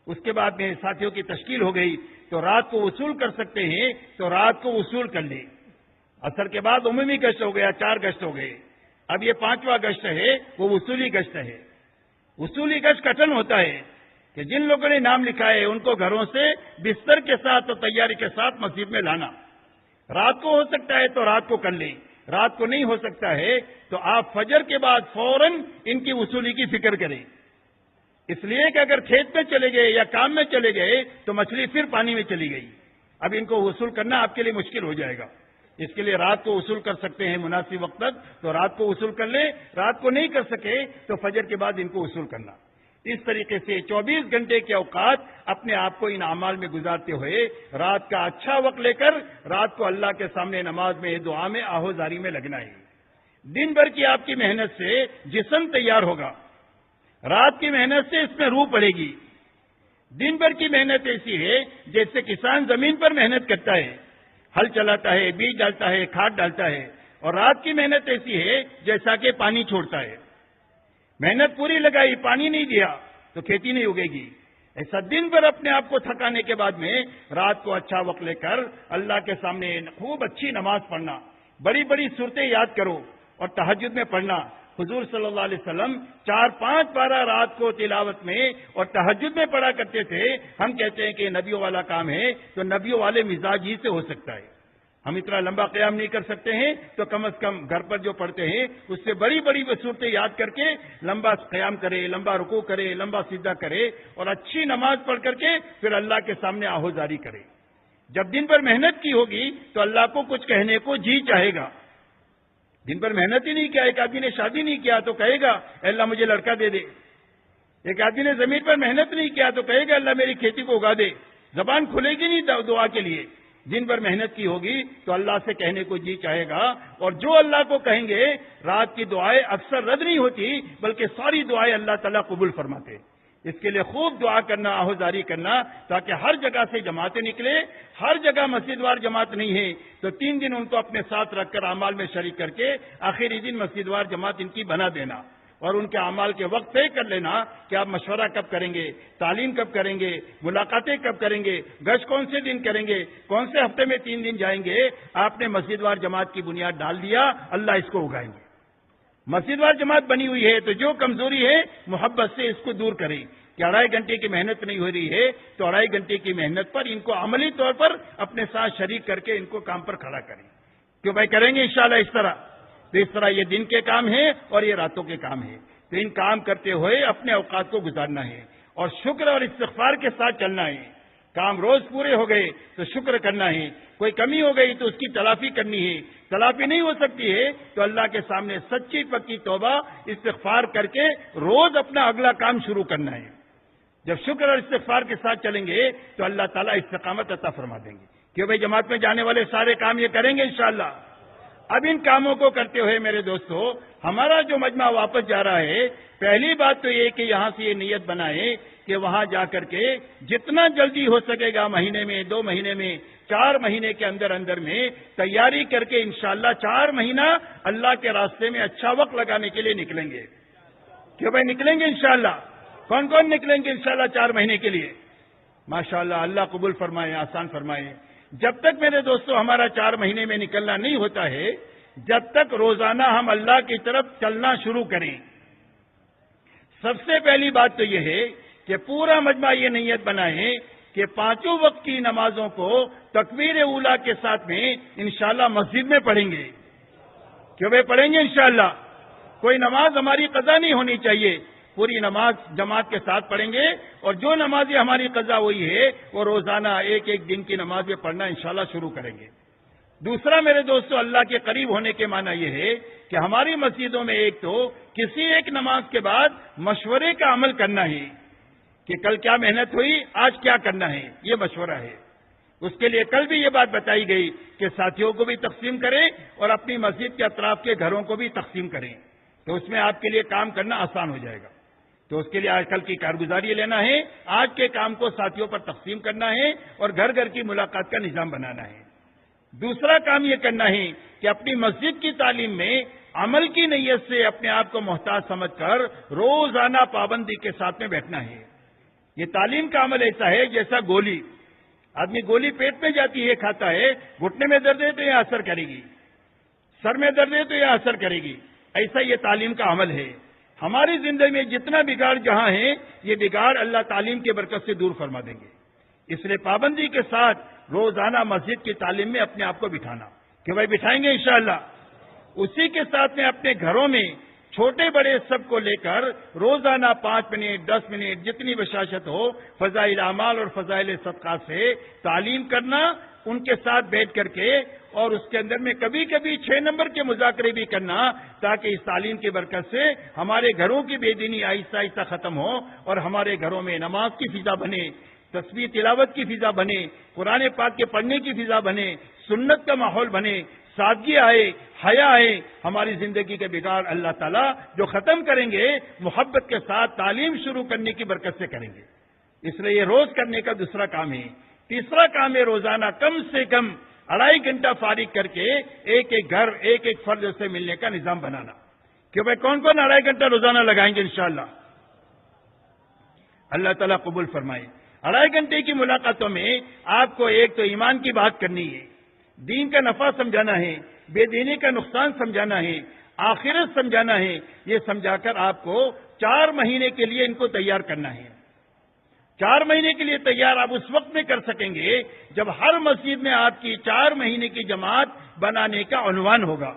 اس کے بعد میں ساتھیوں کی تشکیل ہو گئی تو رات کو وصول کر سکتے ہیں تو رات کو وصول کر لیں۔ عصر کے بعد عمومی گشت ہو گیا، 4 گشت ہو گئے، اب یہ 5واں گشت ہے وہ وصولی گشت ہے۔ وصولی گشت کٹن ہوتا ہے کہ جن لوگوں نے نام لکھا ہے ان کو گھروں سے بستر کے ساتھ اور تیاری کے ساتھ مسجد میں لانا، رات کو ہو سکتا ہے تو رات کو کر لیں، رات کو نہیں ہو سکتا ہے تو آپ فجر کے بعد فوراً ان کی وصولی کی فکر کریں، اس لیے کہ اگر کھیت میں چلے گئے یا کام میں چلے گئے تو مچھلی پھر پانی میں چلی گئی، اب ان کو وصول کرنا آپ کے لیے مشکل ہو جائے گا، اس کے لیے رات کو وصول کر سکتے ہیں مناسب وقت تک تو رات کو وصول کر لیں، رات کو نہیں کر سکے تو فجر کے بعد ان کو وصول کرنا۔ اس طریقے سے 24 گھنٹے کے اوقات اپنے آپ کو ان اعمال میں گزارتے ہوئے رات کا اچھا وقت لے کر رات کو اللہ کے سامنے نماز میں دعا میں آہوزاری میں لگنا ہے۔ دن بھر کی آپ کی محنت سے جسم تیار ہوگا، رات کی محنت سے اس میں روح پڑے گی۔ دن بھر کی محنت ایسی ہے جیسے کسان زمین پر محنت کرتا ہے، ہل چلاتا ہے، بیج ڈالتا ہے، کھاد ڈالتا ہے، اور رات کی محنت ایسی ہے جیسا کہ پانی چھوڑتا ہے، محنت پوری لگائی پانی نہیں دیا تو کھیتی نہیں اگے گی۔ ایسا دن بھر اپنے آپ کو تھکانے کے بعد میں رات کو اچھا وقت لے کر اللہ کے سامنے خوب اچھی نماز پڑھنا، بڑی بڑی صورتیں یاد کرو اور تہجد میں پڑھنا۔ حضور صلی اللہ علیہ وسلم 4-5 پارہ رات کو تلاوت میں اور تہجد میں پڑھا کرتے تھے۔ ہم کہتے ہیں کہ نبیوں والا کام ہے تو نبیوں والے مزاج ہی سے ہو سکتا ہے، ہم اتنا لمبا قیام نہیں کر سکتے ہیں تو کم از کم گھر پر جو پڑھتے ہیں اس سے بڑی بڑی صورتیں یاد کر کے لمبا قیام کرے، لمبا رکوع کرے، لمبا سجدہ کرے اور اچھی نماز پڑھ کر کے پھر اللہ کے سامنے آہوزاری کرے۔ جب دن بھر محنت کی ہوگی تو اللہ کو کچھ کہنے کو جی چاہے گا۔ دن بھر محنت ہی نہیں کیا، ایک آدمی نے شادی نہیں کیا تو کہے گا اے اللہ مجھے لڑکا دے دے، ایک آدمی نے زمین پر محنت نہیں کیا تو کہے گا اللہ میری کھیتی کو اگا دے، زبان کھلے گی نہیں دعا کے لیے۔ دن بھر محنت کی ہوگی تو اللہ سے کہنے کو جی چاہے گا، اور جو اللہ کو کہیں گے رات کی دعائیں اکثر رد نہیں ہوتی بلکہ ساری دعائیں اللہ تعالیٰ قبول فرماتے۔ اس کے لیے خوب دعا کرنا، آہوزاری کرنا، تاکہ ہر جگہ سے جماعتیں نکلے۔ ہر جگہ مسجد وار جماعت نہیں ہے تو 3 دن ان کو اپنے ساتھ رکھ کر اعمال میں شریک کر کے آخری دن مسجد وار جماعت ان کی بنا دینا، اور ان کے اعمال کے وقت طے کر لینا کہ آپ مشورہ کب کریں گے، تعلیم کب کریں گے، ملاقاتیں کب کریں گے، گشت کون سے دن کریں گے، کون سے ہفتے میں 3 دن جائیں گے۔ آپ نے مسجد وار جماعت کی بنیاد ڈال دیا، اللہ اس کو اگائیں گے۔ مسجد وار جماعت بنی ہوئی ہے تو جو کمزوری ہے محبت سے اس کو دور کریں کہ 2.5 گھنٹے کی محنت نہیں ہو رہی ہے تو 2.5 گھنٹے کی محنت پر ان کو عملی طور پر اپنے ساتھ شریک کر کے ان کو کام پر کھڑا کریں۔ کیوں بھائی کریں گے انشاءاللہ اس طرح، تو اس طرح یہ دن کے کام ہیں اور یہ راتوں کے کام ہیں، تو ان کام کرتے ہوئے اپنے اوقات کو گزارنا ہے اور شکر اور استغفار کے ساتھ چلنا ہے۔ کام روز پورے ہو گئے تو شکر کرنا ہے، کوئی کمی ہو گئی تو اس کی تلافی کرنی ہے، تلافی نہیں ہو سکتی ہے تو اللہ کے سامنے سچی پکی توبہ استغفار کر کے روز اپنا اگلا کام شروع کرنا ہے۔ جب شکر اور استغفار کے ساتھ چلیں گے تو اللہ تعالیٰ استقامت عطا فرما دیں گے کہ بھائی جماعت میں جانے والے سارے کام یہ کریں گے انشاءاللہ۔ اب ان کاموں کو کرتے ہوئے میرے دوستو، ہمارا جو مجمع واپس جا رہا ہے، پہلی بات تو یہ کہ یہاں سے یہ نیت بنائیں کہ وہاں جا کر کے جتنا جلدی ہو سکے گا، مہینے میں، 2 مہینے میں، 4 مہینے کے اندر اندر میں تیاری کر کے انشاءاللہ 4 مہینہ اللہ کے راستے میں اچھا وقت لگانے کے لیے نکلیں گے۔ کہ بھائی نکلیں گے انشاءاللہ؟ کون کون نکلیں گے انشاءاللہ 4 مہینے کے لیے؟ ماشاءاللہ، اللہ قبول فرمائے، آسان فرمائے۔ جب تک میرے دوستو ہمارا 4 مہینے میں نکلنا نہیں ہوتا ہے، جب تک روزانہ ہم اللہ کی طرف چلنا شروع کریں، سب سے پہلی بات تو یہ ہے کہ پورا مجمع یہ نیت بنائیں کہ 5 وقت کی نمازوں کو تکبیر اولیٰ کے ساتھ میں انشاءاللہ مسجد میں پڑھیں گے۔ کیوں بھائی پڑھیں گے انشاءاللہ؟ کوئی نماز ہماری قضا نہیں ہونی چاہیے، پوری نماز جماعت کے ساتھ پڑھیں گے، اور جو نمازیں ہماری قضا ہوئی ہے وہ روزانہ ایک دن کی نمازیں پڑھنا انشاءاللہ شروع کریں گے۔ دوسرا میرے دوستو، اللہ کے قریب ہونے کے معنی یہ ہے کہ ہماری مسجدوں میں ایک تو کسی ایک نماز کے بعد مشورے کا عمل کرنا ہے کہ کل کیا محنت ہوئی، آج کیا کرنا ہے، یہ مشورہ ہے۔ اس کے لیے کل بھی یہ بات بتائی گئی کہ ساتھیوں کو بھی تقسیم کریں اور اپنی مسجد کے اطراف کے گھروں کو بھی تقسیم کریں، تو اس میں آپ کے لیے کام کرنا آسان ہو جائے گا۔ تو اس کے لیے آج کل کی کارگزاری لینا ہے، آج کے کام کو ساتھیوں پر تقسیم کرنا ہے اور گھر گھر کی ملاقات کا نظام بنانا ہے۔ دوسرا کام یہ کرنا ہے کہ اپنی مسجد کی تعلیم میں عمل کی نیت سے اپنے آپ کو محتاج سمجھ کر روزانہ پابندی کے ساتھ میں بیٹھنا ہے۔ یہ تعلیم کا عمل ایسا ہے جیسا گولی، آدمی گولی پیٹ میں جاتی ہے، کھاتا ہے، گھٹنے میں درد ہے تو یہ اثر کرے گی، سر میں درد ہے تو یہ اثر کرے گی، ایسا یہ تعلیم کا عمل ہے۔ ہماری زندگی میں جتنا بگاڑ جہاں ہے، یہ بگاڑ اللہ تعلیم کی برکت سے دور فرما دیں گے۔ اس لیے پابندی کے ساتھ روزانہ مسجد کی تعلیم میں اپنے آپ کو بٹھانا کہ بھائی بٹھائیں گے انشاءاللہ۔ اسی کے ساتھ میں اپنے گھروں میں چھوٹے بڑے سب کو لے کر روزانہ 5 منٹ 10 منٹ جتنی بشاشت ہو فضائل اعمال اور فضائل صدقات سے تعلیم کرنا، ان کے ساتھ بیٹھ کر کے، اور اس کے اندر میں کبھی کبھی 6 نمبر کے مذاکرے بھی کرنا، تاکہ اس تعلیم کی برکت سے ہمارے گھروں کی بے دینی آہستہ آہستہ ختم ہو اور ہمارے گھروں میں نماز کی فضا بنے، تسبیح تلاوت کی فضا بنے، قرآن پاک کے پڑھنے کی فضا بنے، سنت کا ماحول بنے، سادگی آئے، حیا آئے۔ ہماری زندگی کے بگاڑ اللہ تعالیٰ جو ختم کریں گے محبت کے ساتھ تعلیم شروع کرنے کی برکت سے کریں گے۔ اس لیے یہ روز کرنے کا دوسرا کام ہے۔ تیسرا کام ہے روزانہ کم سے کم 2.5 گھنٹہ فارغ کر کے ایک ایک گھر ایک ایک فرد سے ملنے کا نظام بنانا کہ بھائی کون کون 2.5 گھنٹہ روزانہ لگائیں گے انشاءاللہ۔ اللہ تعالیٰ قبول فرمائے۔ 2.5 گھنٹے کی ملاقاتوں میں آپ کو ایک تو ایمان کی بات کرنی ہے، دین کا نفع سمجھانا ہے، بے دینی کا نقصان سمجھانا ہے، آخرت سمجھانا ہے۔ یہ سمجھا کر آپ کو 4 مہینے کے لیے ان کو تیار کرنا ہے۔ 4 مہینے کے لیے تیار آپ اس وقت میں کر سکیں گے جب ہر مسجد میں آپ کی 4 مہینے کی جماعت بنانے کا عنوان ہوگا۔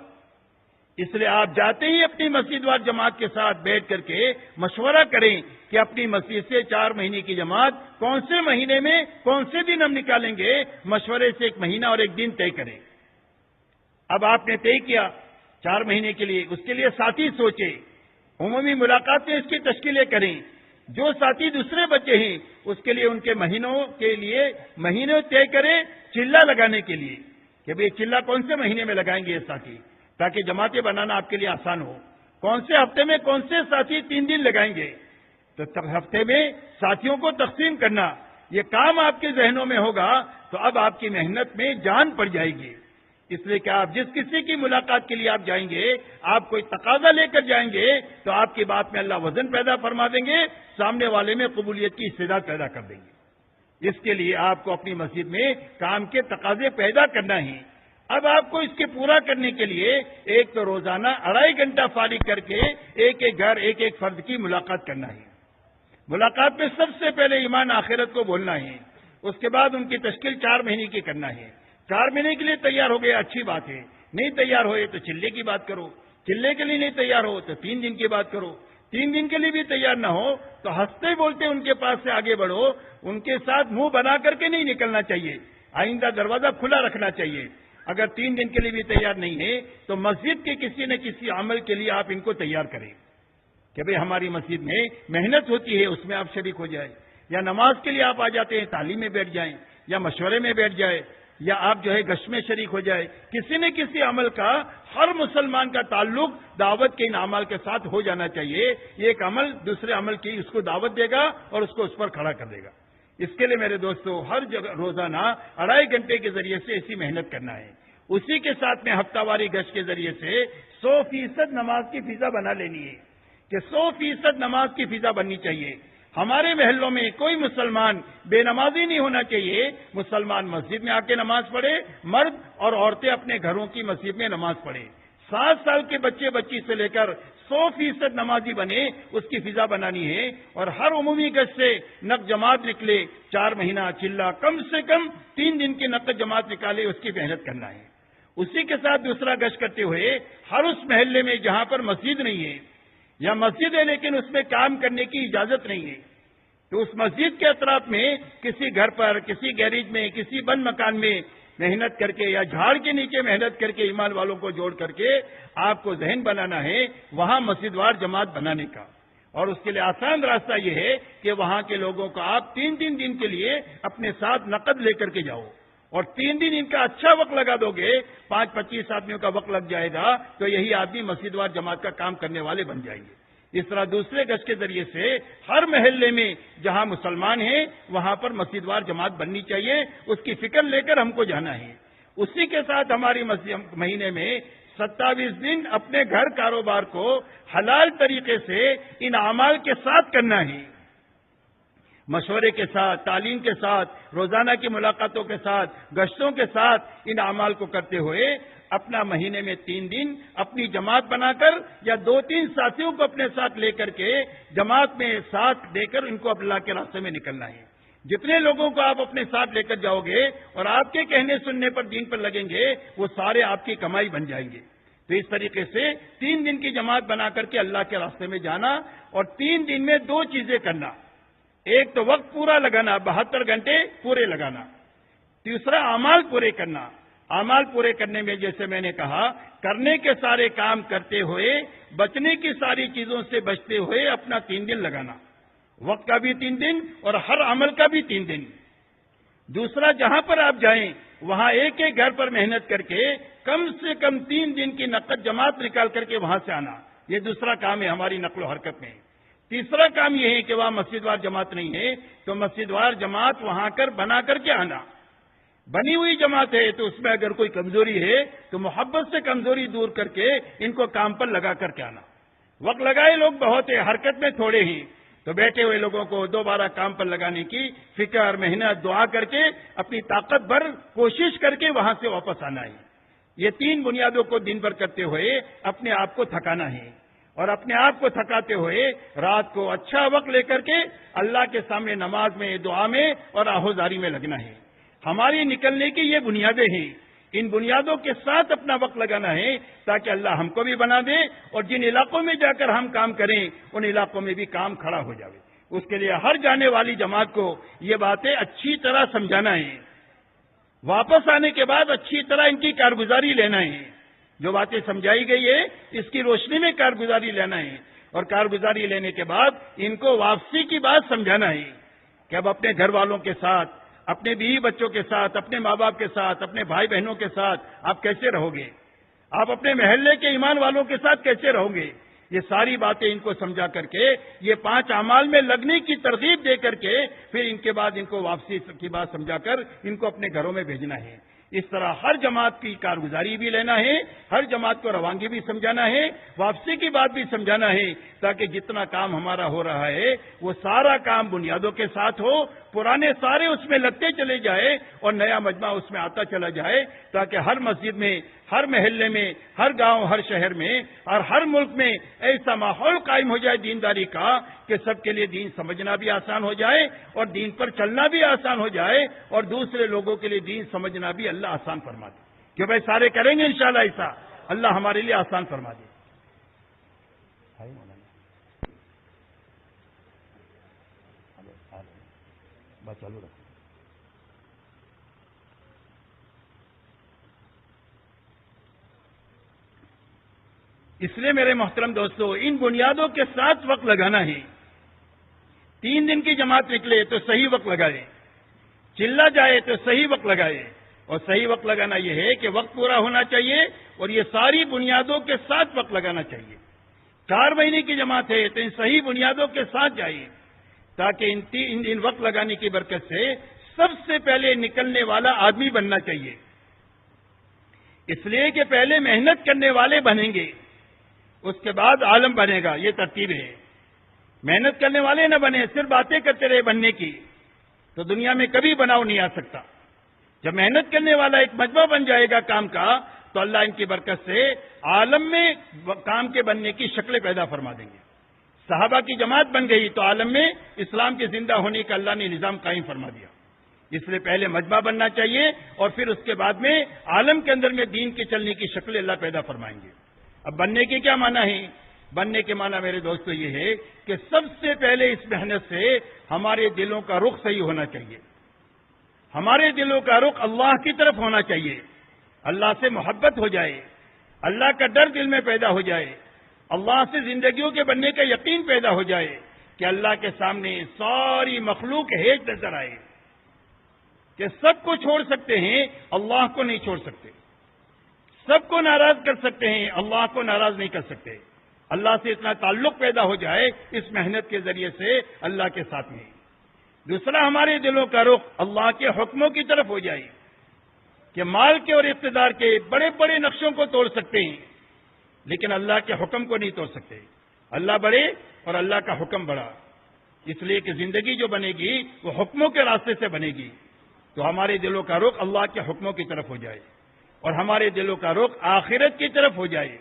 اس لیے آپ جاتے ہی اپنی مسجد وار جماعت کے ساتھ بیٹھ کر کے مشورہ کریں کہ اپنی مسجد سے 4 مہینے کی جماعت کون سے مہینے میں کون سے دن ہم نکالیں گے، مشورے سے 1 مہینہ اور 1 دن طے کریں۔ اب آپ نے طے کیا 4 مہینے کے لیے، اس کے لیے ساتھی سوچے، عمومی ملاقات میں اس کی تشکیلیں کریں، جو ساتھی دوسرے بچے ہیں اس کے لیے ان کے مہینوں طے کریں چلہ لگانے کے لیے کہ بھئی چلہ کون سے مہینے میں لگائیں گے یہ ساتھی، تاکہ جماعتیں بنانا آپ کے لیے آسان ہو. کون سے ہفتے میں کون سے ساتھی 3 دن لگائیں گے، تو ہفتے میں ساتھیوں کو تقسیم کرنا، یہ کام آپ کے ذہنوں میں ہوگا تو اب آپ کی محنت میں جان پڑ جائے گی. اس لیے کہ آپ جس کسی کی ملاقات کے لیے آپ جائیں گے، آپ کوئی تقاضا لے کر جائیں گے تو آپ کی بات میں اللہ وزن پیدا فرما دیں گے، سامنے والے میں قبولیت کی استعداد پیدا کر دیں گے. اس کے لیے آپ کو اپنی مسجد میں کام کے تقاضے پیدا کرنا ہے. اب آپ کو اس کے پورا کرنے کے لیے ایک تو روزانہ 2.5 گھنٹہ فارغ کر کے ایک ایک گھر ایک ایک فرد کی ملاقات کرنا ہے. ملاقات میں سب سے پہلے ایمان آخرت کو بولنا ہے. اس کے بعد ان کی تشکیل 4 مہینے کی کرنا ہے. 4 مہینے کے لیے تیار ہو گئے اچھی بات ہے، نہیں تیار ہوئے تو چلے کی بات کرو، چلے کے لیے نہیں تیار ہو تو 3 دن کی بات کرو، 3 دن کے لیے بھی تیار نہ ہو تو ہنستے بولتے ان کے پاس سے آگے بڑھو. ان کے ساتھ منہ بنا کر کے نہیں نکلنا چاہیے، آئندہ دروازہ کھلا رکھنا چاہیے. اگر 3 دن کے لیے بھی تیار نہیں ہے تو مسجد کے کسی نہ کسی عمل کے لیے آپ ان کو تیار کریں کہ بھئی ہماری مسجد میں محنت ہوتی ہے، اس میں آپ شریک ہو جائیں، یا نماز کے لیے آپ آ جاتے ہیں تعلیم میں بیٹھ جائیں، یا مشورے میں بیٹھ جائیں، یا آپ جو ہے گشت میں شریک ہو جائے. کسی نہ کسی عمل کا ہر مسلمان کا تعلق دعوت کے ان اعمال کے ساتھ ہو جانا چاہیے. یہ ایک عمل دوسرے عمل کی اس کو دعوت دے گا اور اس کو اس پر کھڑا کر دے گا. اس کے لیے میرے دوستو ہر جگہ روزانہ 2.5 گھنٹے کے ذریعے سے ایسی محنت کرنا ہے. اسی کے ساتھ میں ہفتہ واری گشت کے ذریعے سے 100% نماز کی فضا بنا لینی ہے کہ 100% نماز کی فضا بننی چاہیے. ہمارے محلوں میں کوئی مسلمان بے نمازی نہیں ہونا چاہیے. مسلمان مسجد میں آ کے نماز پڑھے، مرد اور عورتیں اپنے گھروں کی مسجد میں نماز پڑھے. 7 سال کے بچی سے لے کر 100% نمازی بنے، اس کی فضا بنانی ہے. اور ہر عمومی گشت سے نقد جماعت نکلے، 4 مہینہ چلہ کم سے کم 3 دن کی نقد جماعت نکالے، اس کی محنت کرنا ہے. اسی کے ساتھ دوسرا گشت کرتے ہوئے ہر اس محلے میں جہاں پر مسجد نہیں ہے یا مسجد ہے لیکن اس میں کام کرنے کی اجازت نہیں ہے تو اس مسجد کے اطراف میں کسی گھر پر، کسی گیریج میں، کسی بند مکان میں محنت کر کے یا جھاڑ کے نیچے محنت کر کے ایمان والوں کو جوڑ کر کے آپ کو ذہن بنانا ہے وہاں مسجد وار جماعت بنانے کا. اور اس کے لیے آسان راستہ یہ ہے کہ وہاں کے لوگوں کو آپ 3 دن کے لیے اپنے ساتھ نقد لے کر کے جاؤ اور 3 دن ان کا اچھا وقت لگا دو گے، 25 آدمیوں کا وقت لگ جائے گا تو یہی آدمی مسجد وار جماعت کا کام کرنے والے بن جائیں گے. اس طرح دوسرے گشت کے ذریعے سے ہر محلے میں جہاں مسلمان ہیں وہاں پر مسجد وار جماعت بننی چاہیے، اس کی فکر لے کر ہم کو جانا ہے. اسی کے ساتھ ہماری مہینے میں 27 دن اپنے گھر کاروبار کو حلال طریقے سے ان اعمال کے ساتھ کرنا ہے، مشورے کے ساتھ، تعلیم کے ساتھ، روزانہ کی ملاقاتوں کے ساتھ، گشتوں کے ساتھ ان اعمال کو کرتے ہوئے اپنا مہینے میں 3 دن اپنی جماعت بنا کر یا 2-3 ساتھیوں کو اپنے ساتھ لے کر کے جماعت میں ساتھ دے کر ان کو اللہ کے راستے میں نکلنا ہے. جتنے لوگوں کو آپ اپنے ساتھ لے کر جاؤ گے اور آپ کے کہنے سننے پر دین پر لگیں گے وہ سارے آپ کی کمائی بن جائیں گے. تو اس طریقے سے 3 دن کی جماعت بنا کر کے اللہ کے راستے میں جانا اور 3 دن میں 2 چیزیں کرنا. ایک تو وقت پورا لگانا، 72 گھنٹے پورے لگانا. دوسرا اعمال پورے کرنا. اعمال پورے کرنے میں جیسے میں نے کہا کرنے کے سارے کام کرتے ہوئے بچنے کی ساری چیزوں سے بچتے ہوئے اپنا 3 دن لگانا، وقت کا بھی 3 دن اور ہر عمل کا بھی 3 دن. دوسرا جہاں پر آپ جائیں وہاں ایک ایک گھر پر محنت کر کے کم سے کم 3 دن کی نقد جماعت نکال کر کے وہاں سے آنا. یہ دوسرا کام ہے ہماری نقل و حرکت میں. تیسرا کام یہ ہے کہ وہاں مسجد وار جماعت نہیں ہے تو مسجد وار جماعت وہاں کر بنا کر کے آنا. بنی ہوئی جماعت ہے تو اس میں اگر کوئی کمزوری ہے تو محبت سے کمزوری دور کر کے ان کو کام پر لگا کر کے آنا. وقت لگائے لوگ بہت ہیں، حرکت میں تھوڑے ہیں، تو بیٹھے ہوئے لوگوں کو دوبارہ کام پر لگانے کی فکر، محنت، دعا کر کے اپنی طاقت بھر کوشش کر کے وہاں سے واپس آنا ہے. یہ 3 بنیادوں کو دن بھر کرتے ہوئے اپنے آپ کو تھکانا ہے اور اپنے آپ کو تھکاتے ہوئے رات کو اچھا وقت لے کر کے اللہ کے سامنے نماز میں، دعا میں اور آہوزاری میں لگنا ہے. ہماری نکلنے کی یہ بنیادیں ہیں، ان بنیادوں کے ساتھ اپنا وقت لگانا ہے تاکہ اللہ ہم کو بھی بنا دے اور جن علاقوں میں جا کر ہم کام کریں ان علاقوں میں بھی کام کھڑا ہو جائے. اس کے لیے ہر جانے والی جماعت کو یہ باتیں اچھی طرح سمجھانا ہے، واپس آنے کے بعد اچھی طرح ان کی کارگزاری لینا ہے. جو باتیں سمجھائی گئی ہے اس کی روشنی میں کارگزاری لینا ہے. اور کارگزاری لینے کے بعد ان کو واپسی کی بات سمجھانا ہے کہ اب اپنے گھر والوں کے ساتھ، اپنے بیوی بچوں کے ساتھ، اپنے ماں باپ کے ساتھ، اپنے بھائی بہنوں کے ساتھ آپ کیسے رہو گے، آپ اپنے محلے کے ایمان والوں کے ساتھ کیسے رہو گے. یہ ساری باتیں ان کو سمجھا کر کے، یہ 5 اعمال میں لگنے کی ترغیب دے کر کے، پھر ان کے بعد ان کو واپسی کی بات سمجھا کر ان کو اپنے گھروں میں بھیجنا ہے. اس طرح ہر جماعت کی کارگزاری بھی لینا ہے، ہر جماعت کو روانگی بھی سمجھانا ہے، واپسی کی بات بھی سمجھانا ہے، تاکہ جتنا کام ہمارا ہو رہا ہے وہ سارا کام بنیادوں کے ساتھ ہو، پرانے سارے اس میں لگتے چلے جائے اور نیا مجمع اس میں آتا چلا جائے، تاکہ ہر مسجد میں، ہر محلے میں، ہر گاؤں، ہر شہر میں اور ہر ملک میں ایسا ماحول قائم ہو جائے دینداری کا کہ سب کے لیے دین سمجھنا بھی آسان ہو جائے اور دین پر چلنا بھی آسان ہو جائے اور دوسرے لوگوں کے لیے دین سمجھنا بھی اللہ آسان فرما دے. کہ بھائی سارے کریں گے انشاءاللہ ایسا، اللہ ہمارے لیے آسان فرما دے. چالو رکھو. اس لیے میرے محترم دوستو، ان بنیادوں کے ساتھ وقت لگانا ہے. 3 دن کی جماعت نکلے تو صحیح وقت لگائے، چلا جائے تو صحیح وقت لگائے. اور صحیح وقت لگانا یہ ہے کہ وقت پورا ہونا چاہیے اور یہ ساری بنیادوں کے ساتھ وقت لگانا چاہیے. 4 مہینے کی جماعت ہے تو ان صحیح بنیادوں کے ساتھ جائیے، تاکہ ان وقت لگانے کی برکت سے سب سے پہلے نکلنے والا آدمی بننا چاہیے. اس لیے کہ پہلے محنت کرنے والے بنیں گے، اس کے بعد عالم بنے گا. یہ ترتیب ہے. محنت کرنے والے نہ بنے، صرف باتیں کرتے رہے بننے کی، تو دنیا میں کبھی بناؤ نہیں آ سکتا. جب محنت کرنے والا ایک مجمع بن جائے گا کام کا، تو اللہ ان کی برکت سے عالم میں کام کے بننے کی شکلیں پیدا فرما دیں گے. صحابہ کی جماعت بن گئی تو عالم میں اسلام کے زندہ ہونے کا اللہ نے نظام قائم فرما دیا. اس لیے پہلے مجمع بننا چاہیے اور پھر اس کے بعد میں عالم کے اندر میں دین کے چلنے کی شکلیں اللہ پیدا فرمائیں گے. اب بننے کے کیا معنی ہے؟ بننے کے معنی میرے دوستو یہ ہے کہ سب سے پہلے اس محنت سے ہمارے دلوں کا رخ صحیح ہونا چاہیے. ہمارے دلوں کا رخ اللہ کی طرف ہونا چاہیے. اللہ سے محبت ہو جائے، اللہ کا ڈر دل میں پیدا ہو جائے، اللہ سے زندگیوں کے بننے کا یقین پیدا ہو جائے کہ اللہ کے سامنے ساری مخلوق ہیج نظر آئے کہ سب کو چھوڑ سکتے ہیں، اللہ کو نہیں چھوڑ سکتے. سب کو ناراض کر سکتے ہیں، اللہ کو ناراض نہیں کر سکتے. اللہ سے اتنا تعلق پیدا ہو جائے اس محنت کے ذریعے سے اللہ کے ساتھ میں. دوسرا، ہمارے دلوں کا رخ اللہ کے حکموں کی طرف ہو جائے کہ مال کے اور اقتدار کے بڑے بڑے نقشوں کو توڑ سکتے ہیں لیکن اللہ کے حکم کو نہیں توڑ سکتے. اللہ بڑے اور اللہ کا حکم بڑا. اس لیے کہ زندگی جو بنے گی وہ حکموں کے راستے سے بنے گی. تو ہمارے دلوں کا رخ اللہ کے حکموں کی طرف ہو جائے اور ہمارے دلوں کا رخ آخرت کی طرف ہو جائے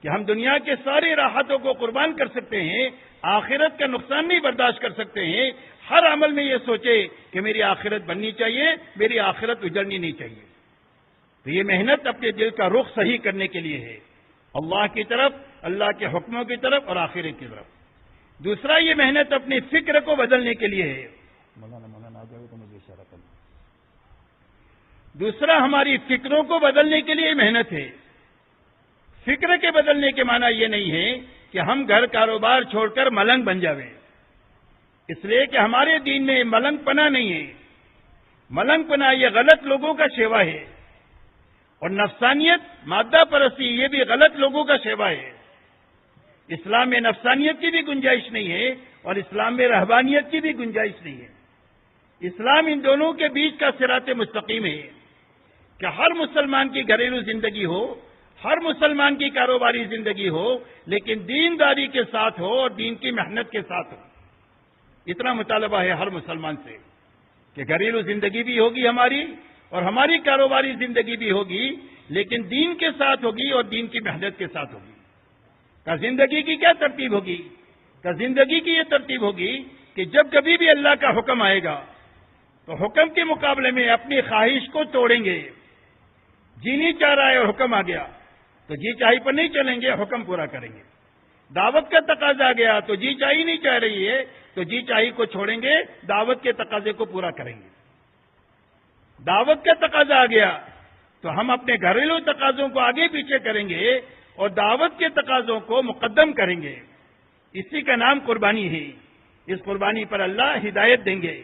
کہ ہم دنیا کے سارے راحتوں کو قربان کر سکتے ہیں، آخرت کا نقصان نہیں برداشت کر سکتے ہیں. ہر عمل میں یہ سوچے کہ میری آخرت بننی چاہیے، میری آخرت اجڑنی نہیں چاہیے. تو یہ محنت اپنے دل کا رخ صحیح کرنے کے لیے ہے، اللہ کی طرف، اللہ کے حکموں کی طرف اور آخرت کی طرف. دوسرا، یہ محنت اپنی فکر کو بدلنے کے لیے ہے. مولانا آ جائے تو مجھے اشارہ کرنا. دوسرا، ہماری فکروں کو بدلنے کے لیے محنت ہے. فکر کے بدلنے کے معنی یہ نہیں ہے کہ ہم گھر کاروبار چھوڑ کر ملنگ بن جاویں. اس لیے کہ ہمارے دین میں ملنگ پنا نہیں ہے. ملنگ پنا یہ غلط لوگوں کا شیوا ہے اور نفسانیت، مادہ پرستی، یہ بھی غلط لوگوں کا شیوا ہے. اسلام میں نفسانیت کی بھی گنجائش نہیں ہے اور اسلام میں رہبانیت کی بھی گنجائش نہیں ہے. اسلام ان دونوں کے بیچ کا صراط مستقیم ہے کہ ہر مسلمان کی گھریلو زندگی ہو، ہر مسلمان کی کاروباری زندگی ہو، لیکن دینداری کے ساتھ ہو اور دین کی محنت کے ساتھ ہو. اتنا مطالبہ ہے ہر مسلمان سے کہ گھریلو زندگی بھی ہوگی ہماری اور ہماری کاروباری زندگی بھی ہوگی، لیکن دین کے ساتھ ہوگی اور دین کی محنت کے ساتھ ہوگی. کا زندگی کی کیا ترتیب ہوگی؟ کا زندگی کی یہ ترتیب ہوگی کہ جب کبھی بھی اللہ کا حکم آئے گا تو حکم کے مقابلے میں اپنی خواہش کو توڑیں گے. جی نہیں چاہ رہا ہے اور حکم آ گیا تو جی چاہی پر نہیں چلیں گے، حکم پورا کریں گے. دعوت کا تقاضا آ گیا تو جی چاہی نہیں چاہ رہی ہے تو جی چاہی کو چھوڑیں گے، دعوت کے تقاضے کو پورا کریں گے. دعوت کا تقاضا آ گیا تو ہم اپنے گھریلو تقاضوں کو آگے پیچھے کریں گے اور دعوت کے تقاضوں کو مقدم کریں گے، اسی کا نام قربانی ہے۔ اس قربانی پر اللہ ہدایت دیں گے،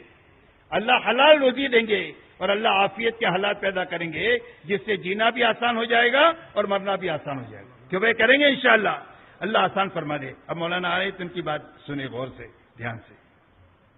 اللہ حلال روزی دیں گے، اور اللہ عافیت کے حالات پیدا کریں گے، جس سے جینا بھی آسان ہو جائے گا اور مرنا بھی آسان ہو جائے گا۔ کیوں بھائی کریں گے انشاءاللہ، اللہ آسان فرما دے۔ اب مولانا آئے تو ان کی بات سنیں غور سے، دھیان سے۔